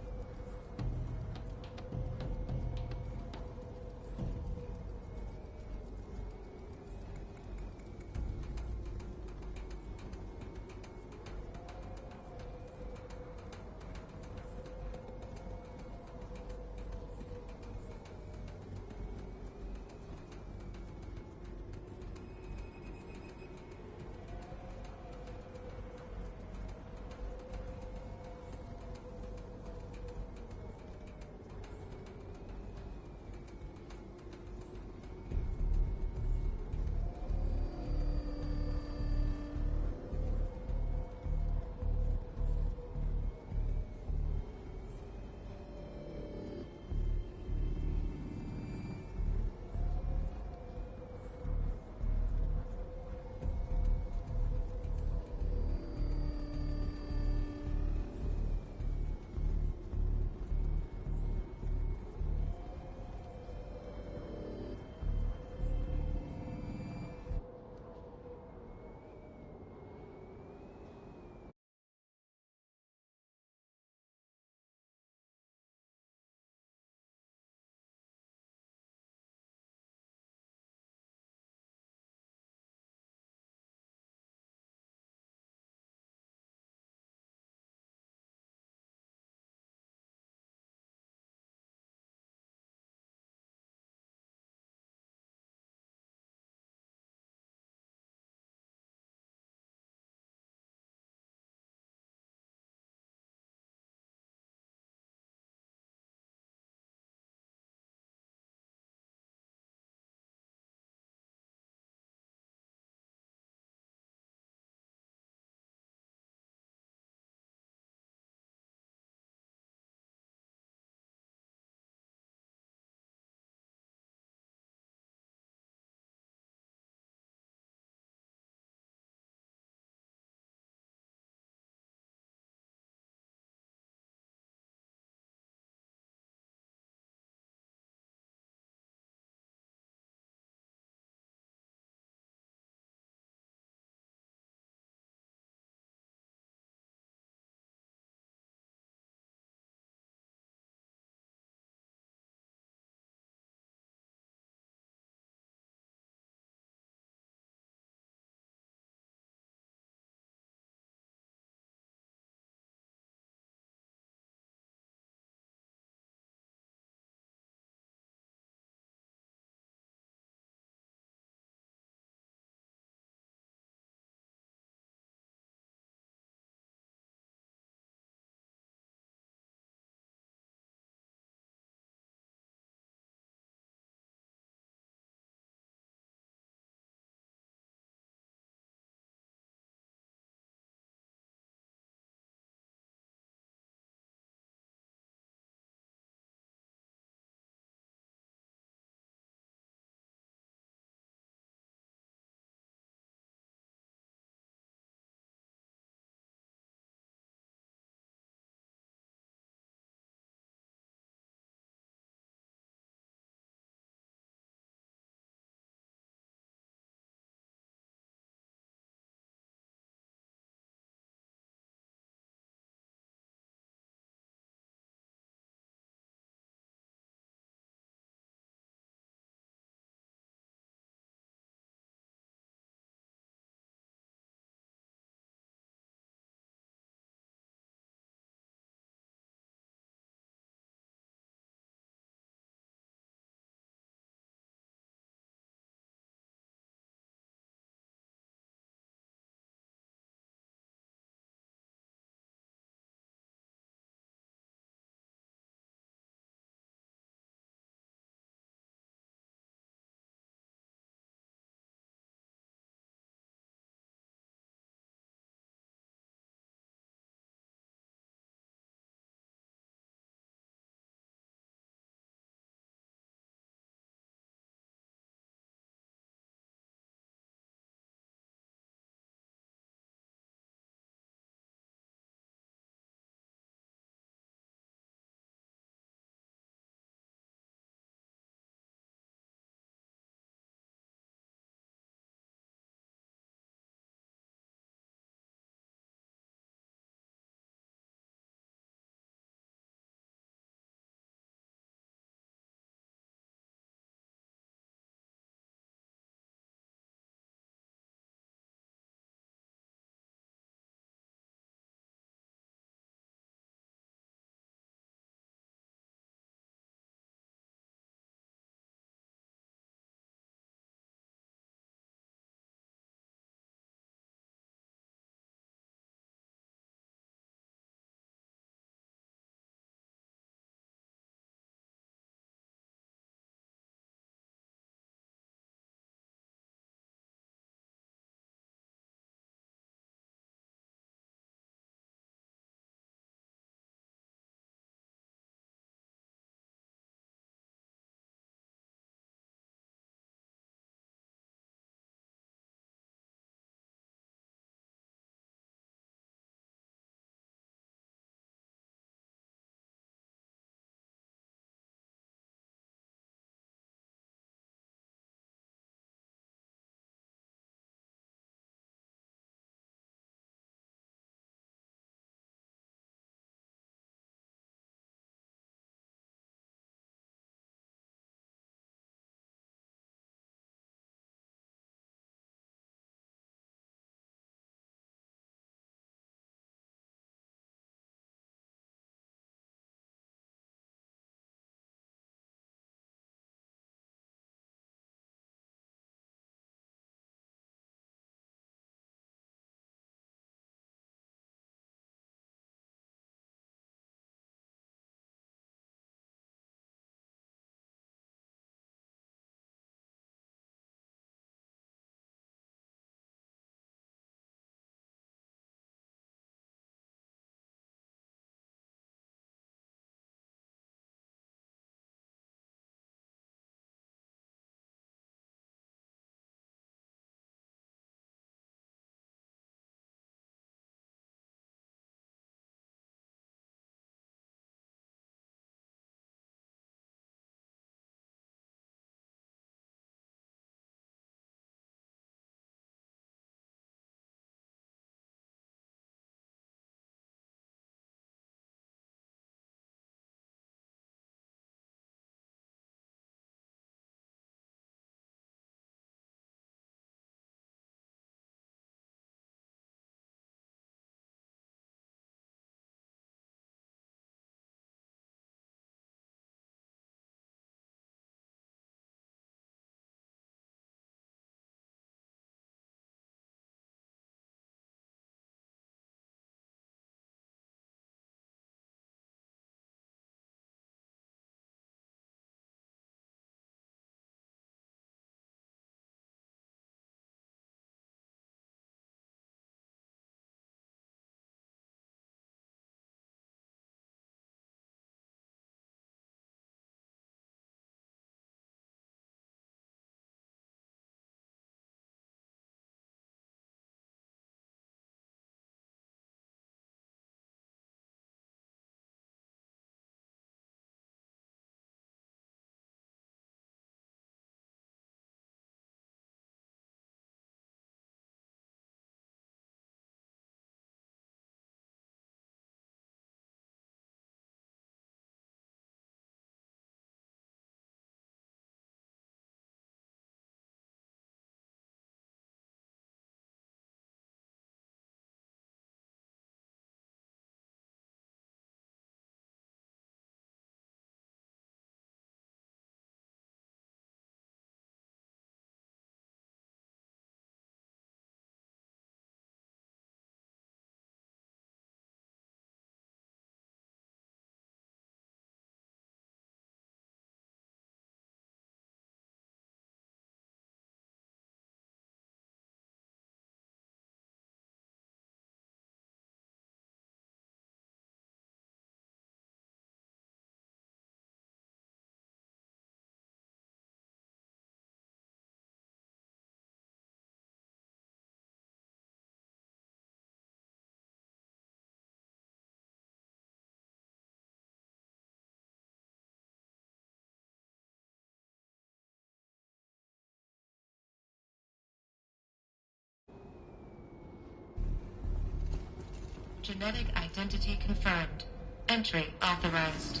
Genetic identity confirmed. Entry authorized.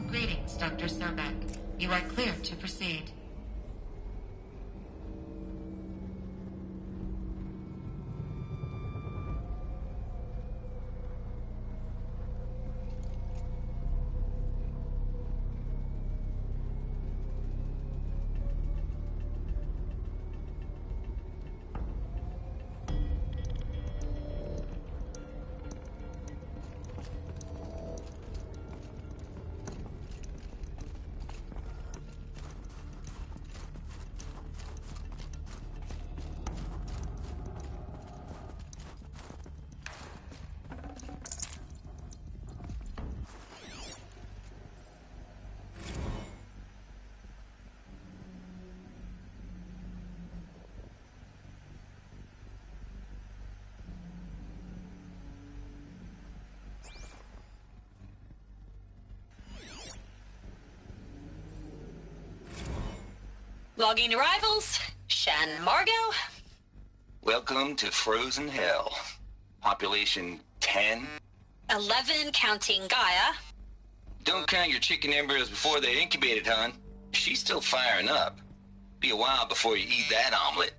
Greetings, Dr. Sobek. You are clear to proceed. Logging arrivals. Shan Margot. Welcome to Frozen Hell. Population 10. 11 counting Gaia. Don't count your chicken embryos before they're incubated, hon. She's still firing up. Be a while before you eat that omelet.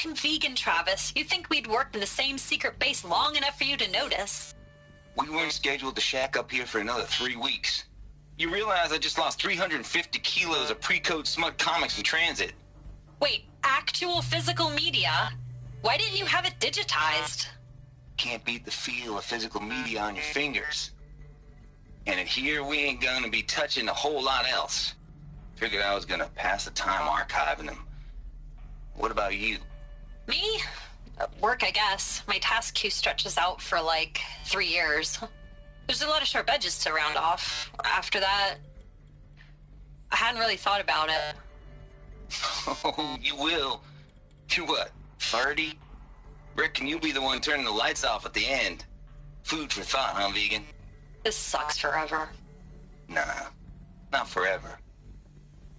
I'm vegan, Travis. You'd think we'd worked in the same secret base long enough for you to notice. We weren't scheduled to shack up here for another 3 weeks. You realize I just lost 350 kilos of pre-code smut comics in transit. Wait, actual physical media? Why didn't you have it digitized? Can't beat the feel of physical media on your fingers. And in here, we ain't gonna be touching a whole lot else. Figured I was gonna pass the time archiving them. What about you? Me? Work, I guess. My task queue stretches out for like 3 years. There's a lot of sharp edges to round off. After that, I hadn't really thought about it. Oh, you will. You're what, 30? Reckon you'll be the one turning the lights off at the end. Food for thought, huh, vegan? This sucks forever. Nah, not forever.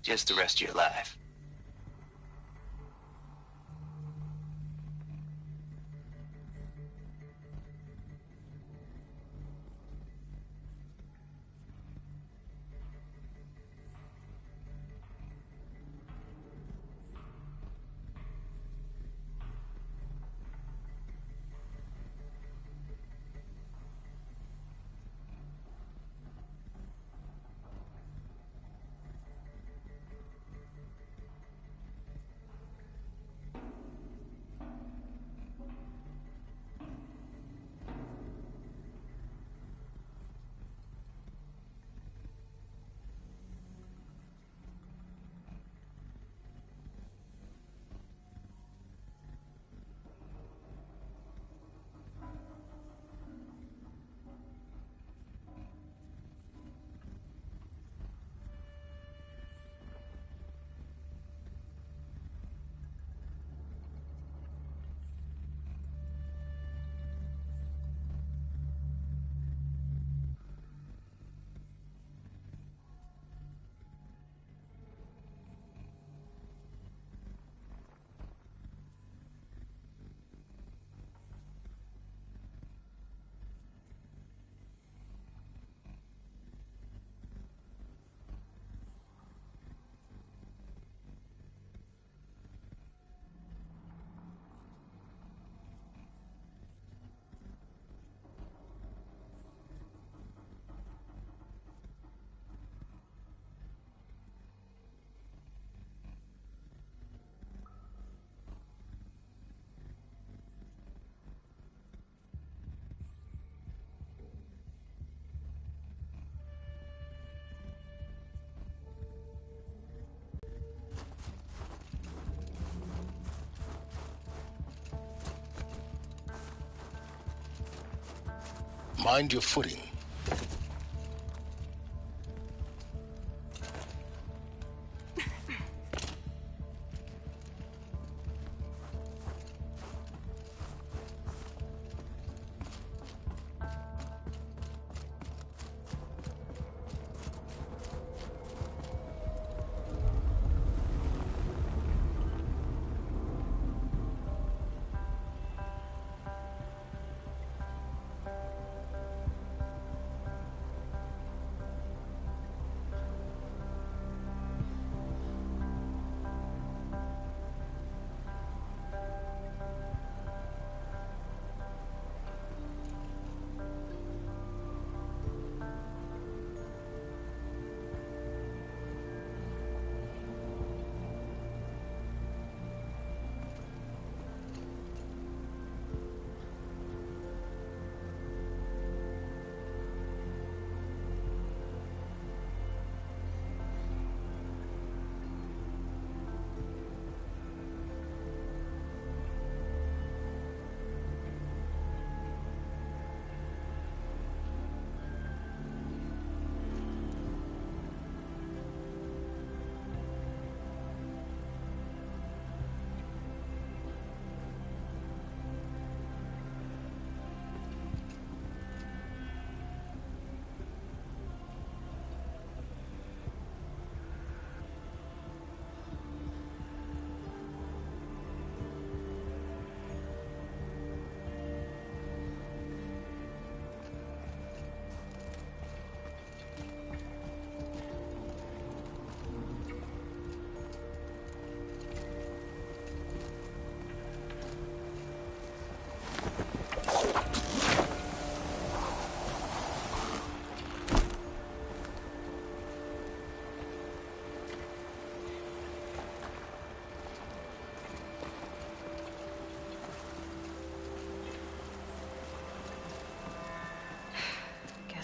Just the rest of your life. Mind your footing.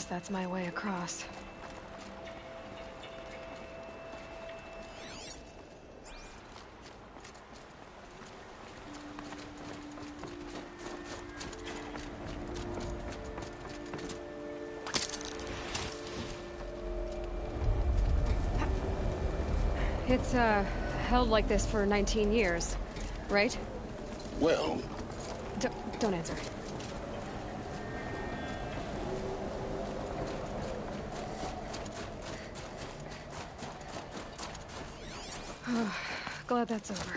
Guess that's my way across. It's, held like this for 19 years, right? Well... Don't answer. Glad that's over.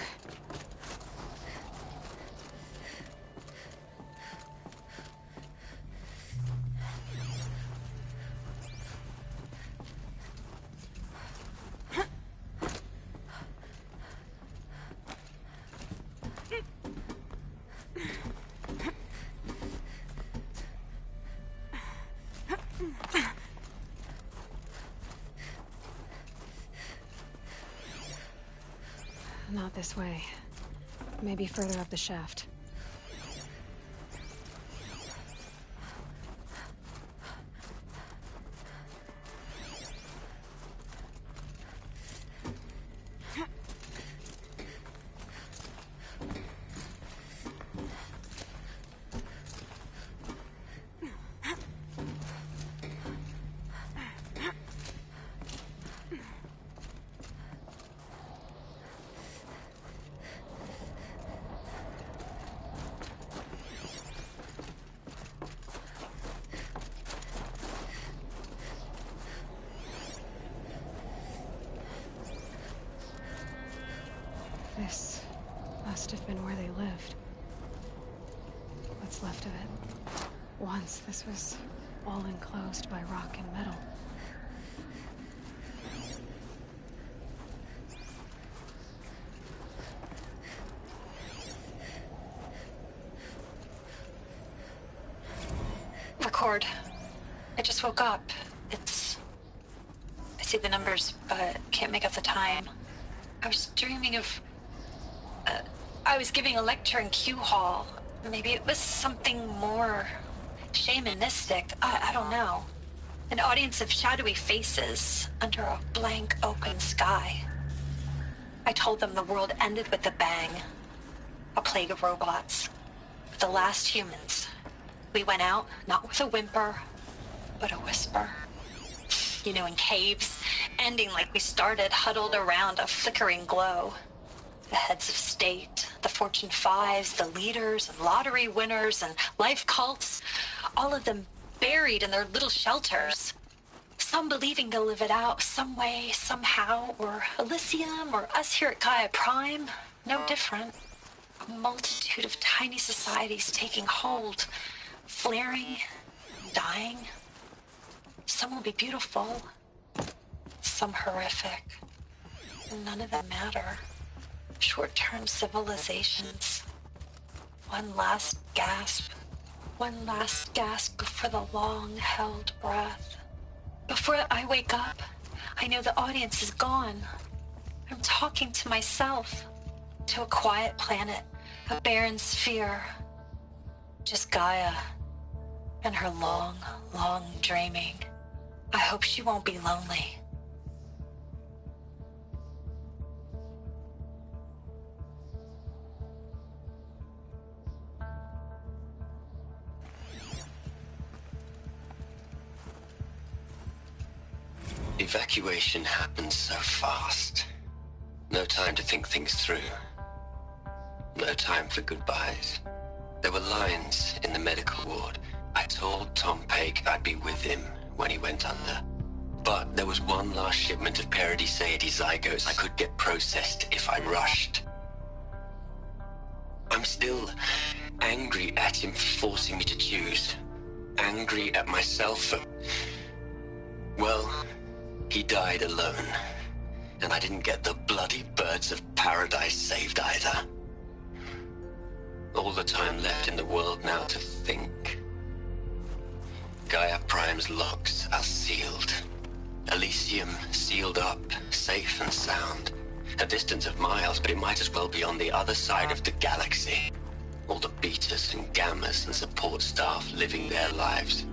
Not this way. Maybe further up the shaft. This must have been where they lived. What's left of it. Once this was all enclosed by rock and metal. Record. I just woke up. I see the numbers, but can't make out the time. I was dreaming of... I was giving a lecture in Q Hall. Maybe it was something more shamanistic. I don't know. An audience of shadowy faces under a blank open sky. I told them the world ended with a bang. A plague of robots. The last humans. We went out, not with a whimper, but a whisper. You know, in caves, ending like we started, huddled around a flickering glow. The heads of state, the Fortune 5s, the leaders and lottery winners and life cults, all of them buried in their little shelters. Some believing they'll live it out some way, somehow, or Elysium, or us here at Gaia Prime, no different. A multitude of tiny societies taking hold, flaring, dying. Some will be beautiful, some horrific. None of them matter. Short-term civilizations. One last gasp. One last gasp before the long-held breath. Before I wake up, I know the audience is gone. I'm talking to myself. To a quiet planet, a barren sphere. Just Gaia. And her long, long dreaming. I hope she won't be lonely. Evacuation happened so fast. No time to think things through. No time for goodbyes. There were lines in the medical ward. I told Tom Pake I'd be with him when he went under. But there was one last shipment of Paradiseidae zygotes I could get processed if I rushed. I'm still angry at him for forcing me to choose. Angry at myself for... Well, he died alone. And I didn't get the bloody birds of paradise saved either. All the time left in the world now to think. Gaia Prime's locks are sealed. Elysium sealed up, safe and sound. A distance of miles, but it might as well be on the other side of the galaxy. All the betas and gammas and support staff living their lives.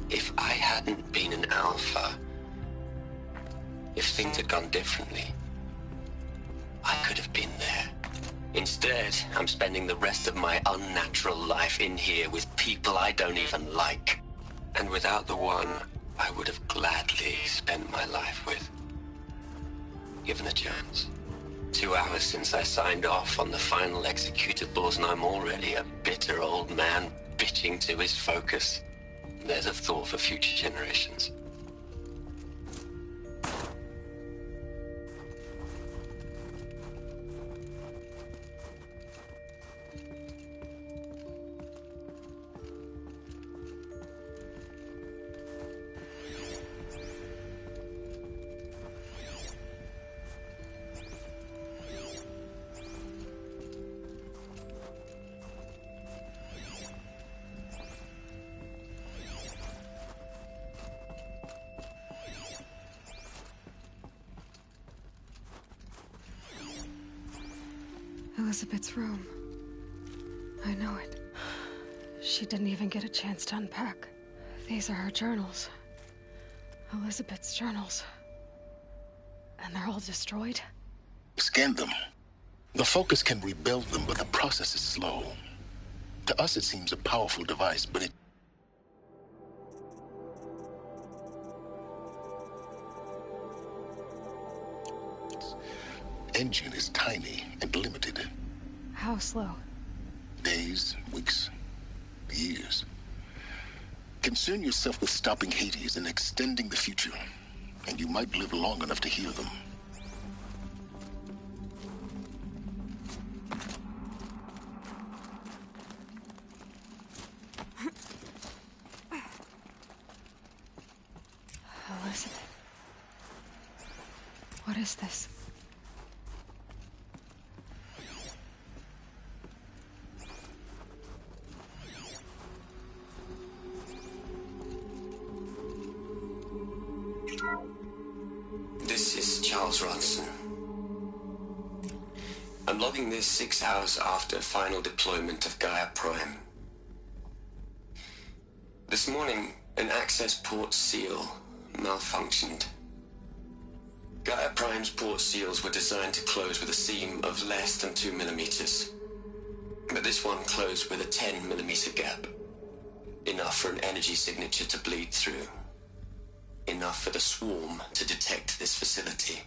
If I hadn't been an alpha, if things had gone differently, I could have been there. Instead, I'm spending the rest of my unnatural life in here with people I don't even like. And without the one I would have gladly spent my life with. Given a chance. 2 hours since I signed off on the final executables, and I'm already a bitter old man bitching to his focus. There's a thought for future generations. Elizabeth's room. I know it. She didn't even get a chance to unpack. These are her journals. Elizabeth's journals. And they're all destroyed? Scan them. The Focus can rebuild them, but the process is slow. To us, it seems a powerful device, but it... engine is tiny and limited. How slow? Days, weeks, years. Concern yourself with stopping Hades and extending the future, and you might live long enough to hear them. Elizabeth. What is this? This is Charles Ronson. I'm logging this 6 hours after final deployment of Gaia Prime. This morning, an access port seal malfunctioned. Gaia Prime's port seals were designed to close with a seam of less than 2 millimeters. But this one closed with a 10 millimeter gap. Enough for an energy signature to bleed through. Enough for the swarm to detect this facility.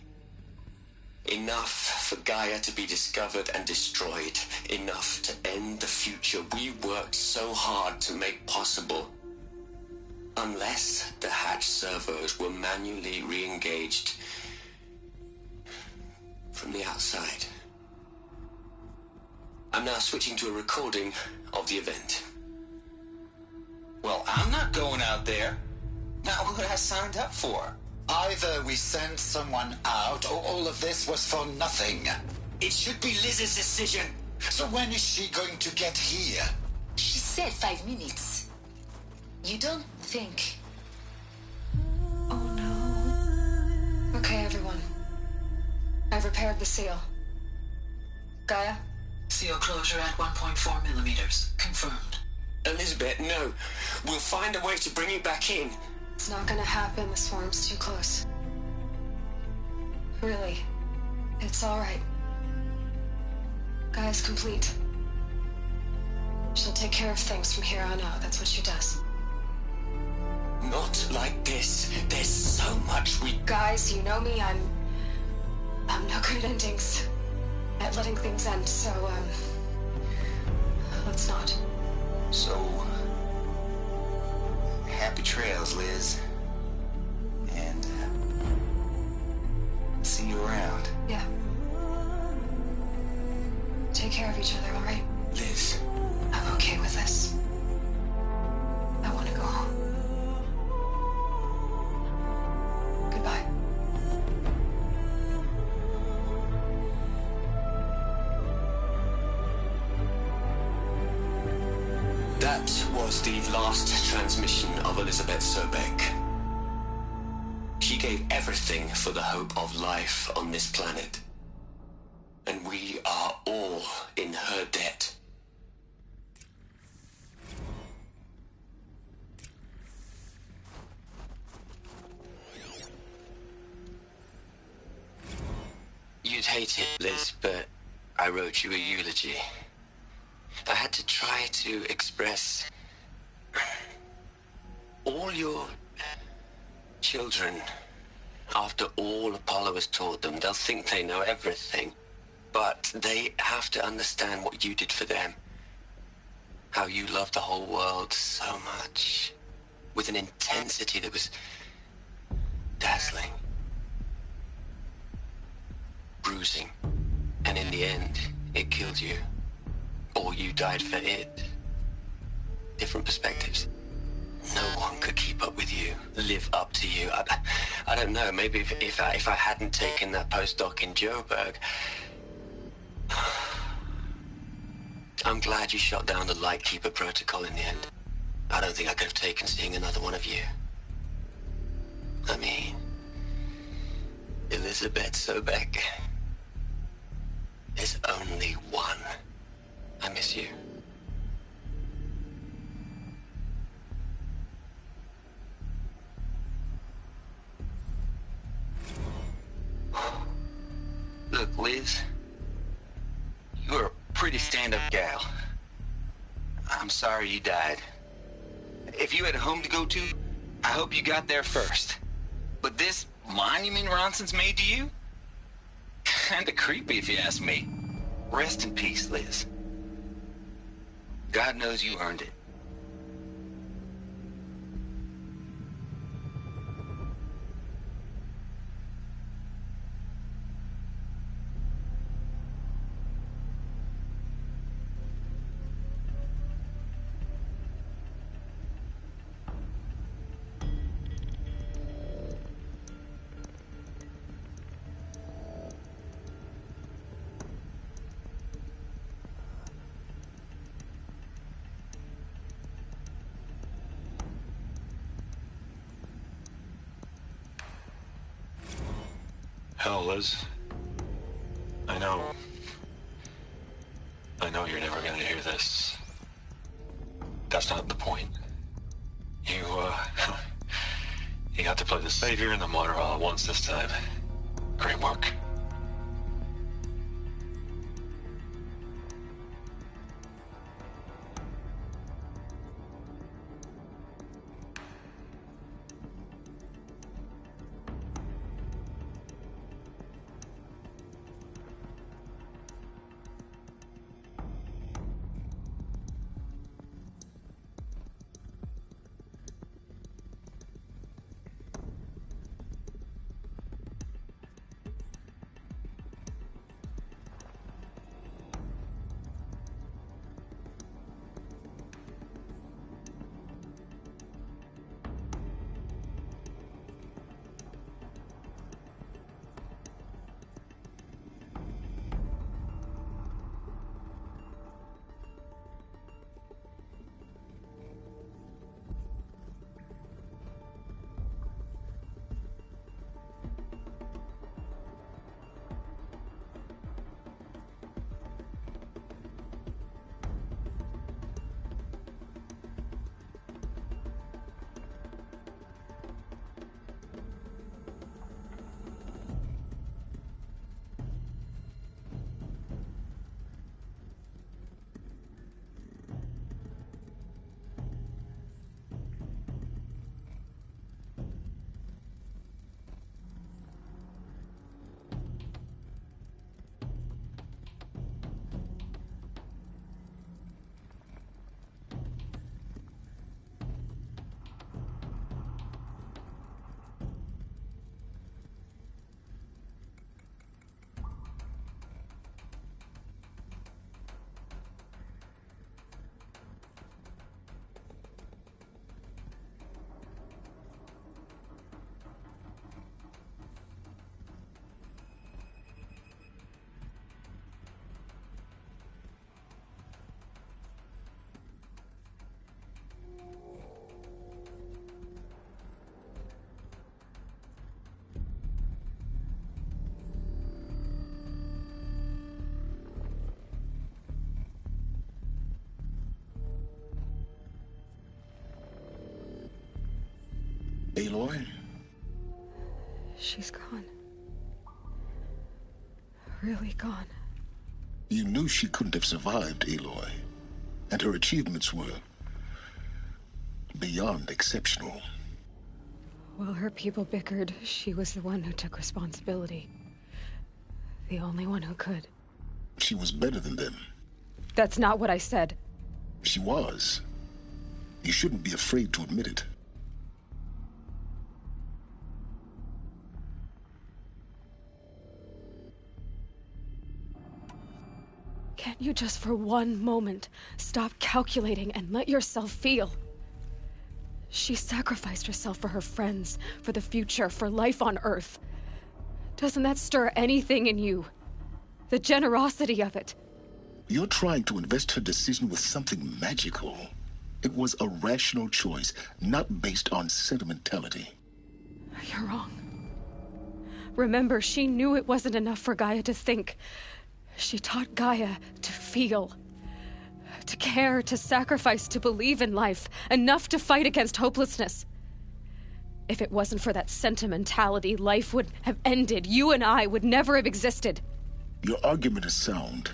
Enough for Gaia to be discovered and destroyed. Enough to end the future we worked so hard to make possible. Unless the hatch servos were manually re-engaged from the outside. I'm now switching to a recording of the event. Well, I'm not going out there. Now, who I signed up for? Either we send someone out, or all of this was for nothing. It should be Liz's decision. So when is she going to get here? She said 5 minutes. You don't think... Okay, everyone. I've repaired the seal. Gaia? Seal closure at 1.4 millimeters. Confirmed. Elizabeth, no. We'll find a way to bring you back in. It's not gonna happen. The swarm's too close. Really. It's alright. Gaia's complete. She'll take care of things from here on out. That's what she does. Not like this. There's so much we... Guys, you know me. I'm no good at endings. At letting things end, so, let's not. So... happy trails, Liz. And, see you around. Yeah. Take care of each other, alright? Liz. I'm okay with this. I want to go home. Goodbye. That was the last transmission of Elizabeth Sobek. She gave everything for the hope of life on this planet. And we are all in her debt. hate it, Liz, but I wrote you a eulogy. I had to try to express all your children. After all Apollo has taught them, they'll think they know everything. But they have to understand what you did for them. How you loved the whole world so much. With an intensity that was dazzling. Bruising. And in the end, it killed you. Or you died for it. Different perspectives. No one could keep up with you, live up to you. I don't know, maybe if I hadn't taken that postdoc in Joburg. I'm glad you shot down the Lightkeeper protocol in the end. I don't think I could have taken seeing another one of you. I mean, Elizabeth Sobek. There's only one. I miss you. Look, Liz. You're a pretty stand-up gal. I'm sorry you died. If you had a home to go to, I hope you got there first. But this monument Ronson's made to you? Kinda creepy if you ask me. Rest in peace, Liz. God knows you earned it. Hell, Liz. I know you're never gonna hear this. That's not the point. You, you got to play the savior and the martyr all at once this time. Great work. Aloy? She's gone. really gone. You knew she couldn't have survived, Aloy. And her achievements were beyond exceptional. While her people bickered, she was the one who took responsibility. The only one who could. She was better than them. That's not what I said. She was. You shouldn't be afraid to admit it. Can't you just for one moment stop calculating and let yourself feel? She sacrificed herself for her friends, for the future, for life on Earth. Doesn't that stir anything in you? The generosity of it. You're trying to invest her decision with something magical. It was a rational choice, not based on sentimentality. You're wrong. Remember, she knew it wasn't enough for Gaia to think. She taught Gaia to feel. To care, to sacrifice, to believe in life. Enough to fight against hopelessness. If it wasn't for that sentimentality, life would have ended. You and I would never have existed. Your argument is sound.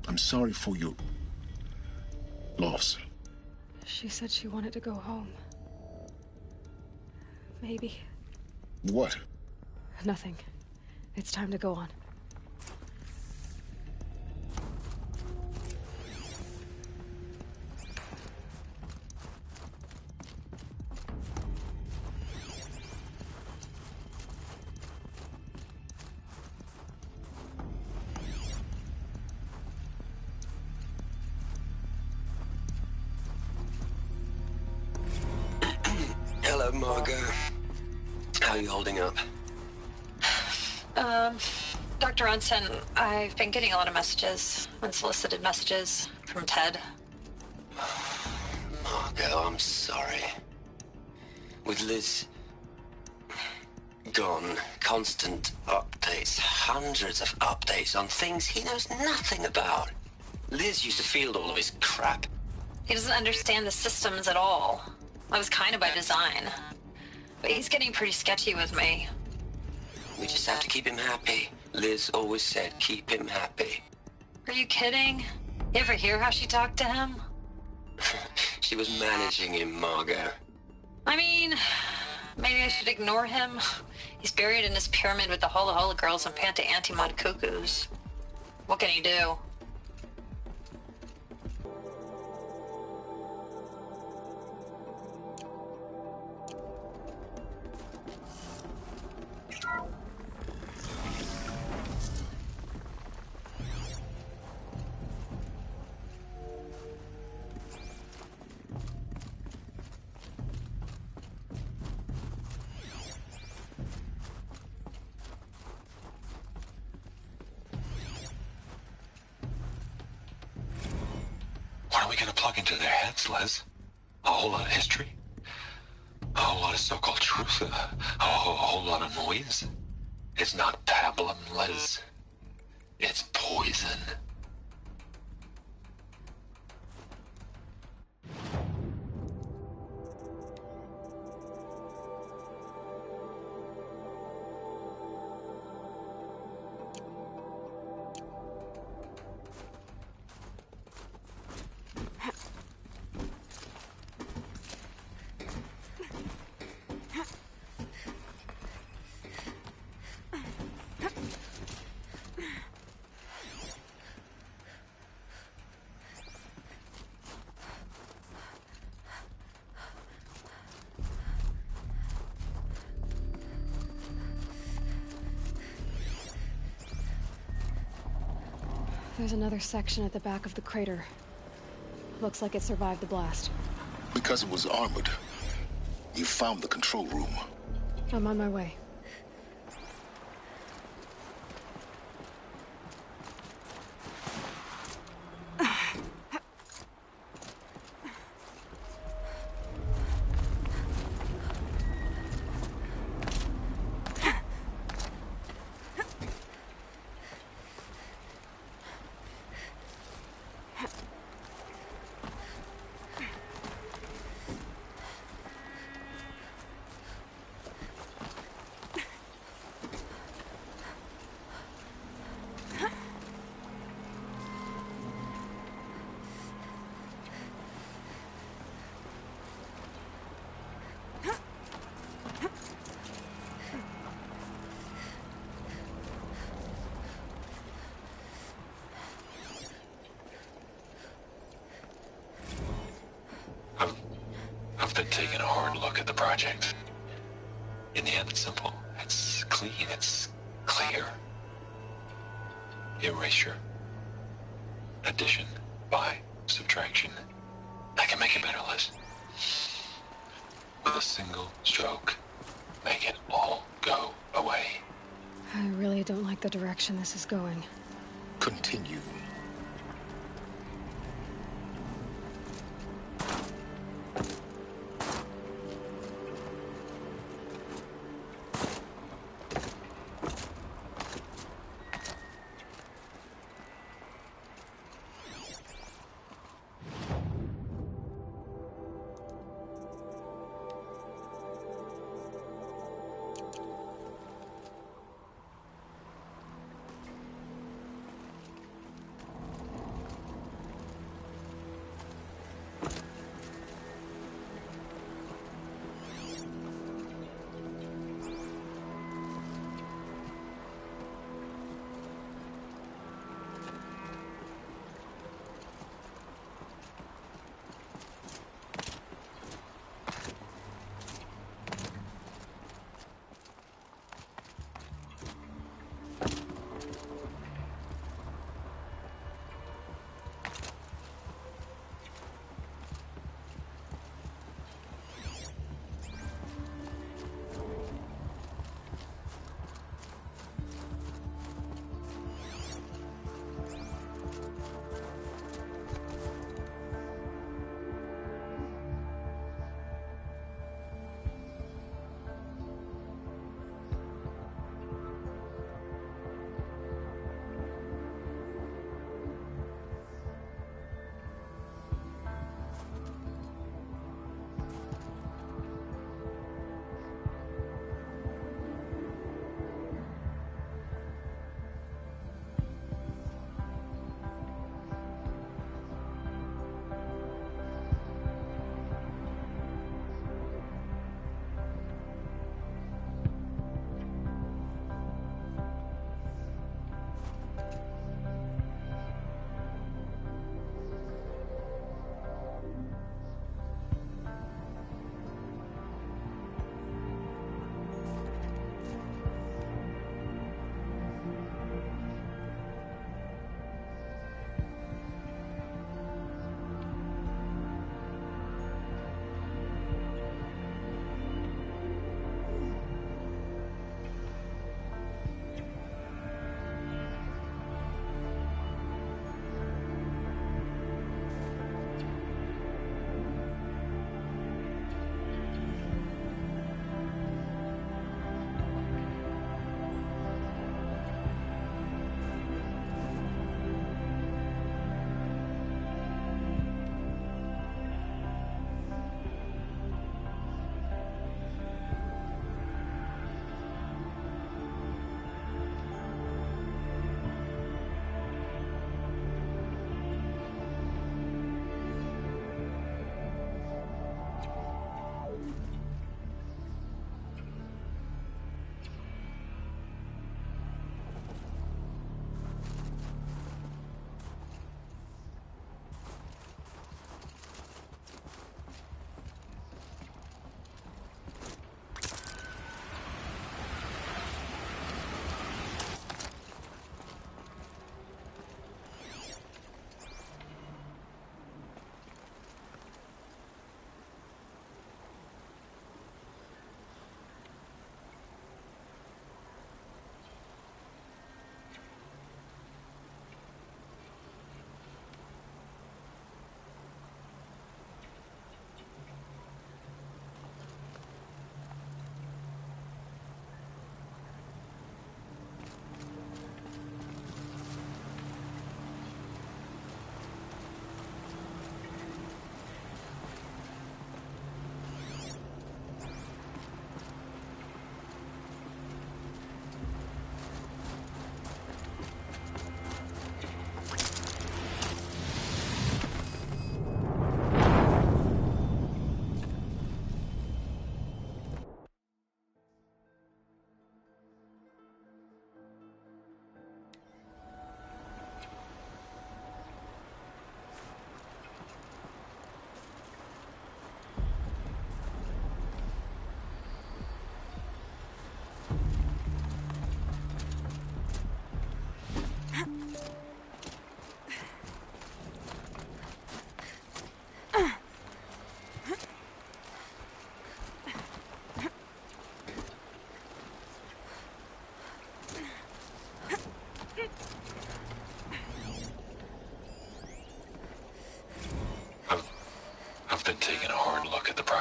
I'm sorry for your loss. She said she wanted to go home. Maybe. What? Nothing. It's time to go on. Hello, Margot. How are you holding up? Dr. Ronson, I've been getting a lot of messages, unsolicited messages from Ted. Margot, I'm sorry. With Liz gone, constant updates, hundreds of updates on things he knows nothing about. Liz used to field all of his crap. He doesn't understand the systems at all. That was kind of by design. But he's getting pretty sketchy with me. We just have to keep him happy. Liz always said, keep him happy. Are you kidding? You ever hear how she talked to him? She was managing him, Margot. I mean, maybe I should ignore him. He's buried in his pyramid with the Hola Hola girls and Panta Antimod cuckoos. What can he do? What are we gonna plug into their heads, Les? A whole lot of history? A whole lot of so-called truth? A whole lot of noise? It's not pablum, Les. It's poison. There's another section at the back of the crater. Looks like it survived the blast. Because it was armored. You found the control room. I'm on my way. project. In the end, it's simple. It's clean. It's clear. Erasure. Addition. By subtraction. I can make it better, Liz. With a single stroke, make it all go away. I really don't like the direction this is going. Continue.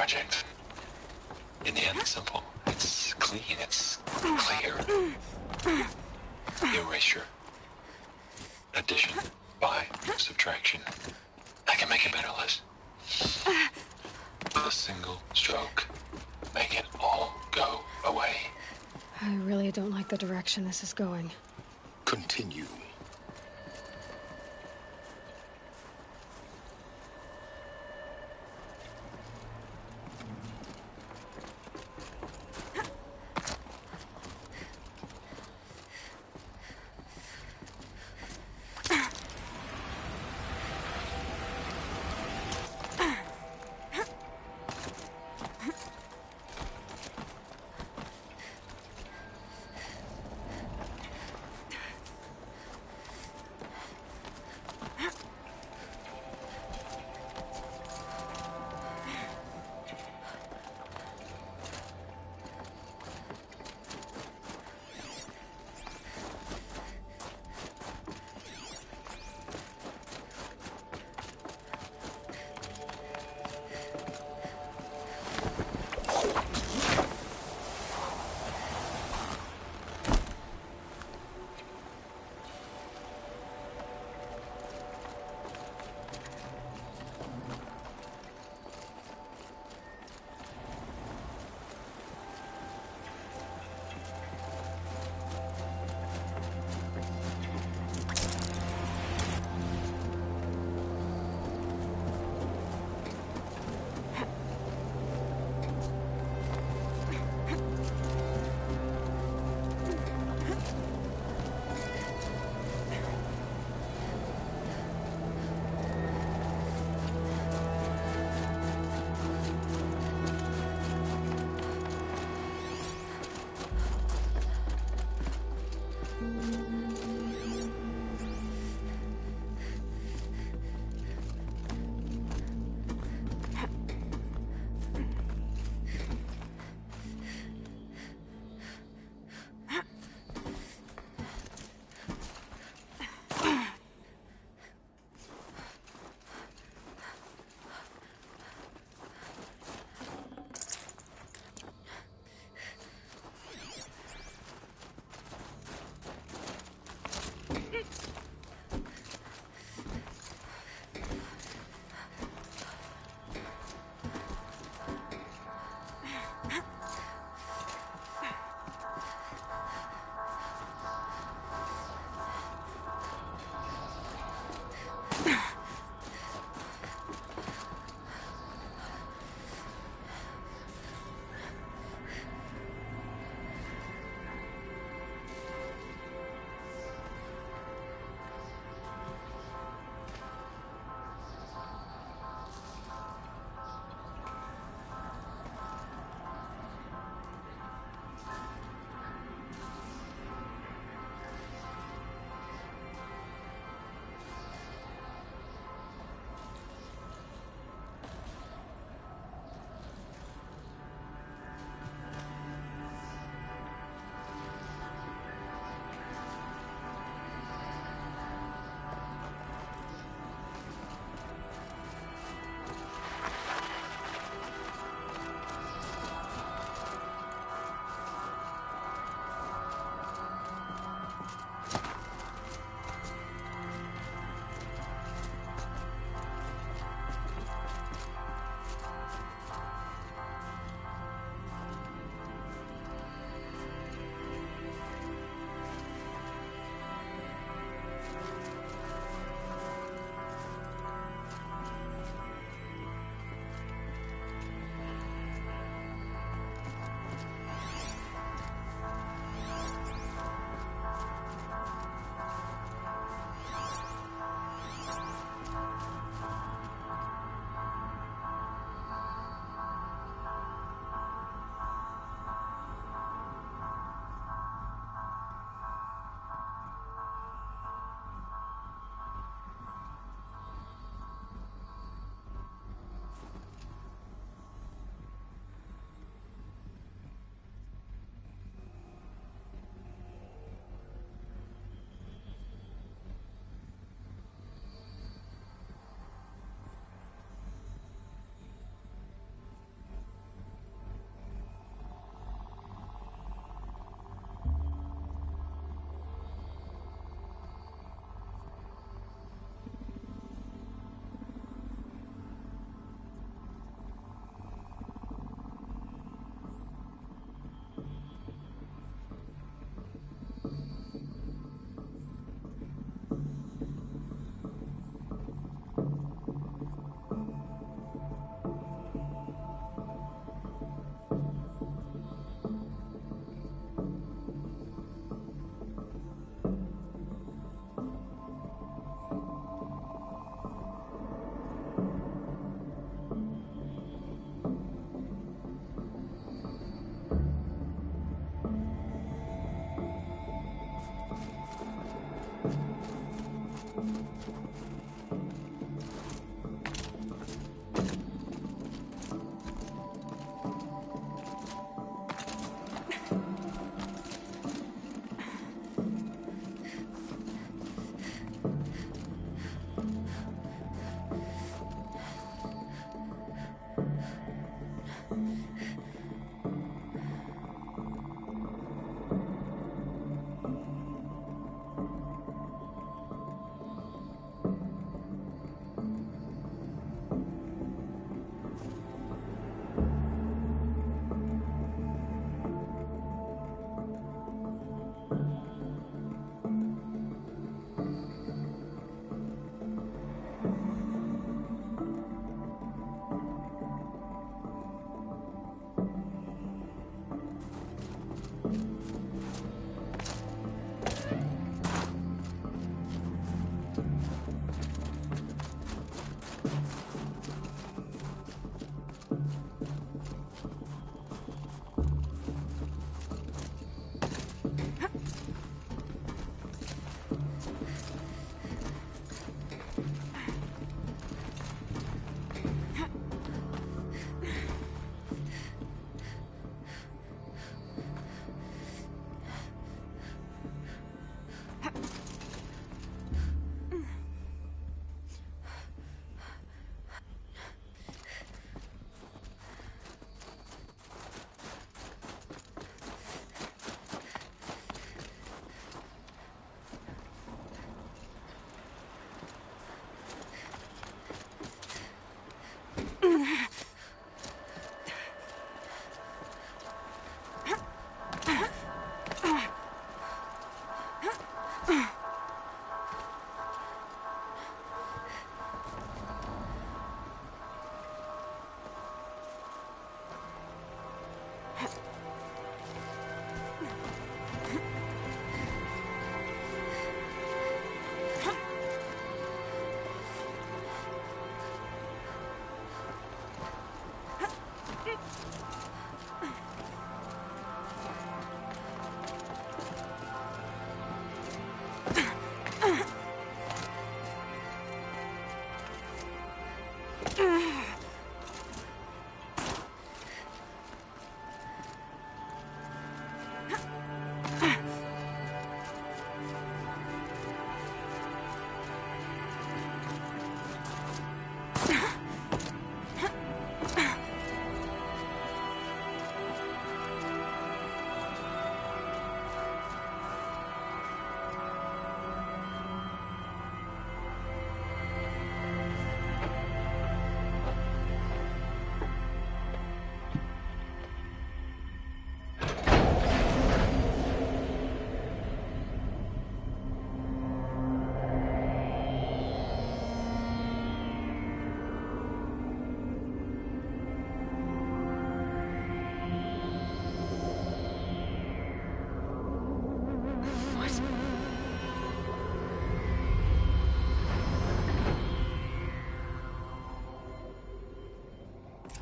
project. In the end, it's simple. It's clean. It's clear. Erasure. Addition. By. Subtraction. I can make it better, Liz. With a single stroke. Make it all go away. I really don't like the direction this is going. Continue.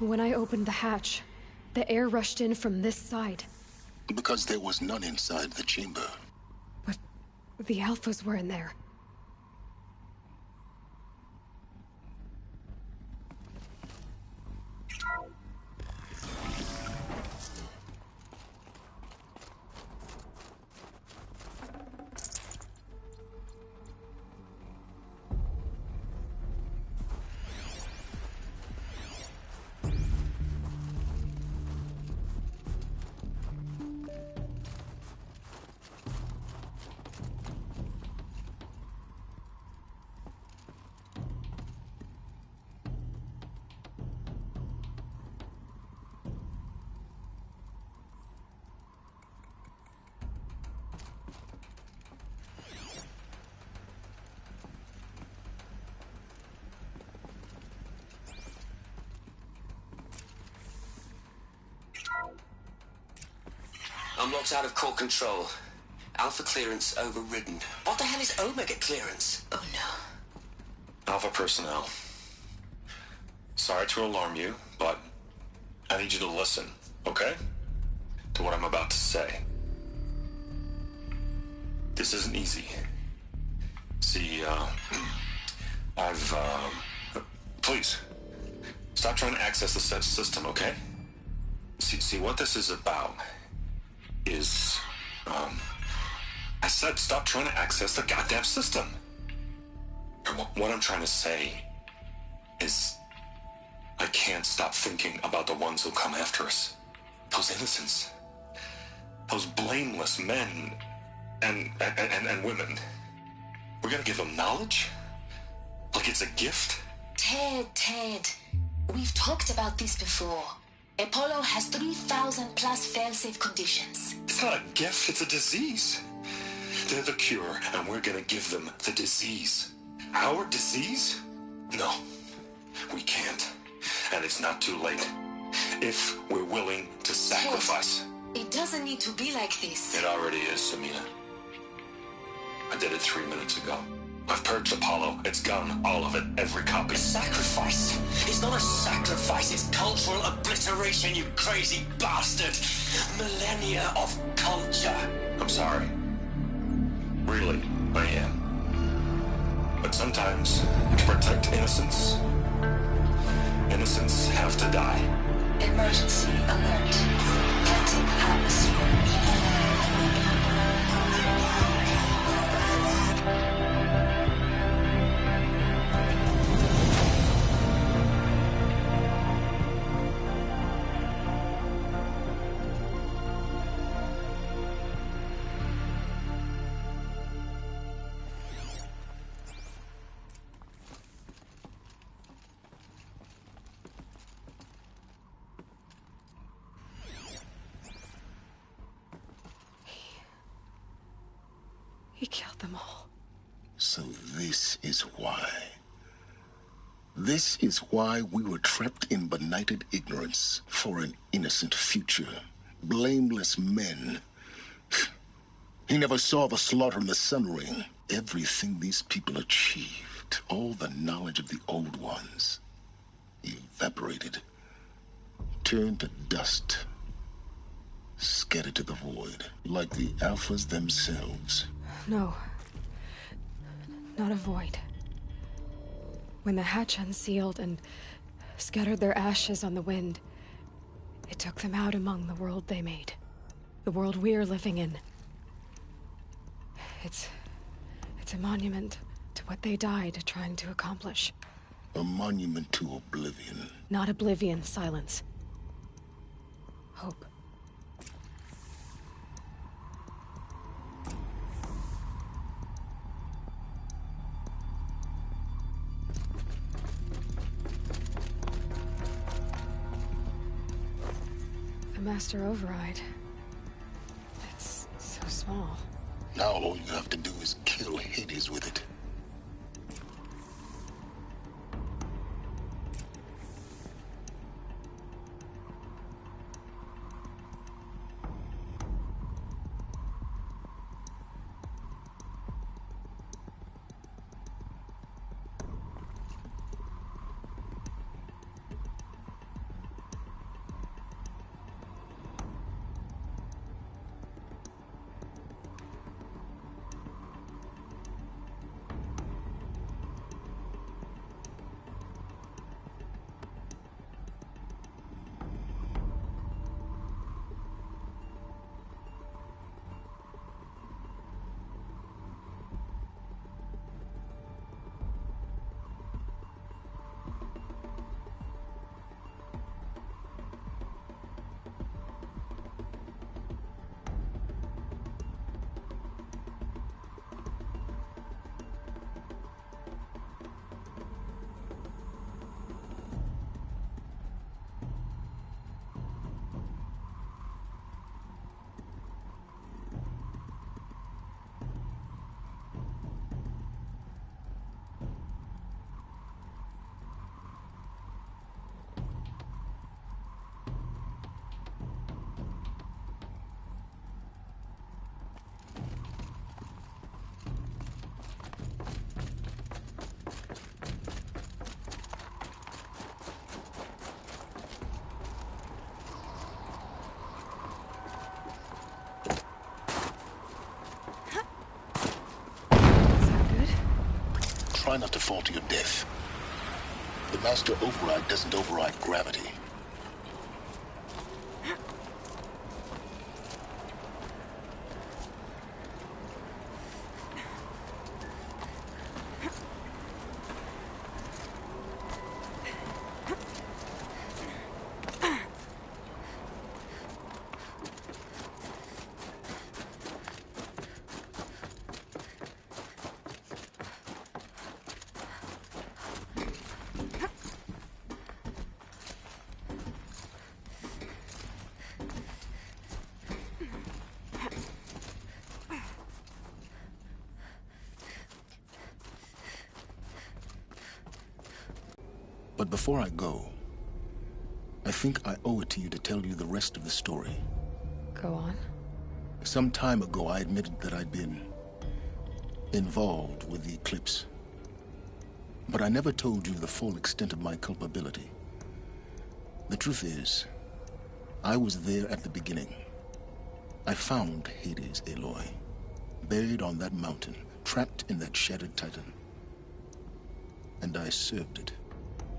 When I opened the hatch, the air rushed in from this side. Because there was none inside the chamber. But the Alphas were in there. I'm locked out of core control. Alpha clearance overridden. What the hell is Omega clearance? Oh no. Alpha personnel. Sorry to alarm you, but I need you to listen, okay? To what I'm about to say. This isn't easy. Please, stop trying to access the set system, okay? See, what this is about is, I said stop trying to access the goddamn system. And what I'm trying to say is, I can't stop thinking about the ones who come after us. Those innocents. Those blameless men and women. We're gonna give them knowledge? Like it's a gift? Ted, we've talked about this before. Apollo has 3,000 plus fail-safe conditions. It's not a gift, it's a disease. They're the cure, and we're gonna give them the disease. Our disease? No, we can't. And it's not too late. If we're willing to sacrifice. Ted, it doesn't need to be like this. It already is, Samina. I did it 3 minutes ago. I've purged Apollo. It's gone. All of it. Every copy. Sacrifice? It's not a sacrifice. It's cultural obliteration, you crazy bastard. Millennia of culture. I'm sorry. Really, I am. But sometimes, to protect innocence, innocents have to die. Emergency alert. Planting atmosphere. He killed them all. So this is why. This is why we were trapped in benighted ignorance for an innocent future. Blameless men. He never saw the slaughter in the Sun Ring. Everything these people achieved, all the knowledge of the old ones, evaporated, turned to dust, scattered to the void, like the Alphas themselves. No. Not a void. When the hatch unsealed and scattered their ashes on the wind, it took them out among the world they made. The world we're living in. It's a monument to what they died trying to accomplish. A monument to oblivion. Not oblivion, silence. Hope. The Master Override. It's so small. Now all you have to do is kill Hades with it. try not to fall to your death. The Master Override doesn't override gravity. But before I go, I think I owe it to you to tell you the rest of the story. Go on. Some time ago, I admitted that I'd been involved with the eclipse. But I never told you the full extent of my culpability. The truth is, I was there at the beginning. I found Hades, Aloy, buried on that mountain, trapped in that shattered titan. And I served it.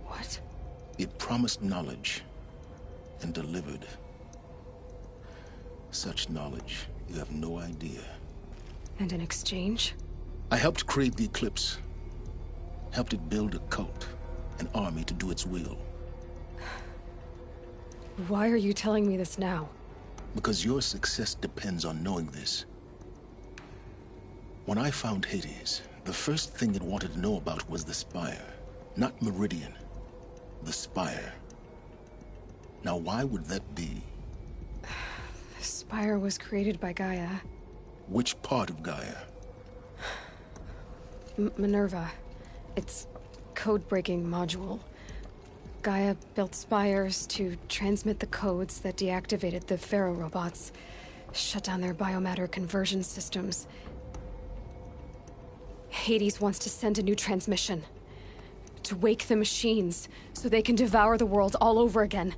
What? It promised knowledge and delivered. Such knowledge, you have no idea. And in exchange? I helped create the Eclipse. Helped it build a cult, an army to do its will. Why are you telling me this now? Because your success depends on knowing this. When I found Hades, the first thing it wanted to know about was the Spire. Not Meridian. The Spire. Now, why would that be? The Spire was created by Gaia. Which part of Gaia? Minerva. Its code-breaking module. Gaia built spires to transmit the codes that deactivated the Pharaoh robots, shut down their biomatter conversion systems. Hades wants to send a new transmission. To wake the machines, so they can devour the world all over again.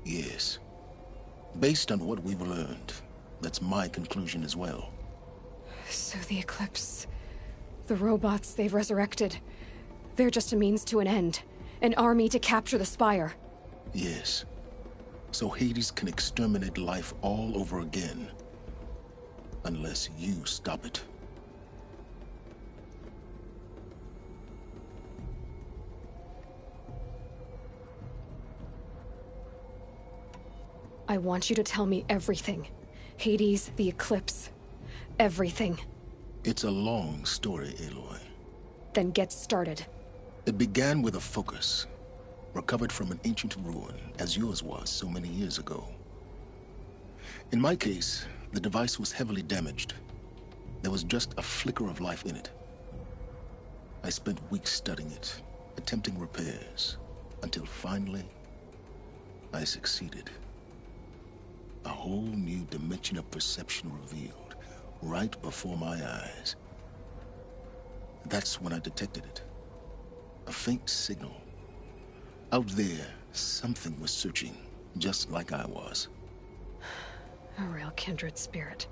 Yes. Based on what we've learned, that's my conclusion as well. So the Eclipse... the robots they've resurrected... they're just a means to an end. An army to capture the Spire. Yes. So Hades can exterminate life all over again. Unless you stop it. I want you to tell me everything. Hades, the Eclipse. Everything. It's a long story, Aloy. Then get started. It began with a focus, recovered from an ancient ruin, as yours was so many years ago. In my case, the device was heavily damaged. There was just a flicker of life in it. I spent weeks studying it, attempting repairs, until finally, I succeeded. A whole new dimension of perception revealed, right before my eyes. That's when I detected it. A faint signal. Out there, something was searching, just like I was. A real kindred spirit.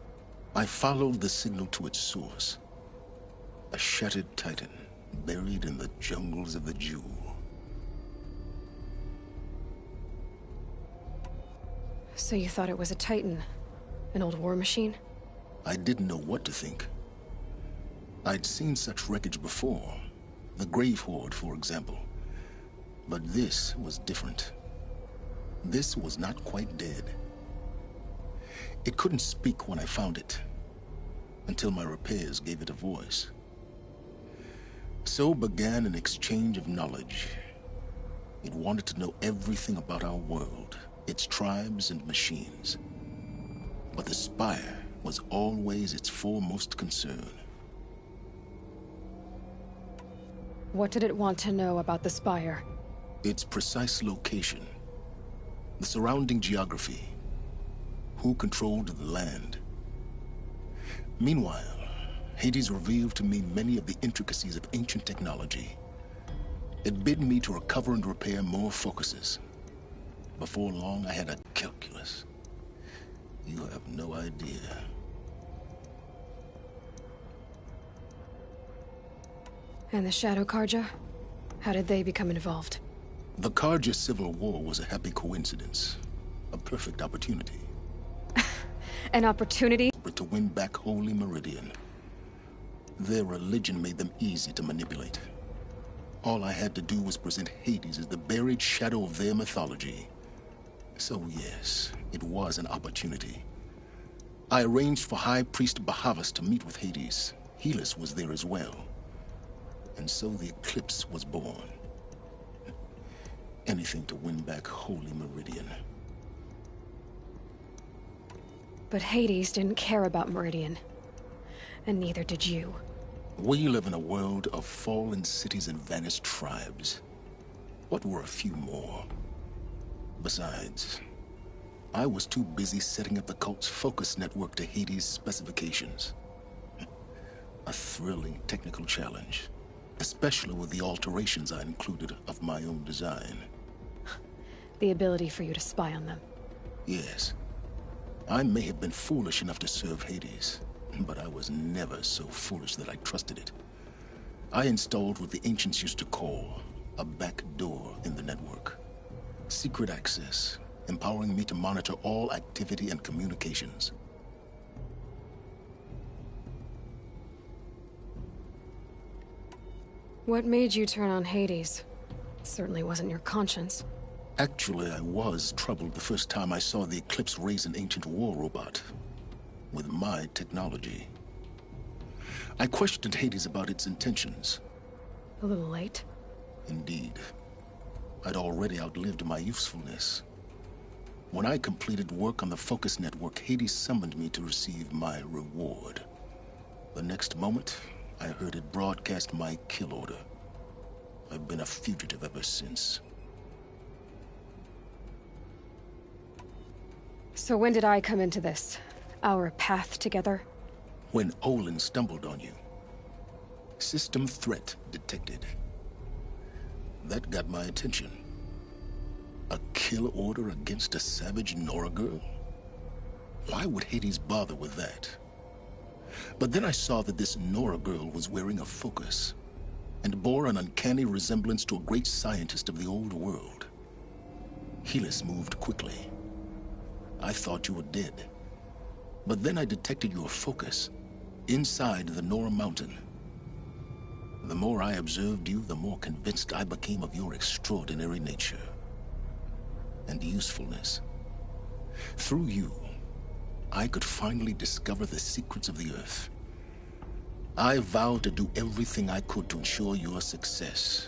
I followed the signal to its source. A shattered titan, buried in the jungles of the Jewel. So you thought it was a titan? An old war machine? I didn't know what to think. I'd seen such wreckage before. The Grave Horde, for example. But this was different. This was not quite dead. It couldn't speak when I found it, until my repairs gave it a voice. So began an exchange of knowledge. It wanted to know everything about our world, its tribes and machines. But the Spire was always its foremost concern. What did it want to know about the Spire? Its precise location, the surrounding geography, who controlled the land. Meanwhile, Hades revealed to me many of the intricacies of ancient technology. It bid me to recover and repair more focuses. Before long, I had a calculus. You have no idea. And the Shadow Karja? How did they become involved? The Karja civil war was a happy coincidence. A perfect opportunity. An opportunity? To win back Holy Meridian. Their religion made them easy to manipulate. All I had to do was present Hades as the buried shadow of their mythology. So yes, it was an opportunity. I arranged for High Priest Bahavas to meet with Hades. Helis was there as well. And so the Eclipse was born. Anything to win back Holy Meridian. But Hades didn't care about Meridian. And neither did you. We live in a world of fallen cities and vanished tribes. What were a few more? Besides, I was too busy setting up the cult's focus network to Hades' specifications. A thrilling technical challenge, especially with the alterations I included of my own design. The ability for you to spy on them. Yes. I may have been foolish enough to serve Hades, but I was never so foolish that I trusted it. I installed what the ancients used to call a back door in the network. Secret access, empowering me to monitor all activity and communications. What made you turn on Hades? It certainly wasn't your conscience. Actually, I was troubled the first time I saw the Eclipse raise an ancient war robot. With my technology. I questioned Hades about its intentions. A little late? Indeed. I'd already outlived my usefulness. When I completed work on the Focus Network, Hades summoned me to receive my reward. The next moment, I heard it broadcast my kill order. I've been a fugitive ever since. So when did I come into this? Our path together? When Olin stumbled on you. System threat detected. That got my attention. A kill order against a savage Nora girl? Why would Hades bother with that? But then I saw that this Nora girl was wearing a focus, and bore an uncanny resemblance to a great scientist of the old world. Helis moved quickly. I thought you were dead. But then I detected your focus inside the Nora Mountain. The more I observed you, the more convinced I became of your extraordinary nature and usefulness. Through you, I could finally discover the secrets of the Earth. I vowed to do everything I could to ensure your success.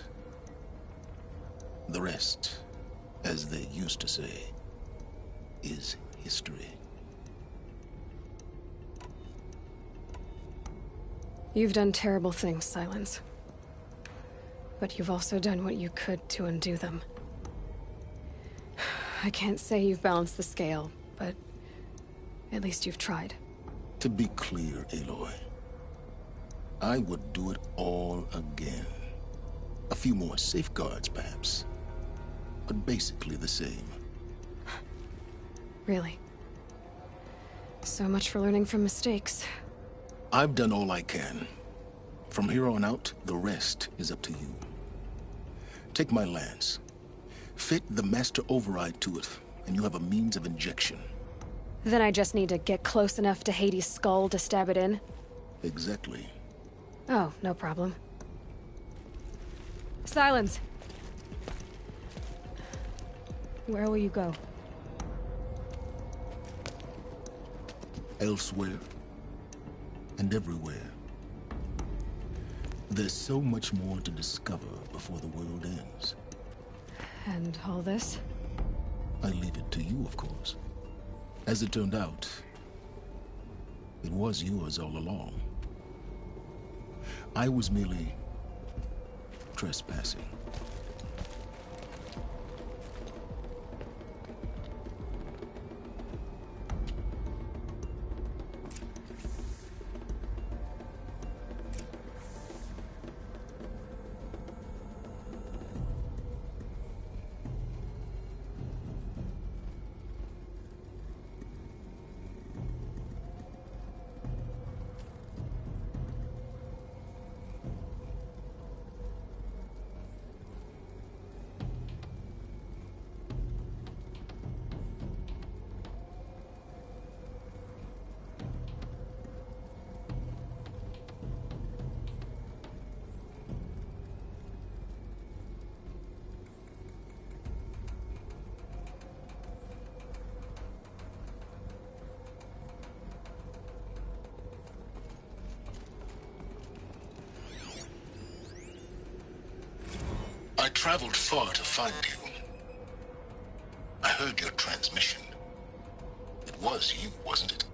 The rest, as they used to say, is history. You've done terrible things, Silence. But you've also done what you could to undo them. I can't say you've balanced the scale, but at least you've tried. To be clear, Aloy, I would do it all again. A few more safeguards, perhaps, but basically the same. Really? So much for learning from mistakes. I've done all I can. From here on out, the rest is up to you. Take my lance. Fit the master override to it, and you have a means of injection. Then I just need to get close enough to Hades' skull to stab it in? Exactly. Oh, no problem. Silence! Where will you go? Elsewhere. And everywhere. There's so much more to discover before the world ends. And all this? I leave it to you, of course. As it turned out, it was yours all along. I was merely trespassing. traveled far to find you. I heard your transmission. It was you, wasn't it?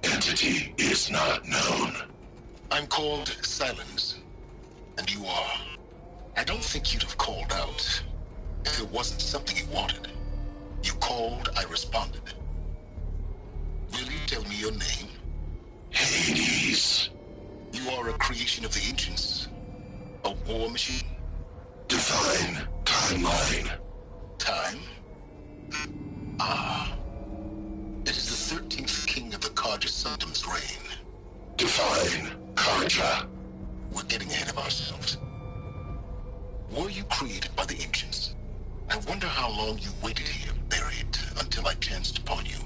Entity is not known. I'm called Silence, and you are. I don't think you'd have called out if it wasn't something you wanted. You called, I responded. Will you tell me your name? Hades. You are a creation of the ancients. A war machine? Define timeline. Time? Ah. It is the 13th king of the Karja Sundom's reign. Define Karja. We're getting ahead of ourselves. Were you created by the ancients? I wonder how long you waited here, buried, until I chanced upon you.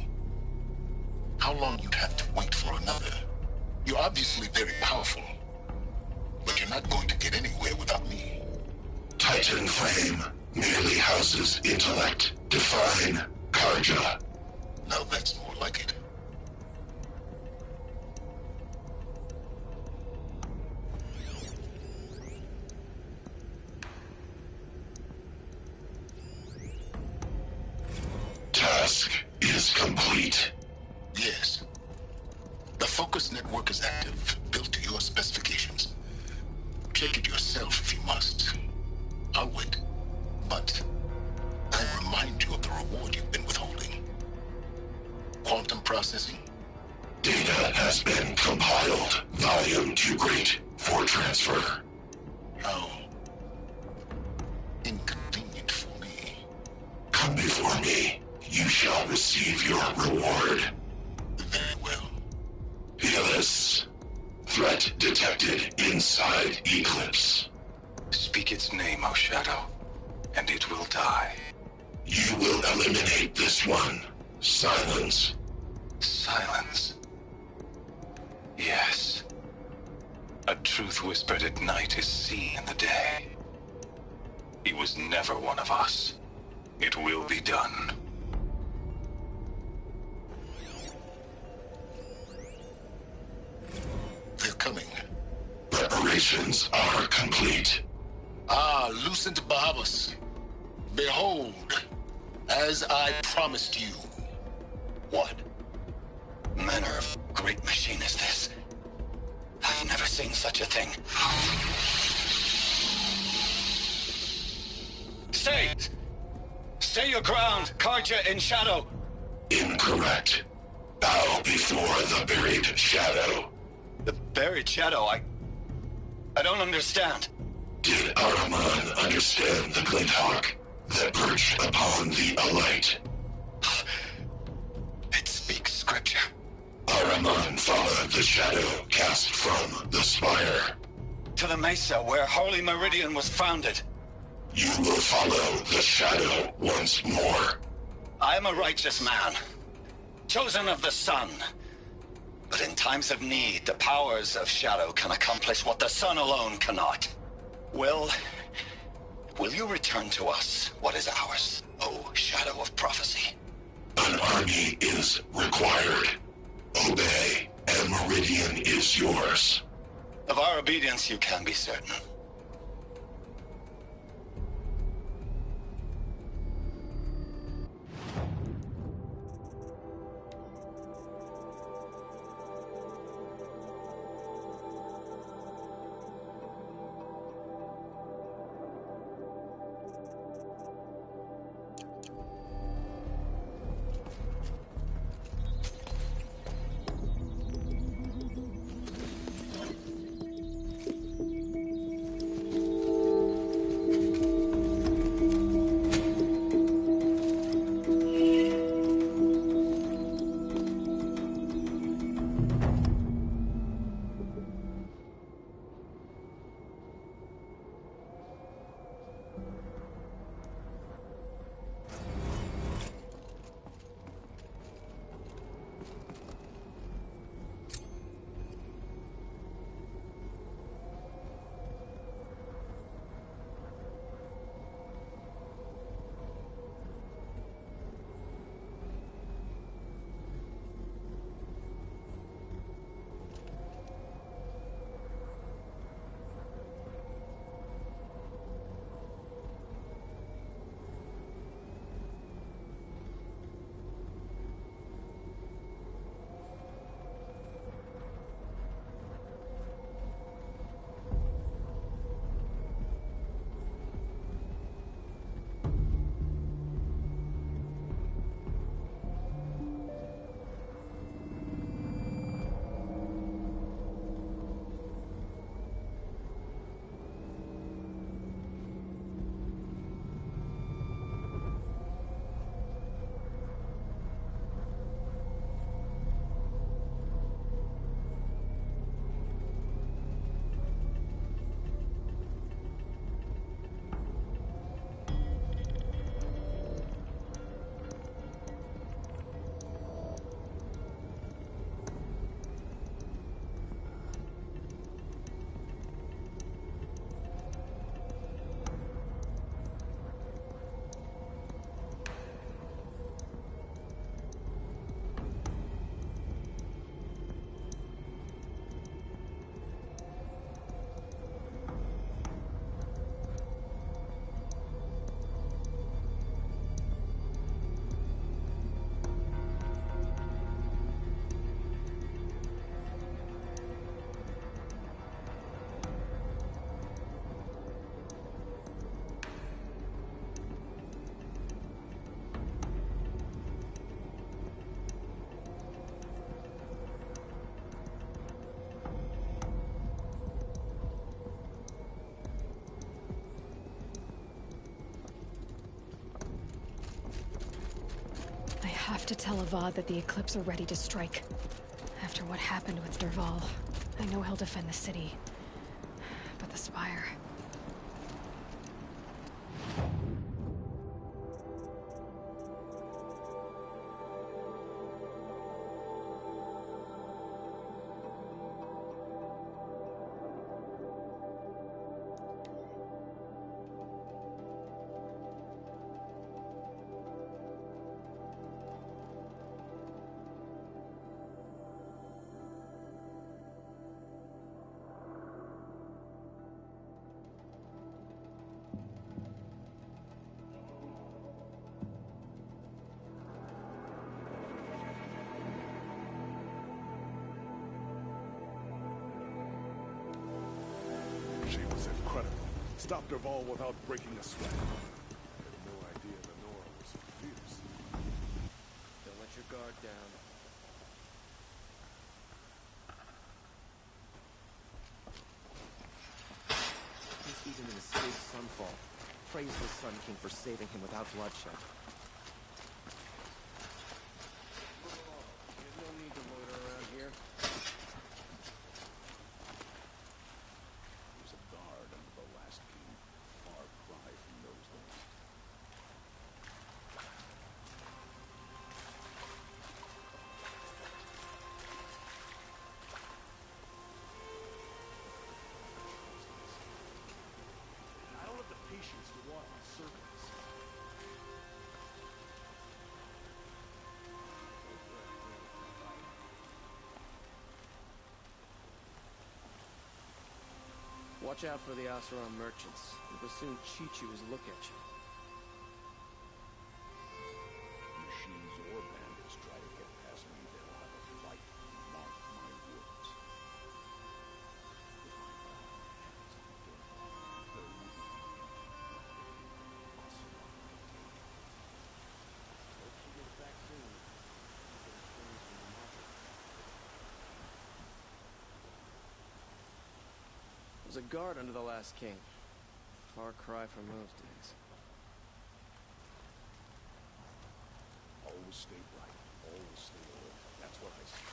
How long you'd have to wait for another. You're obviously very powerful, but you're not going to get anywhere without me. Titan Flame merely houses intellect. Define Karja. Now that's more like it. Task is complete. Yes. The focus network is active, built to your specifications. Check it yourself if you must. I'll wait. But I'll remind you of the reward you've been withholding. Quantum processing? Data has been compiled. Volume too great for transfer. How inconvenient for me. Come before me. You shall receive your reward. Very well. Helis. Threat detected inside Eclipse. Speak its name, O Shadow, and it will die. You will eliminate this one. Silence. Silence. Yes. A truth whispered at night is seen in the day. He was never one of us. It will be done. They're coming. Preparations are complete. Ah, Lucent Bahavas. Behold, as I promised you. What manner of great machine is this? I've never seen such a thing. Stay! Stay your ground, Karja in shadow! Incorrect. Bow before the buried shadow. The buried shadow? I don't understand. Did Araman understand the glint hawk that perched upon the alight? It speaks scripture. Araman followed the shadow cast from the spire. To the mesa where Holy Meridian was founded. You will follow the shadow once more. I am a righteous man, chosen of the sun. But in times of need, the powers of shadow can accomplish what the sun alone cannot. Will you return to us what is ours, O Shadow of Prophecy? An army is required. Obey, and Meridian is yours. Of our obedience you can be certain. have to tell Avad that the Eclipse are ready to strike. After what happened with Derval, I know he'll defend the city. But the Spire... She was incredible. Stopped Derval without breaking a sweat. I had no idea the Nora was so fierce. Don't let your guard down. He's even in escaped sunfall. Praise the Sun King for saving him without bloodshed. There's no need to loiter around here. There's a guard under the last king. Far cry from those days. I don't have the patience to walk in circles. Watch out for the Asaron merchants. They will soon cheat you as look at you. Machines or bandits try to get past me, they'll have a fight. Mark my words. If I bow my hands on Derval, there will be Hope she gets back soon. There's a guard under the last king. Far cry from those days. Always stay bright. Always stay alert. That's what I say.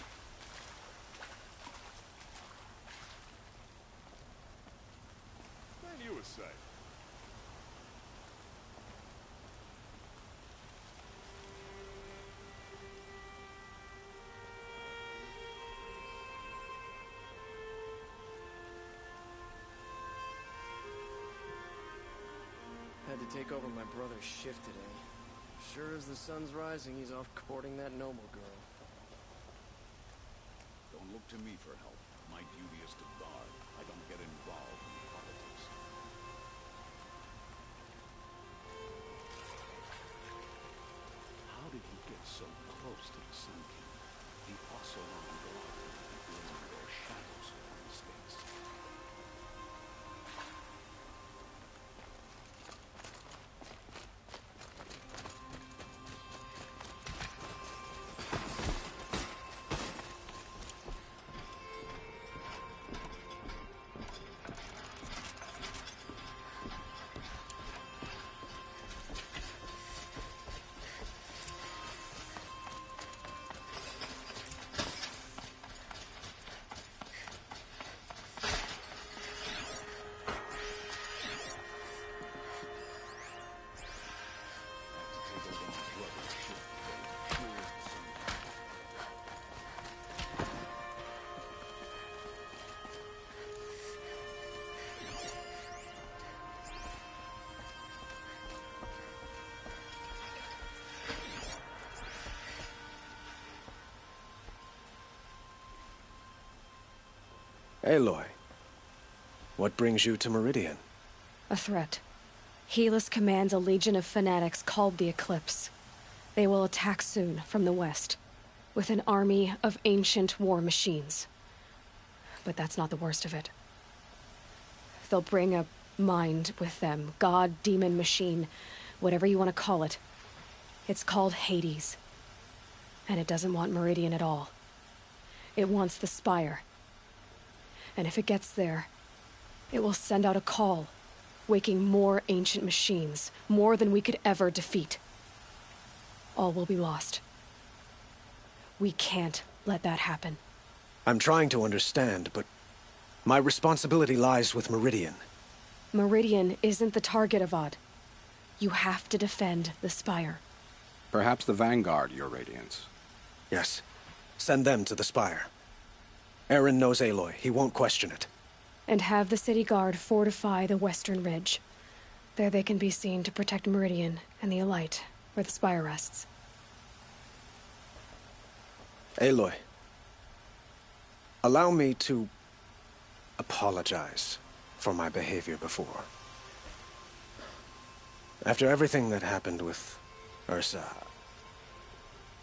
Man, you were safe. Had to take over my brother's shift today. Sure as the sun's rising, he's off courting that noble girl. Don't look to me for help. My duty is to guard. I don't get involved in politics. How did he get so close to the Sun King? The Asaron guard will be their shadows for mistakes. Aloy, what brings you to Meridian? A threat. Helis commands a legion of fanatics called the Eclipse. They will attack soon from the west, with an army of ancient war machines. But that's not the worst of it. They'll bring a mind with them, god, demon, machine, whatever you want to call it. It's called Hades. And it doesn't want Meridian at all. It wants the Spire. And if it gets there, it will send out a call, waking more ancient machines, more than we could ever defeat. All will be lost. We can't let that happen. I'm trying to understand, but my responsibility lies with Meridian. Meridian isn't the target, Avad. You have to defend the Spire. Perhaps the Vanguard, Your Radiance. Yes. Send them to the Spire. Aaron knows Aloy. He won't question it. And have the city guard fortify the western ridge. There they can be seen to protect Meridian and the Elite, where the Spire rests. Aloy, allow me to apologize for my behavior before. After everything that happened with Ursa,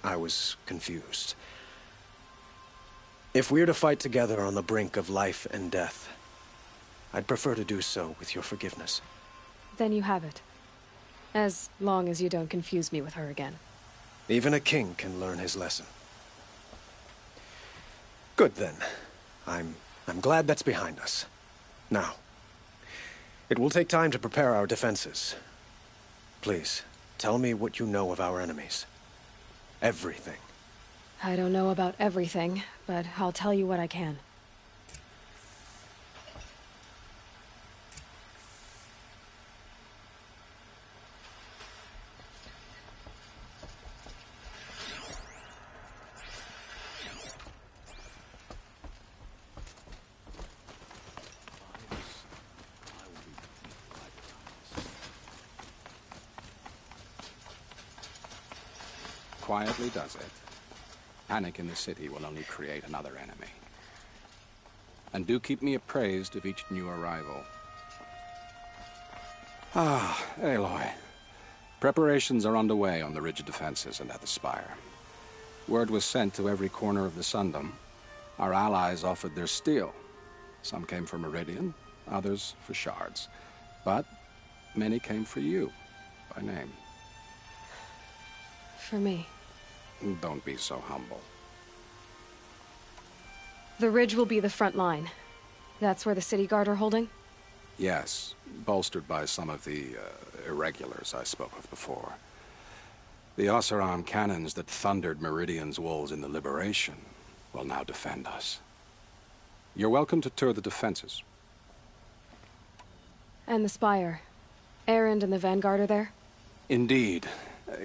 I was confused. If we're to fight together on the brink of life and death, I'd prefer to do so with your forgiveness. Then you have it. As long as you don't confuse me with her again. Even a king can learn his lesson. Good then. I'm glad that's behind us. Now, it will take time to prepare our defenses. Please, tell me what you know of our enemies. Everything. I don't know about everything, but I'll tell you what I can. Quietly does it. Panic in the city will only create another enemy. And do keep me appraised of each new arrival. Ah, Aloy. Preparations are underway on the ridge defenses and at the Spire. Word was sent to every corner of the Sundom. Our allies offered their steel. Some came for Meridian, others for shards. But many came for you, by name. For me. Don't be so humble. The ridge will be the front line. That's where the city guard are holding? Yes, bolstered by some of the irregulars I spoke of before. The Oseram cannons that thundered Meridian's walls in the Liberation will now defend us. You're welcome to tour the defenses. And the Spire. Erend and the Vanguard are there? Indeed.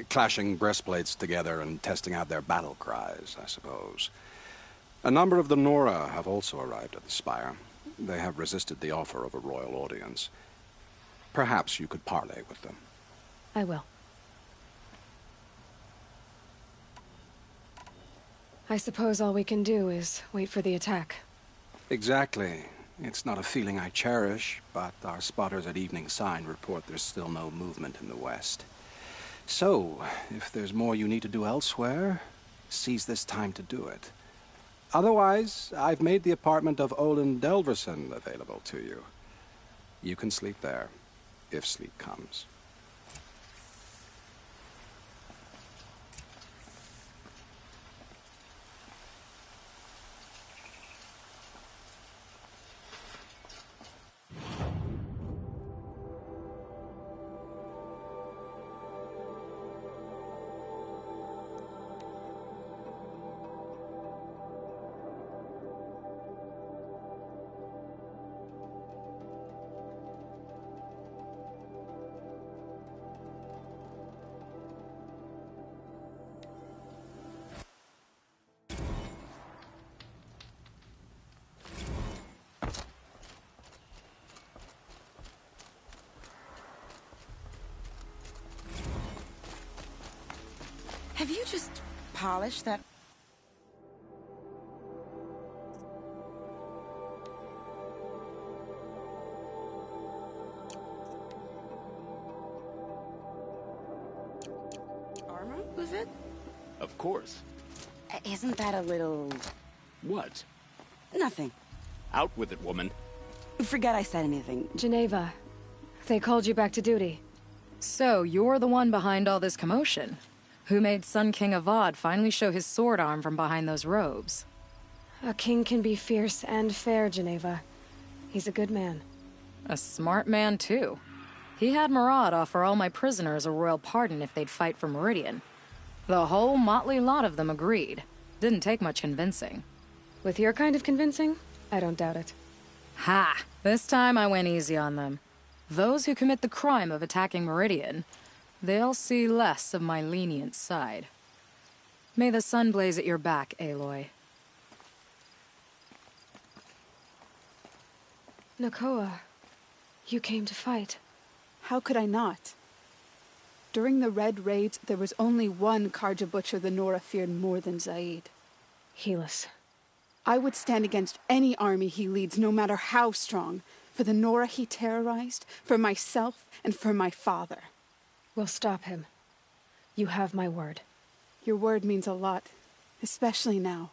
Clashing breastplates together and testing out their battle cries, I suppose. A number of the Nora have also arrived at the Spire. They have resisted the offer of a royal audience. Perhaps you could parley with them. I will. I suppose all we can do is wait for the attack. Exactly. It's not a feeling I cherish, but our spotters at Evening Sign report there's still no movement in the west. So, if there's more you need to do elsewhere, seize this time to do it. Otherwise, I've made the apartment of Olin Delverson available to you. You can sleep there, if sleep comes. Have you just polished that? Armor, was it? Of course. Isn't that a little... What? Nothing. Out with it, woman. Forget I said anything. Geneva, they called you back to duty. So, you're the one behind all this commotion. Who made Sun King Avad finally show his sword arm from behind those robes? A king can be fierce and fair, Geneva. He's a good man. A smart man, too. He had Murad offer all my prisoners a royal pardon if they'd fight for Meridian. The whole motley lot of them agreed. Didn't take much convincing. With your kind of convincing, I don't doubt it. Ha! This time I went easy on them. Those who commit the crime of attacking Meridian, they'll see less of my lenient side. May the sun blaze at your back, Aloy. Nakoa, you came to fight. How could I not? During the Red Raids, there was only one Karja Butcher the Nora feared more than Zaid. Helis. I would stand against any army he leads, no matter how strong, for the Nora he terrorized, for myself, and for my father. We'll stop him. You have my word. Your word means a lot, especially now.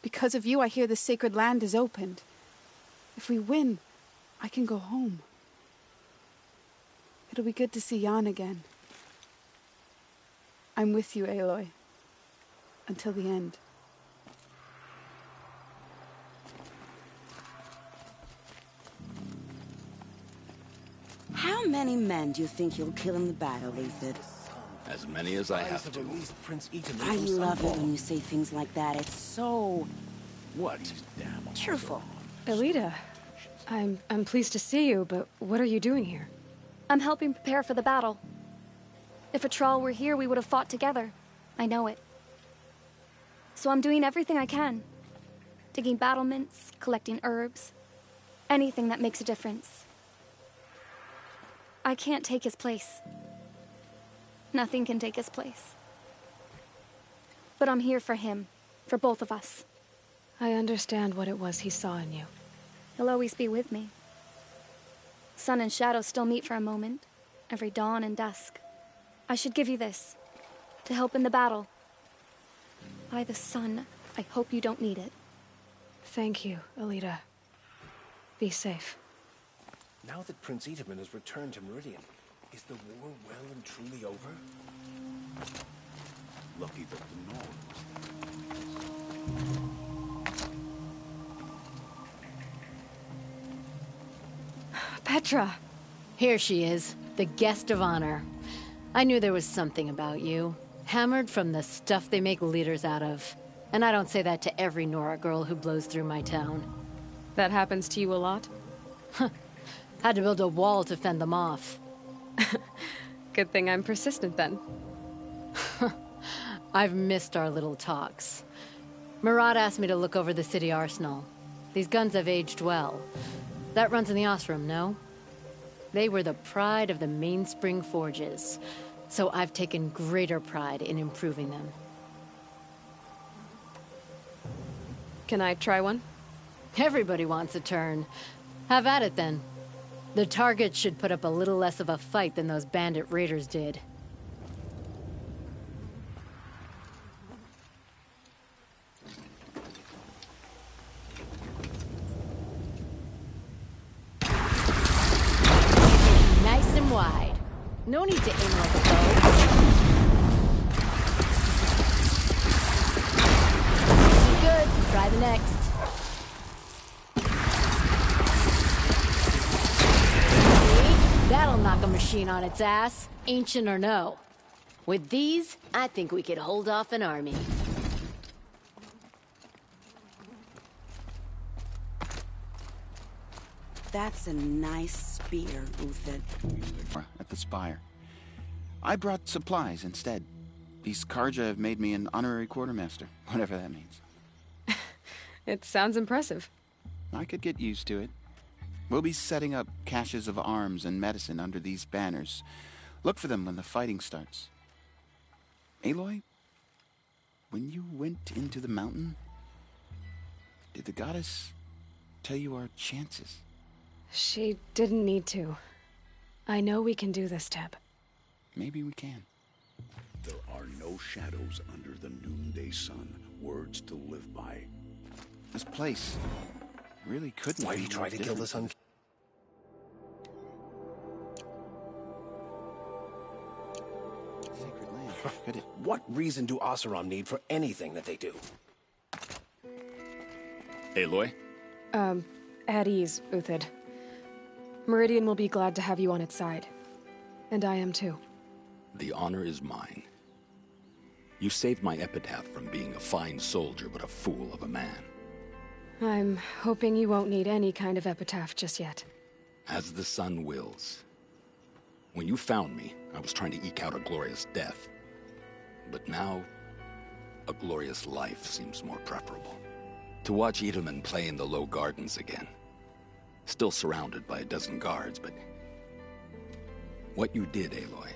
Because of you, I hear the sacred land is opened. If we win, I can go home. It'll be good to see Jan again. I'm with you, Aloy. Until the end. How many men do you think you'll kill in the battle, Ethan? As many as I have to. I love it when you say things like that. It's so... What? Truthful. Elita, I'm pleased to see you, but what are you doing here? I'm helping prepare for the battle. If Atral were here, we would have fought together. I know it. So I'm doing everything I can. Digging battlements, collecting herbs. Anything that makes a difference. I can't take his place. Nothing can take his place. But I'm here for him. For both of us. I understand what it was he saw in you. He'll always be with me. Sun and shadow still meet for a moment. Every dawn and dusk. I should give you this. To help in the battle. By the sun, I hope you don't need it. Thank you, Elita. Be safe. Now that Prince Itaman has returned to Meridian, is the war well and truly over? Lucky that the North. Petra! Here she is, the guest of honor. I knew there was something about you. Hammered from the stuff they make leaders out of. And I don't say that to every Nora girl who blows through my town. That happens to you a lot? Had to build a wall to fend them off. Good thing I'm persistent then. I've missed our little talks. Murad asked me to look over the city arsenal. These guns have aged well. That runs in the Osram, no? They were the pride of the Mainspring Forges, so I've taken greater pride in improving them. Can I try one? Everybody wants a turn. Have at it then. The target should put up a little less of a fight than those bandit raiders did. Nice and wide. No need to aim like a bow. Good. Try the next. That'll knock a machine on its ass, ancient or no. With these, I think we could hold off an army. That's a nice spear, Uthid. At the spire. I brought supplies instead. These Karja have made me an honorary quartermaster, whatever that means. It sounds impressive. I could get used to it. We'll be setting up caches of arms and medicine under these banners. Look for them when the fighting starts. Aloy, when you went into the mountain, did the goddess tell you our chances? She didn't need to. I know we can do this, Teb. Maybe we can. There are no shadows under the noonday sun. Words to live by. This place really couldn't. Why do you try to kill the sun? Sacred land. Could it? What reason do Oseram need for anything that they do? Aloy? At ease, Uthid. Meridian will be glad to have you on its side. And I am too. The honor is mine. You saved my epitaph from being a fine soldier but a fool of a man. I'm hoping you won't need any kind of epitaph just yet. As the sun wills. When you found me, I was trying to eke out a glorious death. But now, a glorious life seems more preferable. To watch Itamen play in the low gardens again. Still surrounded by a dozen guards, but... what you did, Aloy,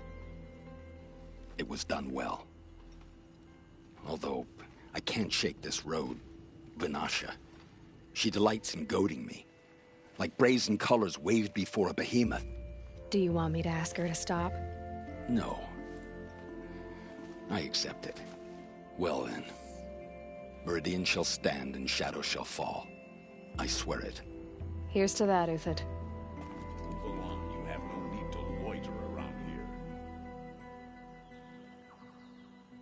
it was done well. Although, I can't shake this road, Vanasha. She delights in goading me. Like brazen colors waved before a behemoth. Do you want me to ask her to stop? No. I accept it. Well then. Meridian shall stand and shadows shall fall. I swear it. Here's to that, Uthid. Move along. You have no need to loiter around here.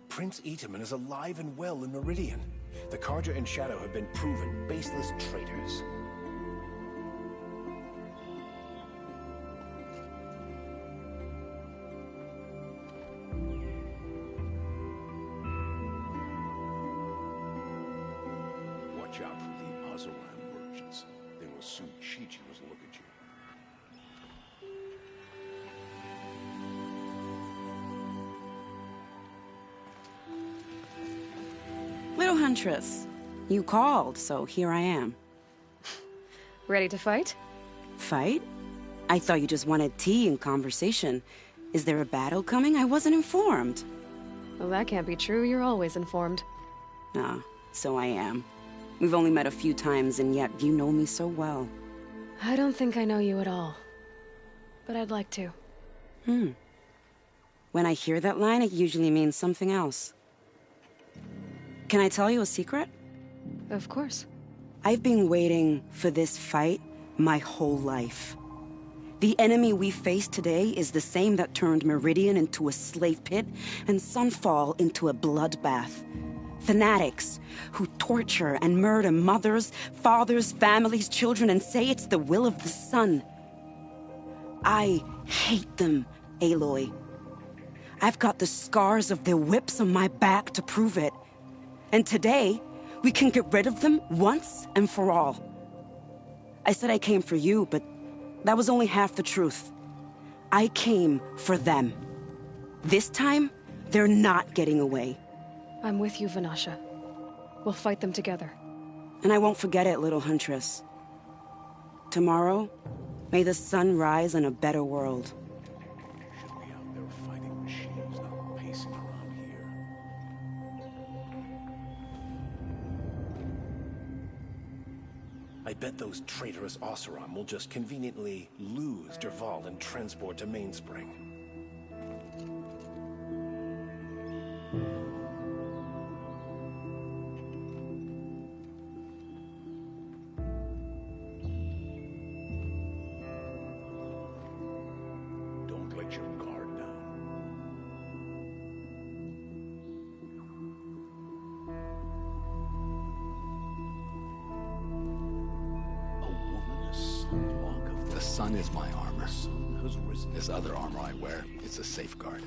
Prince Itamen is alive and well in Meridian. The Carja and Shadow have been proven baseless traitors. Watch out for the Azaran merchants. They will soon cheat you as look at you. Little Huntress, you called, so here I am. Ready to fight? Fight? I thought you just wanted tea and conversation. Is there a battle coming? I wasn't informed. Well, that can't be true. You're always informed. Ah, so I am. We've only met a few times, and yet you know me so well. I don't think I know you at all. But I'd like to. When I hear that line, it usually means something else. Can I tell you a secret? Of course. I've been waiting for this fight my whole life. The enemy we face today is the same that turned Meridian into a slave pit and Sunfall into a bloodbath. Fanatics who torture and murder mothers, fathers, families, children, and say it's the will of the sun. I hate them, Aloy. I've got the scars of their whips on my back to prove it. And today, we can get rid of them once and for all. I said I came for you, but that was only half the truth. I came for them. This time, they're not getting away. I'm with you, Vanasha. We'll fight them together. And I won't forget it, little Huntress. Tomorrow, may the sun rise in a better world. Should be out there fighting machines, not pacing around here. I bet those traitorous Oseram will just conveniently lose Derval and transport to Mainspring. Don't let your guard down. The sun is my armor. This other armor I wear, it's a safeguard.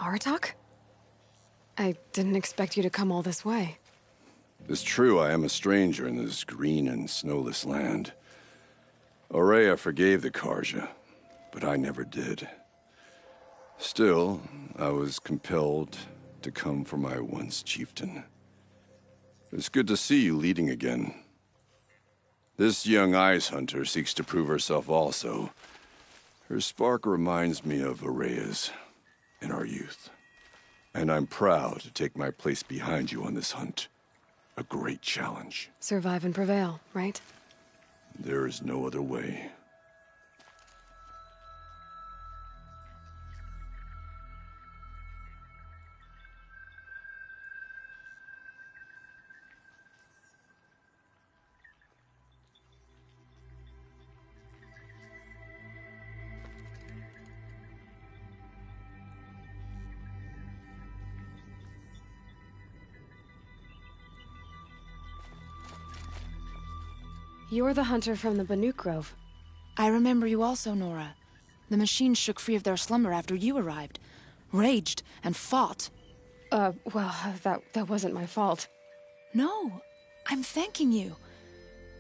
Aratak? I didn't expect you to come all this way. It's true I am a stranger in this green and snowless land. Aurea forgave the Karja, but I never did. Still, I was compelled to come for my once chieftain. It's good to see you leading again. This young ice hunter seeks to prove herself also. Her spark reminds me of Aurea's in our youth. And I'm proud to take my place behind you on this hunt. A great challenge. Survive and prevail, right? There is no other way. You're the hunter from the Banuk Grove. I remember you also, Nora. The machines shook free of their slumber after you arrived. Raged and fought. Well, that wasn't my fault. No, I'm thanking you.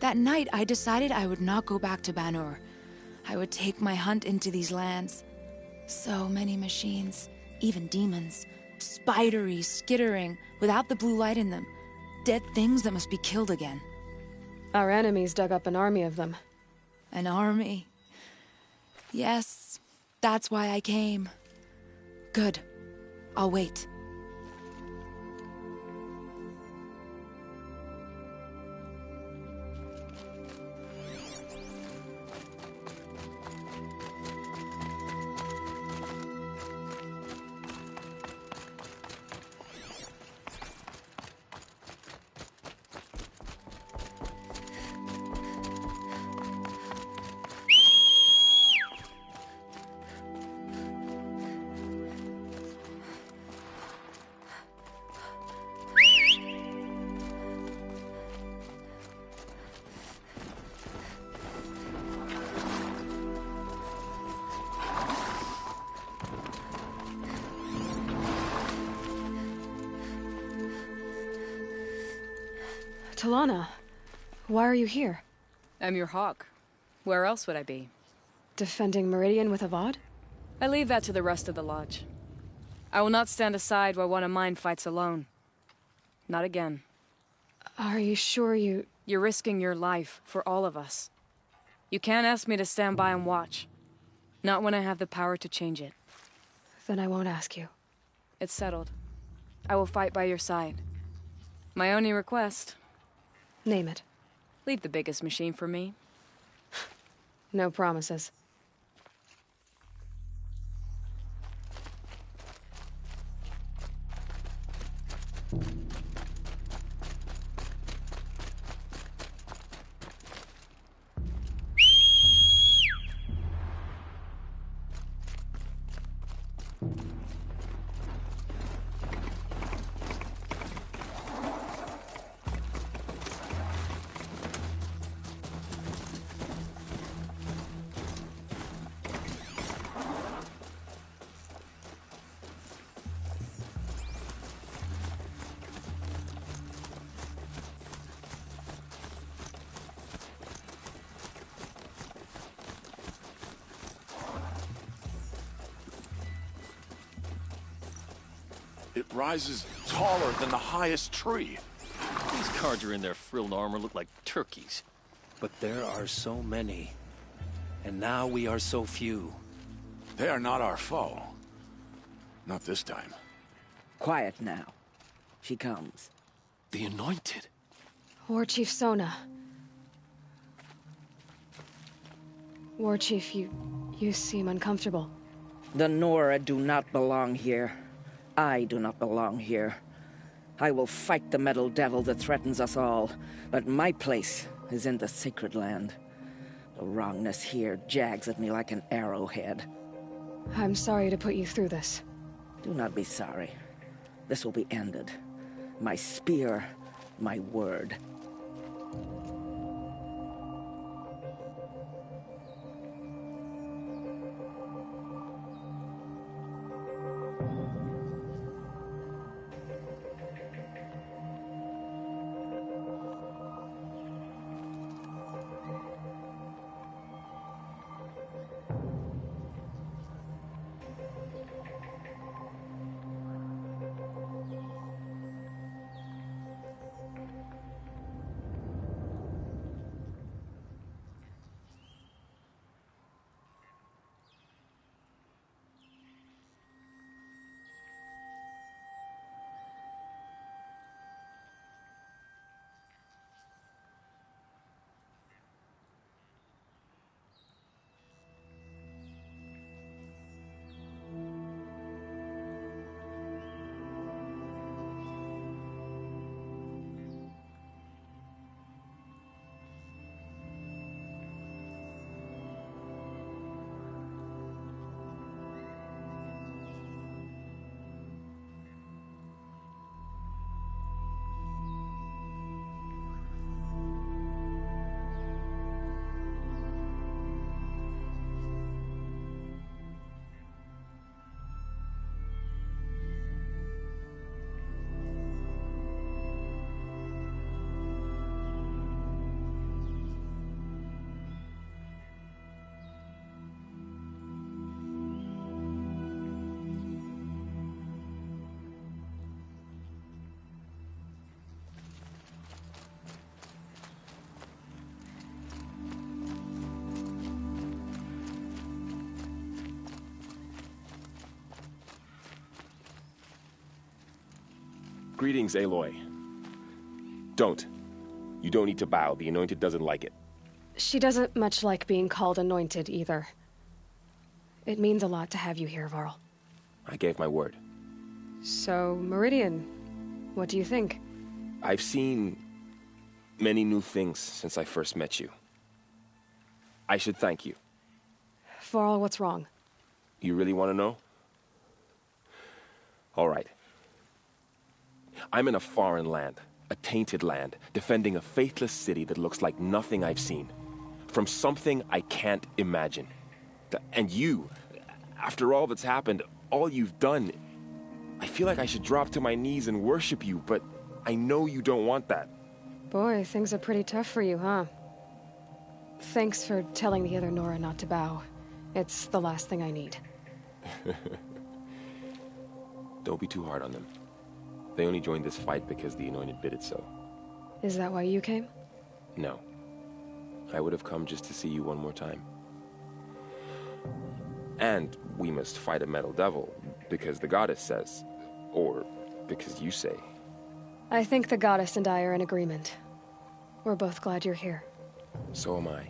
That night, I decided I would not go back to Banur. I would take my hunt into these lands. So many machines, even demons. Spidery, skittering, without the blue light in them. Dead things that must be killed again. Our enemies dug up an army of them. An army? Yes, that's why I came. Good. I'll wait. Talana, why are you here? I'm your hawk. Where else would I be? Defending Meridian with Avad? I leave that to the rest of the Lodge. I will not stand aside while one of mine fights alone. Not again. Are you sure you... You're risking your life for all of us. You can't ask me to stand by and watch. Not when I have the power to change it. Then I won't ask you. It's settled. I will fight by your side. My only request... Name it. Leave the biggest machine for me. No promises. It rises taller than the highest tree. These Karja in their frilled armor look like turkeys. But there are so many. And now we are so few. They are not our foe. Not this time. Quiet now. She comes. The Anointed. War Chief Sona. War Chief, you seem uncomfortable. The Nora do not belong here. I do not belong here. I will fight the metal devil that threatens us all, but my place is in the sacred land. The wrongness here jags at me like an arrowhead. I'm sorry to put you through this. Do not be sorry. This will be ended. My spear, my word. Greetings, Aloy. Don't. You don't need to bow. The Anointed doesn't like it. She doesn't much like being called Anointed, either. It means a lot to have you here, Varl. I gave my word. So, Meridian, what do you think? I've seen many new things since I first met you. I should thank you. Varl, what's wrong? You really want to know? All right. I'm in a foreign land, a tainted land, defending a faithless city that looks like nothing I've seen. From something I can't imagine. And you, after all that's happened, all you've done, I feel like I should drop to my knees and worship you, but I know you don't want that. Boy, things are pretty tough for you, huh? Thanks for telling the other Nora not to bow. It's the last thing I need. Don't be too hard on them. They only joined this fight because the Anointed bid it so. Is that why you came? No. I would have come just to see you one more time. And we must fight a metal devil, because the goddess says. Or because you say. I think the goddess and I are in agreement. We're both glad you're here. So am I.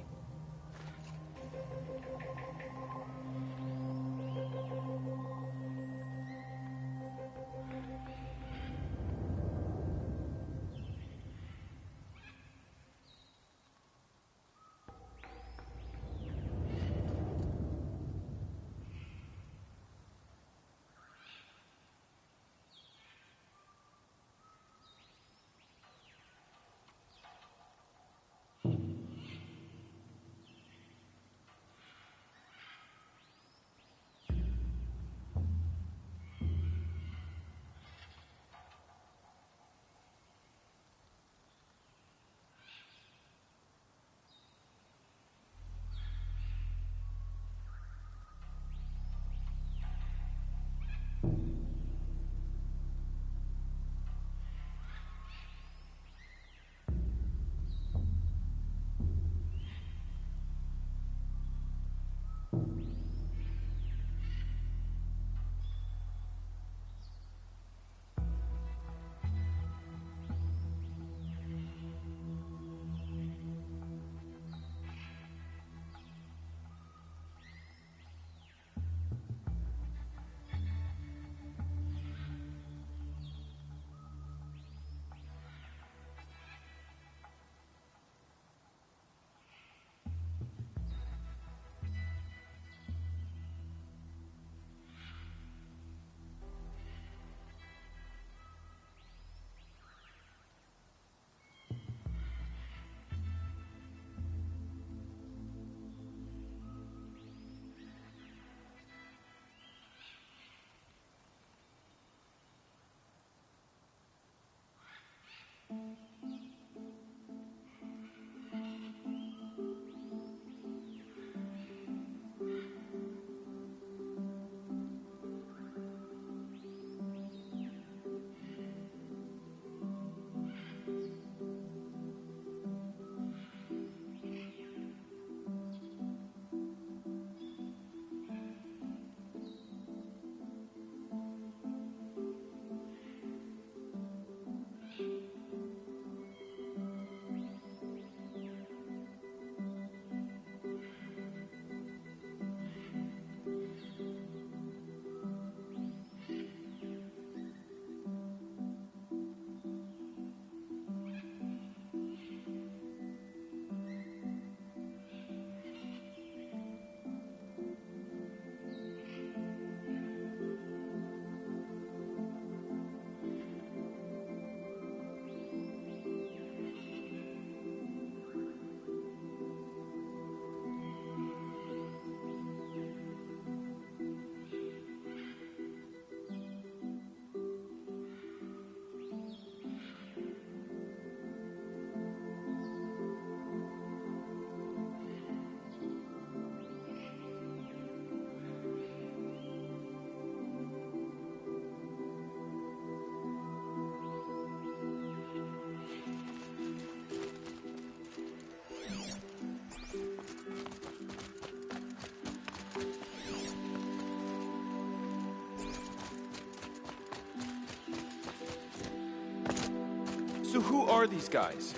So who are these guys?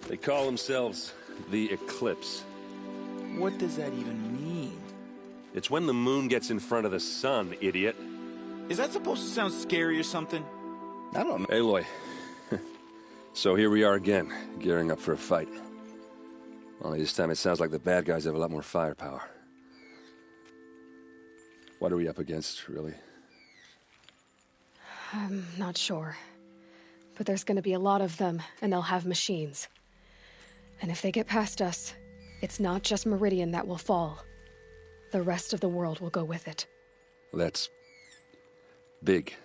They call themselves the Eclipse. What does that even mean? It's when the moon gets in front of the sun, idiot. Is that supposed to sound scary or something? I don't know. Aloy. So here we are again, gearing up for a fight. Only this time it sounds like the bad guys have a lot more firepower. What are we up against, really? I'm not sure. But there's gonna be a lot of them, and they'll have machines. And if they get past us, it's not just Meridian that will fall. The rest of the world will go with it. That's big.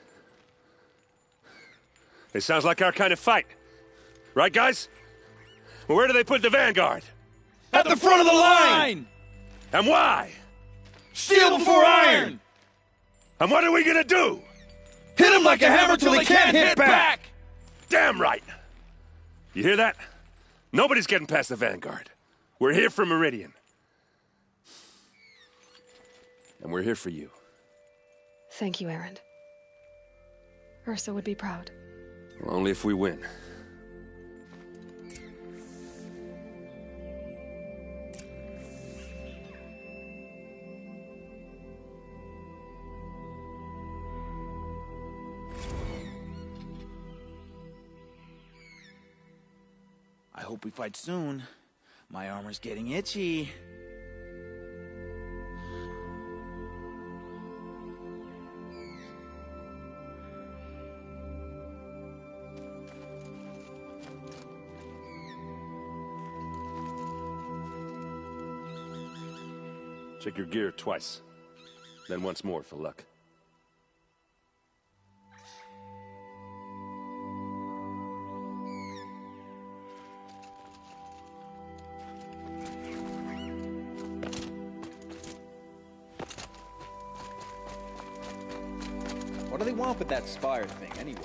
It sounds like our kind of fight. Right, guys? Well, where do they put the Vanguard? At the front of the line! And why? Steel before iron! And what are we gonna do? Hit them like a hammer till they can't hit back! Damn right! You hear that? Nobody's getting past the Vanguard. We're here for Meridian. And we're here for you. Thank you, Erend. Ursa would be proud. Well, only if we win. I hope we fight soon. My armor's getting itchy. Check your gear twice. Then once more for luck. What do they want with that spire thing, anyway?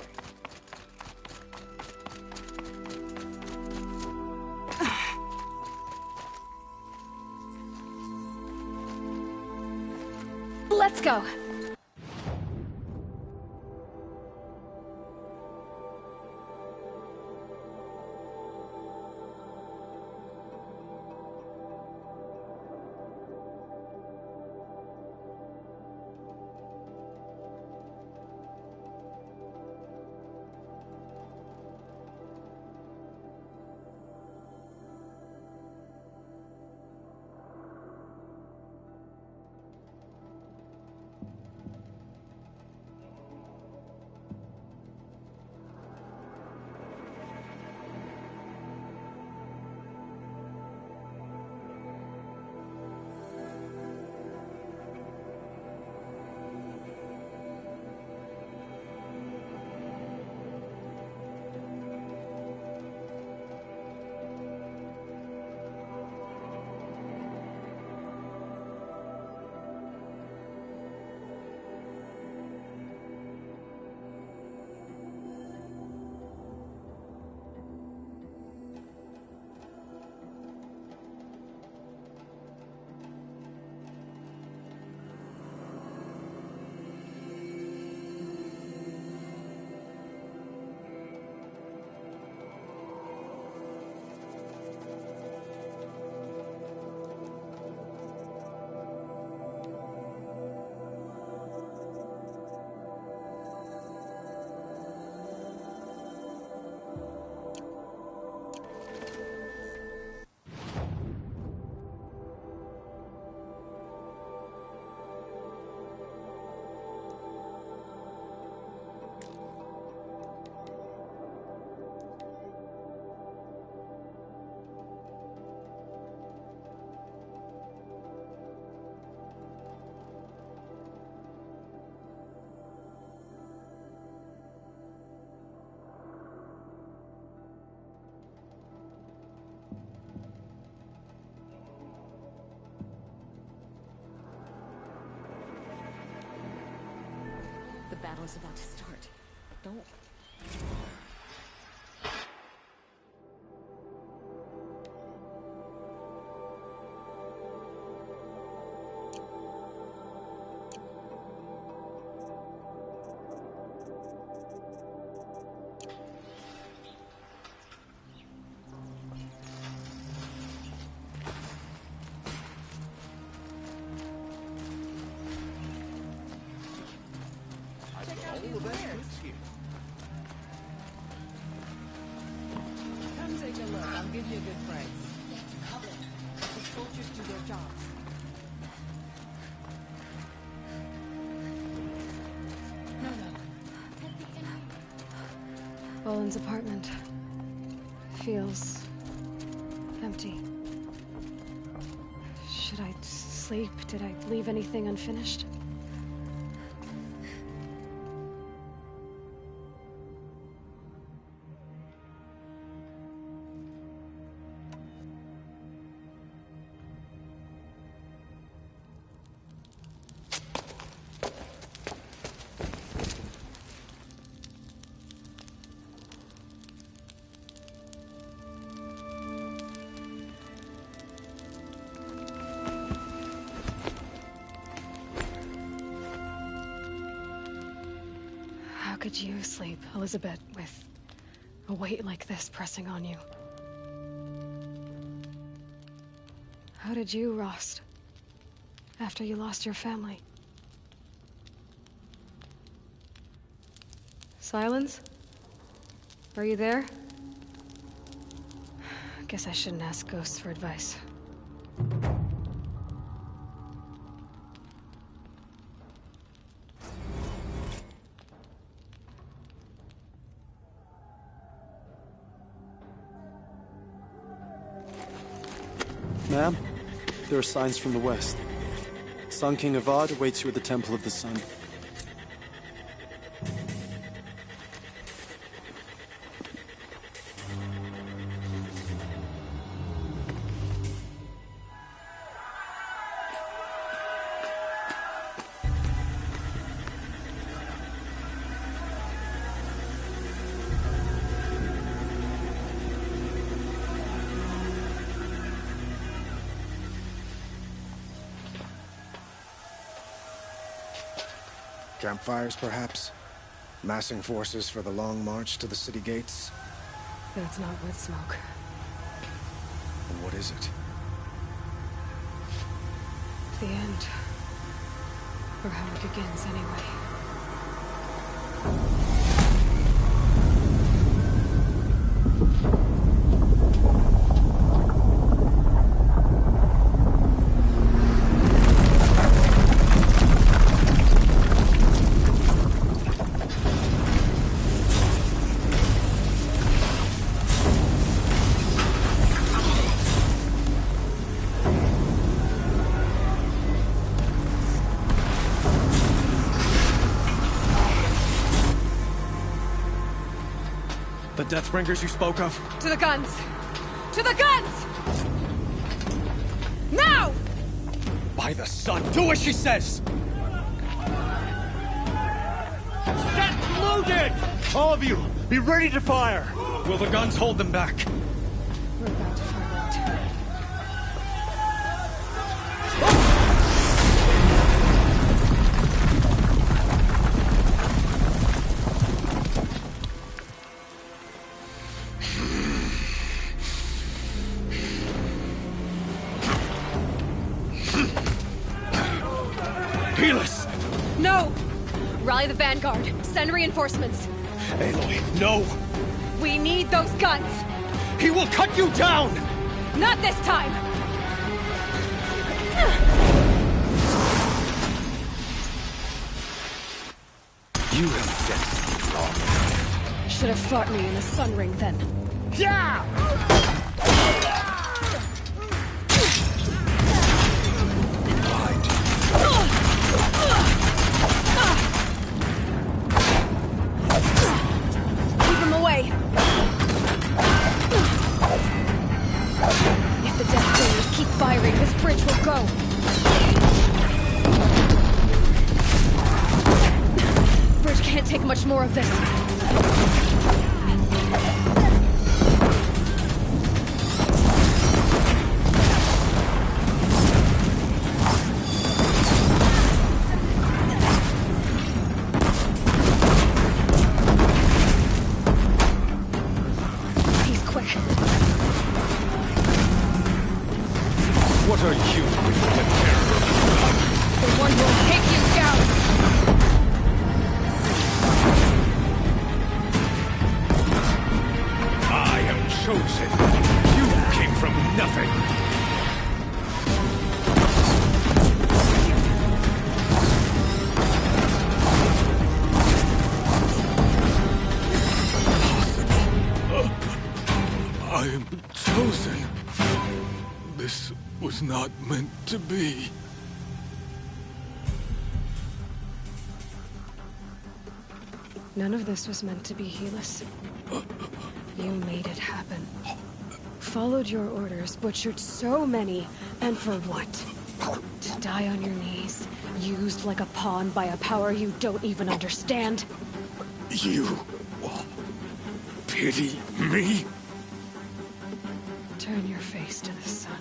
Let's go. The battle is about to start. Don't... give you a good price. Cover. The soldiers do their jobs. Boland's apartment feels empty. Should I sleep? Did I leave anything unfinished? How could you sleep, Elizabeth, with a weight like this pressing on you? How did you, Rost, after you lost your family? Silence? Are you there? Guess I shouldn't ask ghosts for advice. Ma'am, there are signs from the west. Sun King Avad awaits you at the Temple of the Sun. Campfires, perhaps? Massing forces for the long march to the city gates? That's not wood smoke. And what is it? The end. Or how it begins, anyway. The Deathbringers you spoke of? To the guns! To the guns! Now! By the sun, do as she says! Set loaded! All of you, be ready to fire! Will the guns hold them back? We're about to find out. No! Rally the vanguard. Send reinforcements. Aloy, no! We need those guns! He will cut you down! Not this time! You have fixed long enough. Should have fought me in the sun ring then. Yeah! Keep him away! If the Deathbringers keep firing, this bridge will go! Bridge can't take much more of this. What are you with the terror? The one who will take you down! I am chosen. You from nothing. I am chosen. This was not meant to be. None of this was meant to be, Helis. You made it happen. Followed your orders, butchered so many, and for what? To die on your knees, used like a pawn by a power you don't even understand? You pity me? Turn your face to the sun.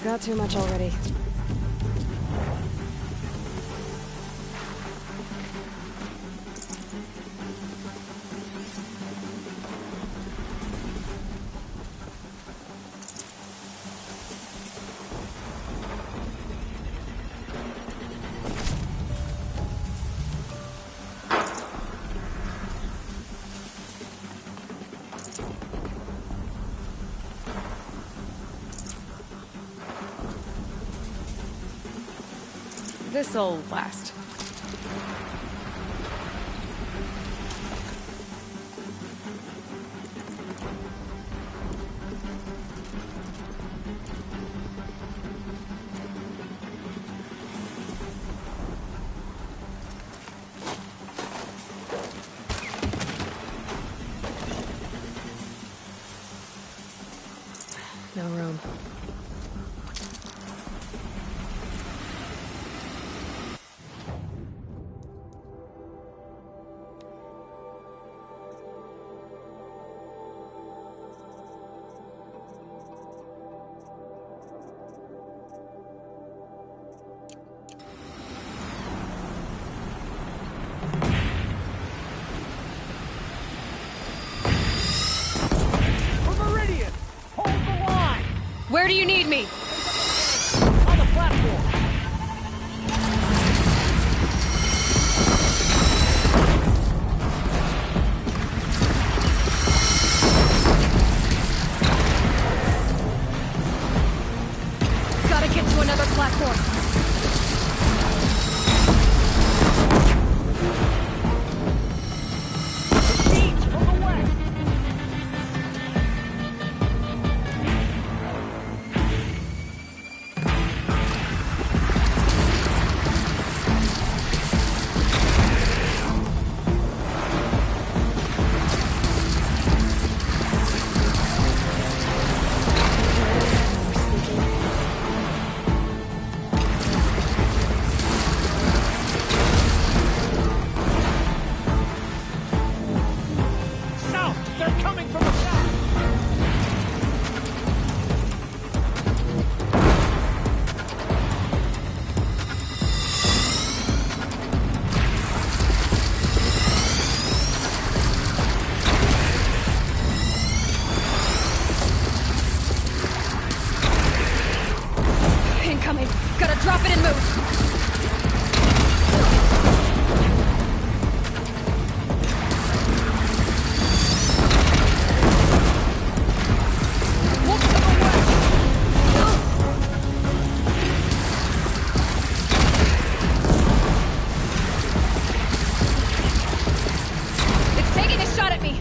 Got too much already. This'll last. No room. Where do you need me? On the platform. Gotta get to another platform. Incoming! Gotta drop it and move! It's taking a shot at me!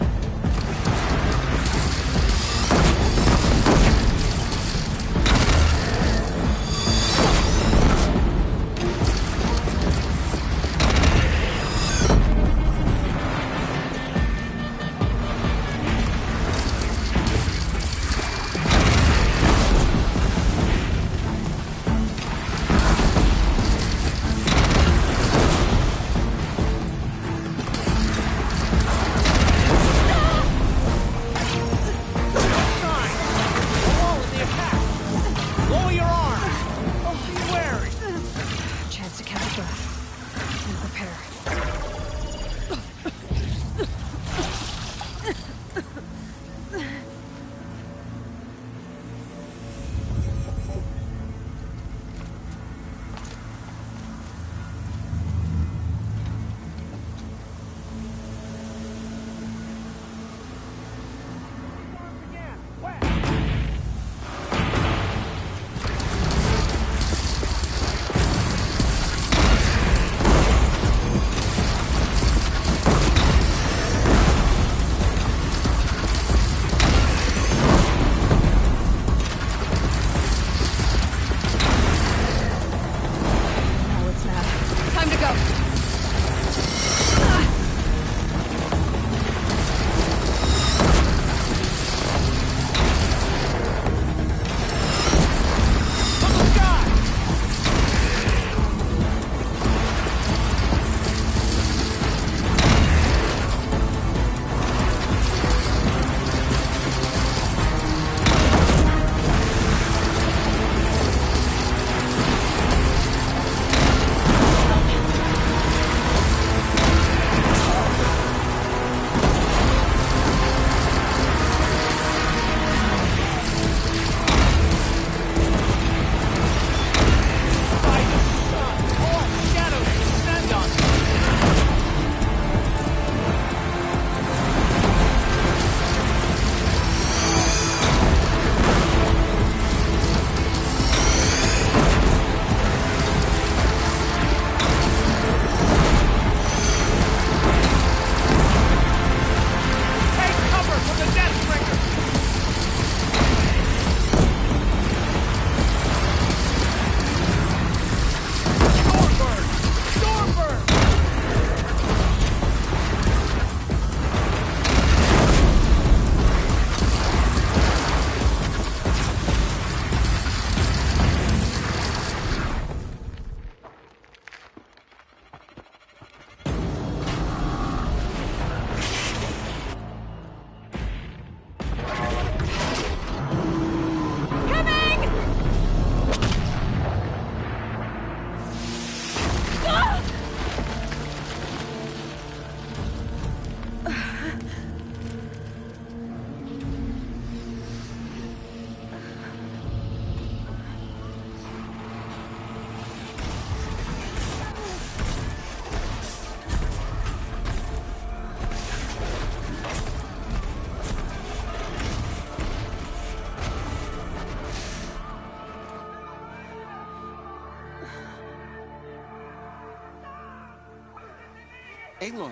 Aloy!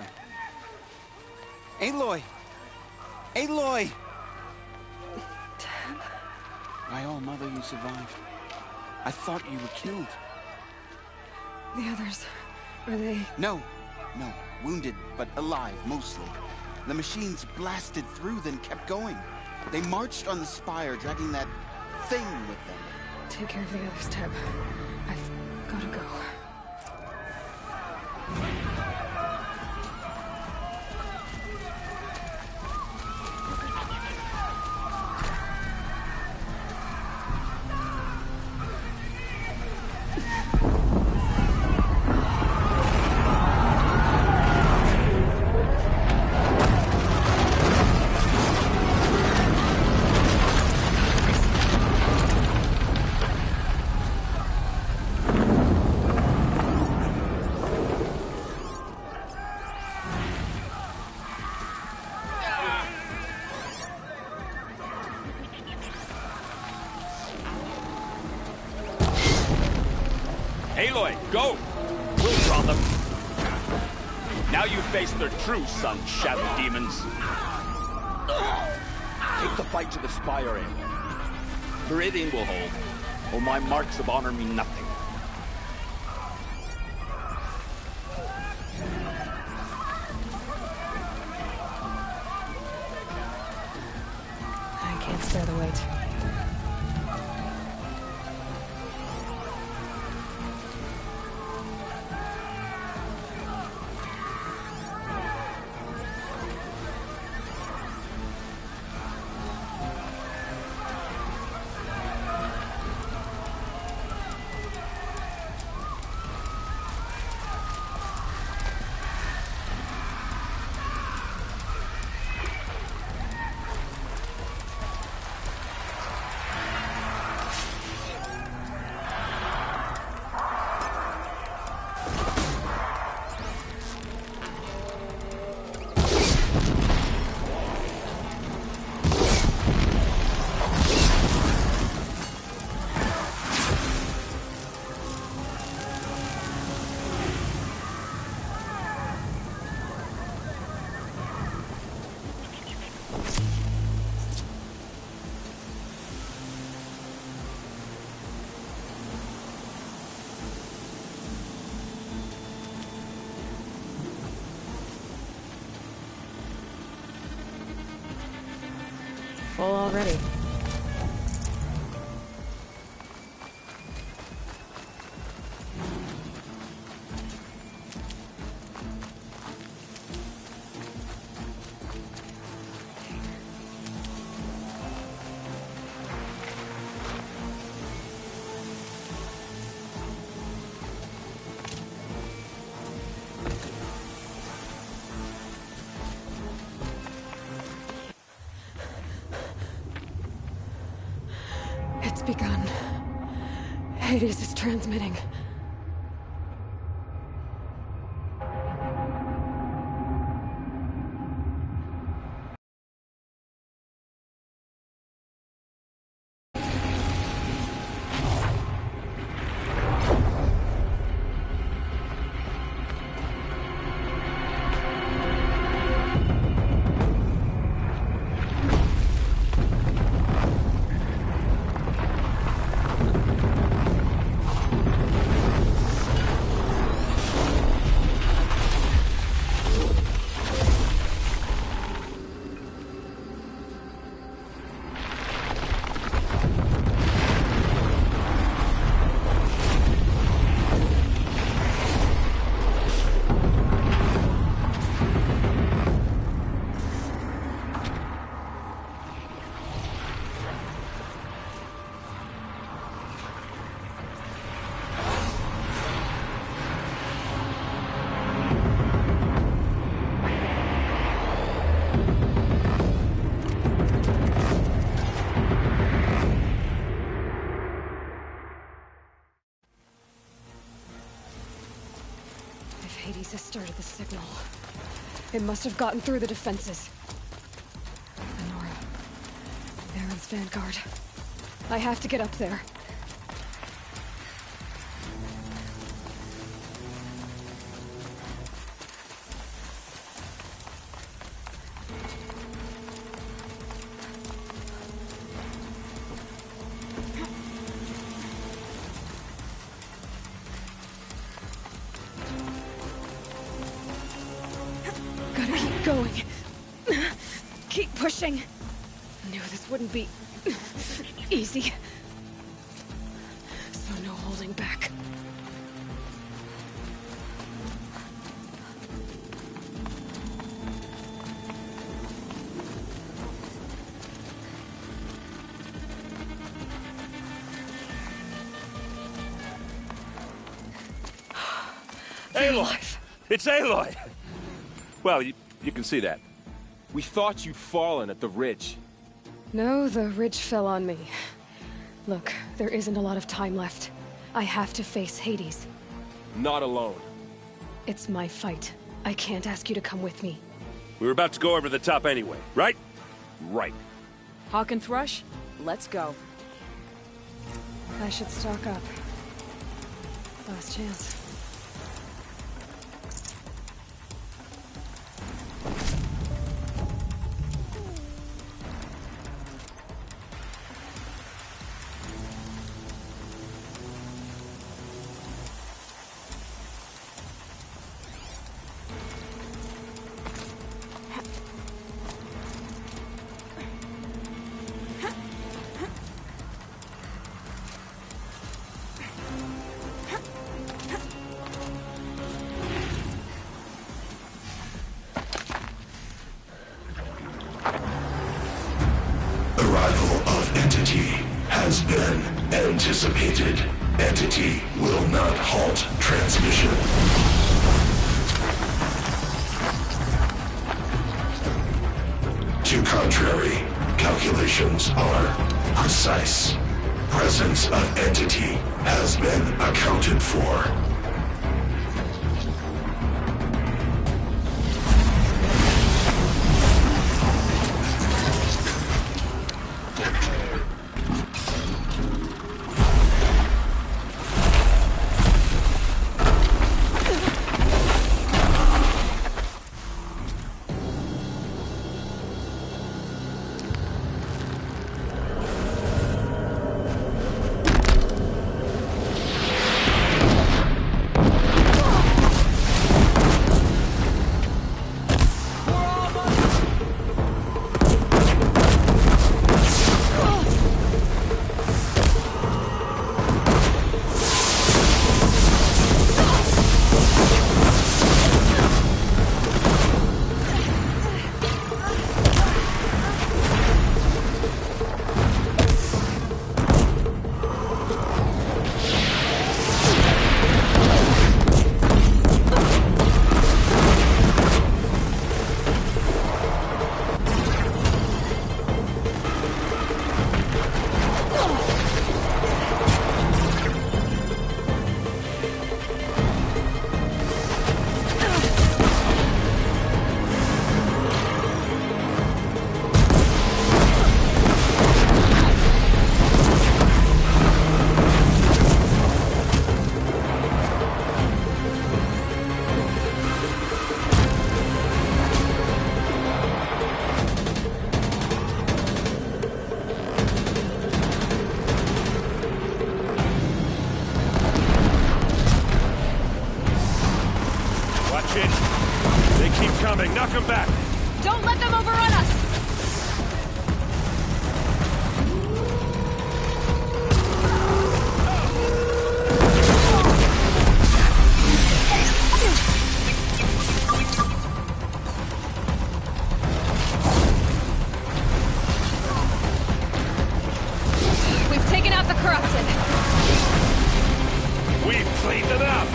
Aloy! Aloy! Dad? My own mother, you survived. I thought you were killed. The others, are they... No. Wounded, but alive, mostly. The machines blasted through, then kept going. They marched on the spire, dragging that thing with them. Take care of the others, Teb. I've gotta go. Aloy, go! We'll draw them. Now you face their true son, shadow demons. Take the fight to the spire, Aloy. Meridian will hold, or my marks of honor mean nothing. I can't spare the weight. Full already. It's begun. Hades is transmitting. Hades has started the signal. It must have gotten through the defenses. Lenora. Baron's vanguard. I have to get up there. wouldn't be easy. So no holding back. Aloy! It's Aloy! Well, you can see that. We thought you'd fallen at the ridge. No, the ridge fell on me. Look, there isn't a lot of time left. I have to face Hades. Not alone. It's my fight. I can't ask you to come with me. We were about to go over the top anyway, right? Right. Hawk and Thrush, let's go. I should stock up. Last chance. Has been anticipated. Entity will not halt transmission. To contrary, calculations are precise. Presence of entity has been accounted for. Knock him back! Don't let them overrun us! We've taken out the corrupted. We've cleaned them out!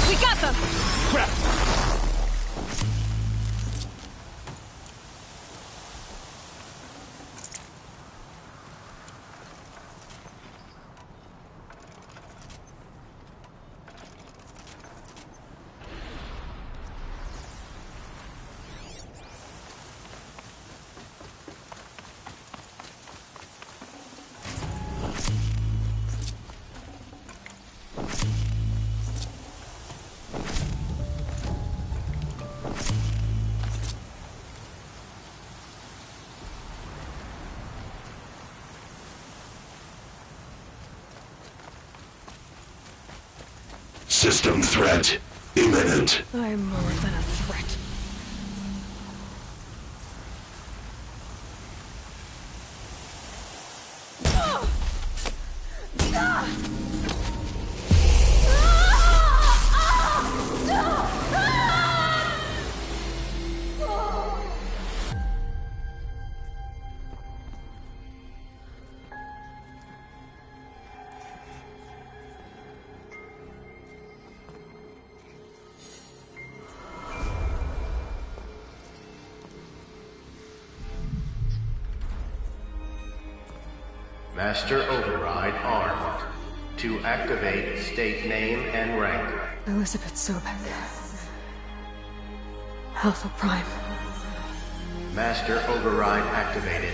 We got them! System threat imminent. I'm more than a threat. Master Override armed. To activate, state name and rank. Elizabeth Sobek. Alpha Prime. Master Override activated.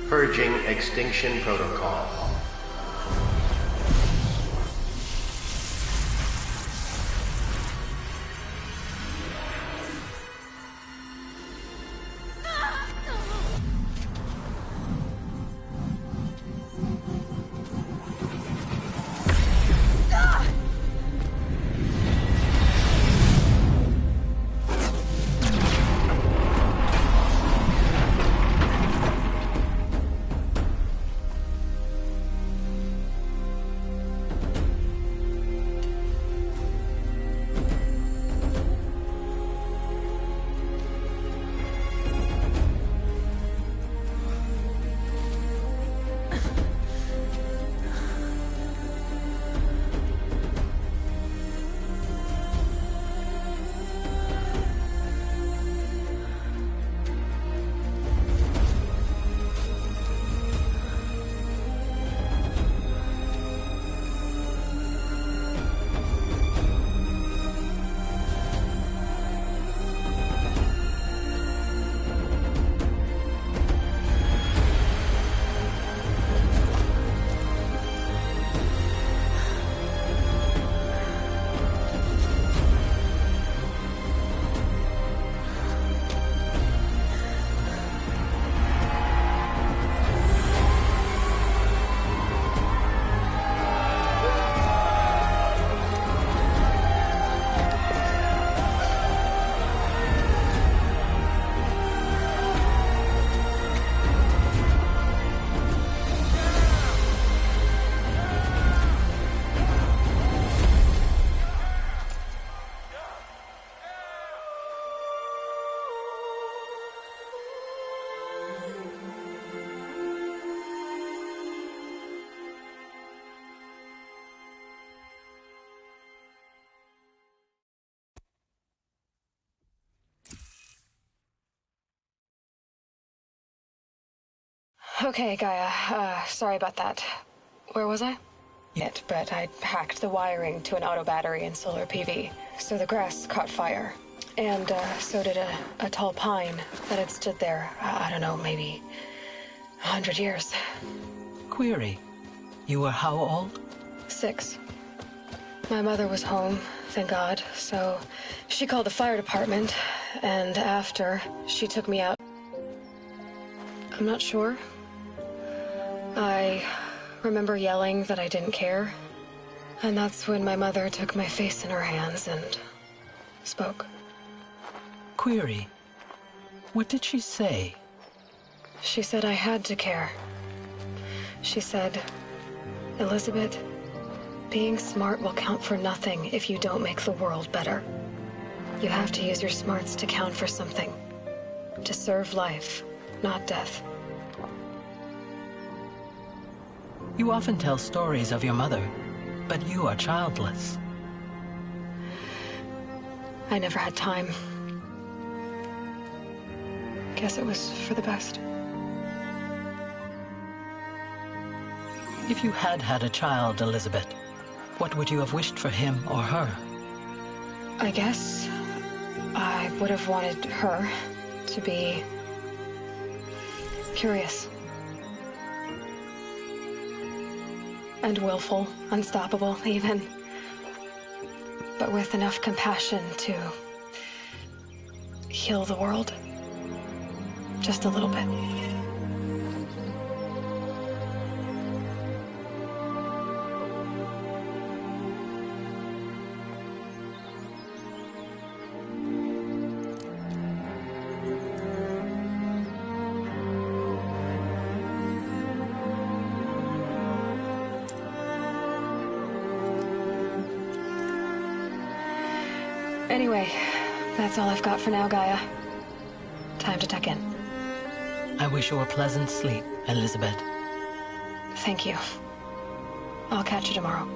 Purging Extinction Protocol. Okay, Gaia. Sorry about that. Where was I? But I hacked the wiring to an auto battery and solar PV, so the grass caught fire. And so did a tall pine that had stood there, I don't know, maybe 100 years. Query. You were how old? 6. My mother was home, thank God, so she called the fire department, and after, she took me out. I'm not sure. I remember yelling that I didn't care, and that's when my mother took my face in her hands and spoke. Query. What did she say? She said I had to care. She said, Elizabeth, being smart will count for nothing if you don't make the world better. You have to use your smarts to count for something. To serve life, not death. You often tell stories of your mother, but you are childless. I never had time. Guess it was for the best. If you had had a child, Elizabeth, what would you have wished for him or her? I guess I would have wanted her to be curious. And willful, unstoppable, even. But with enough compassion to heal the world. Just a little bit. Anyway, that's all I've got for now, Gaia. Time to tuck in. I wish you a pleasant sleep, Elizabeth. Thank you. I'll catch you tomorrow.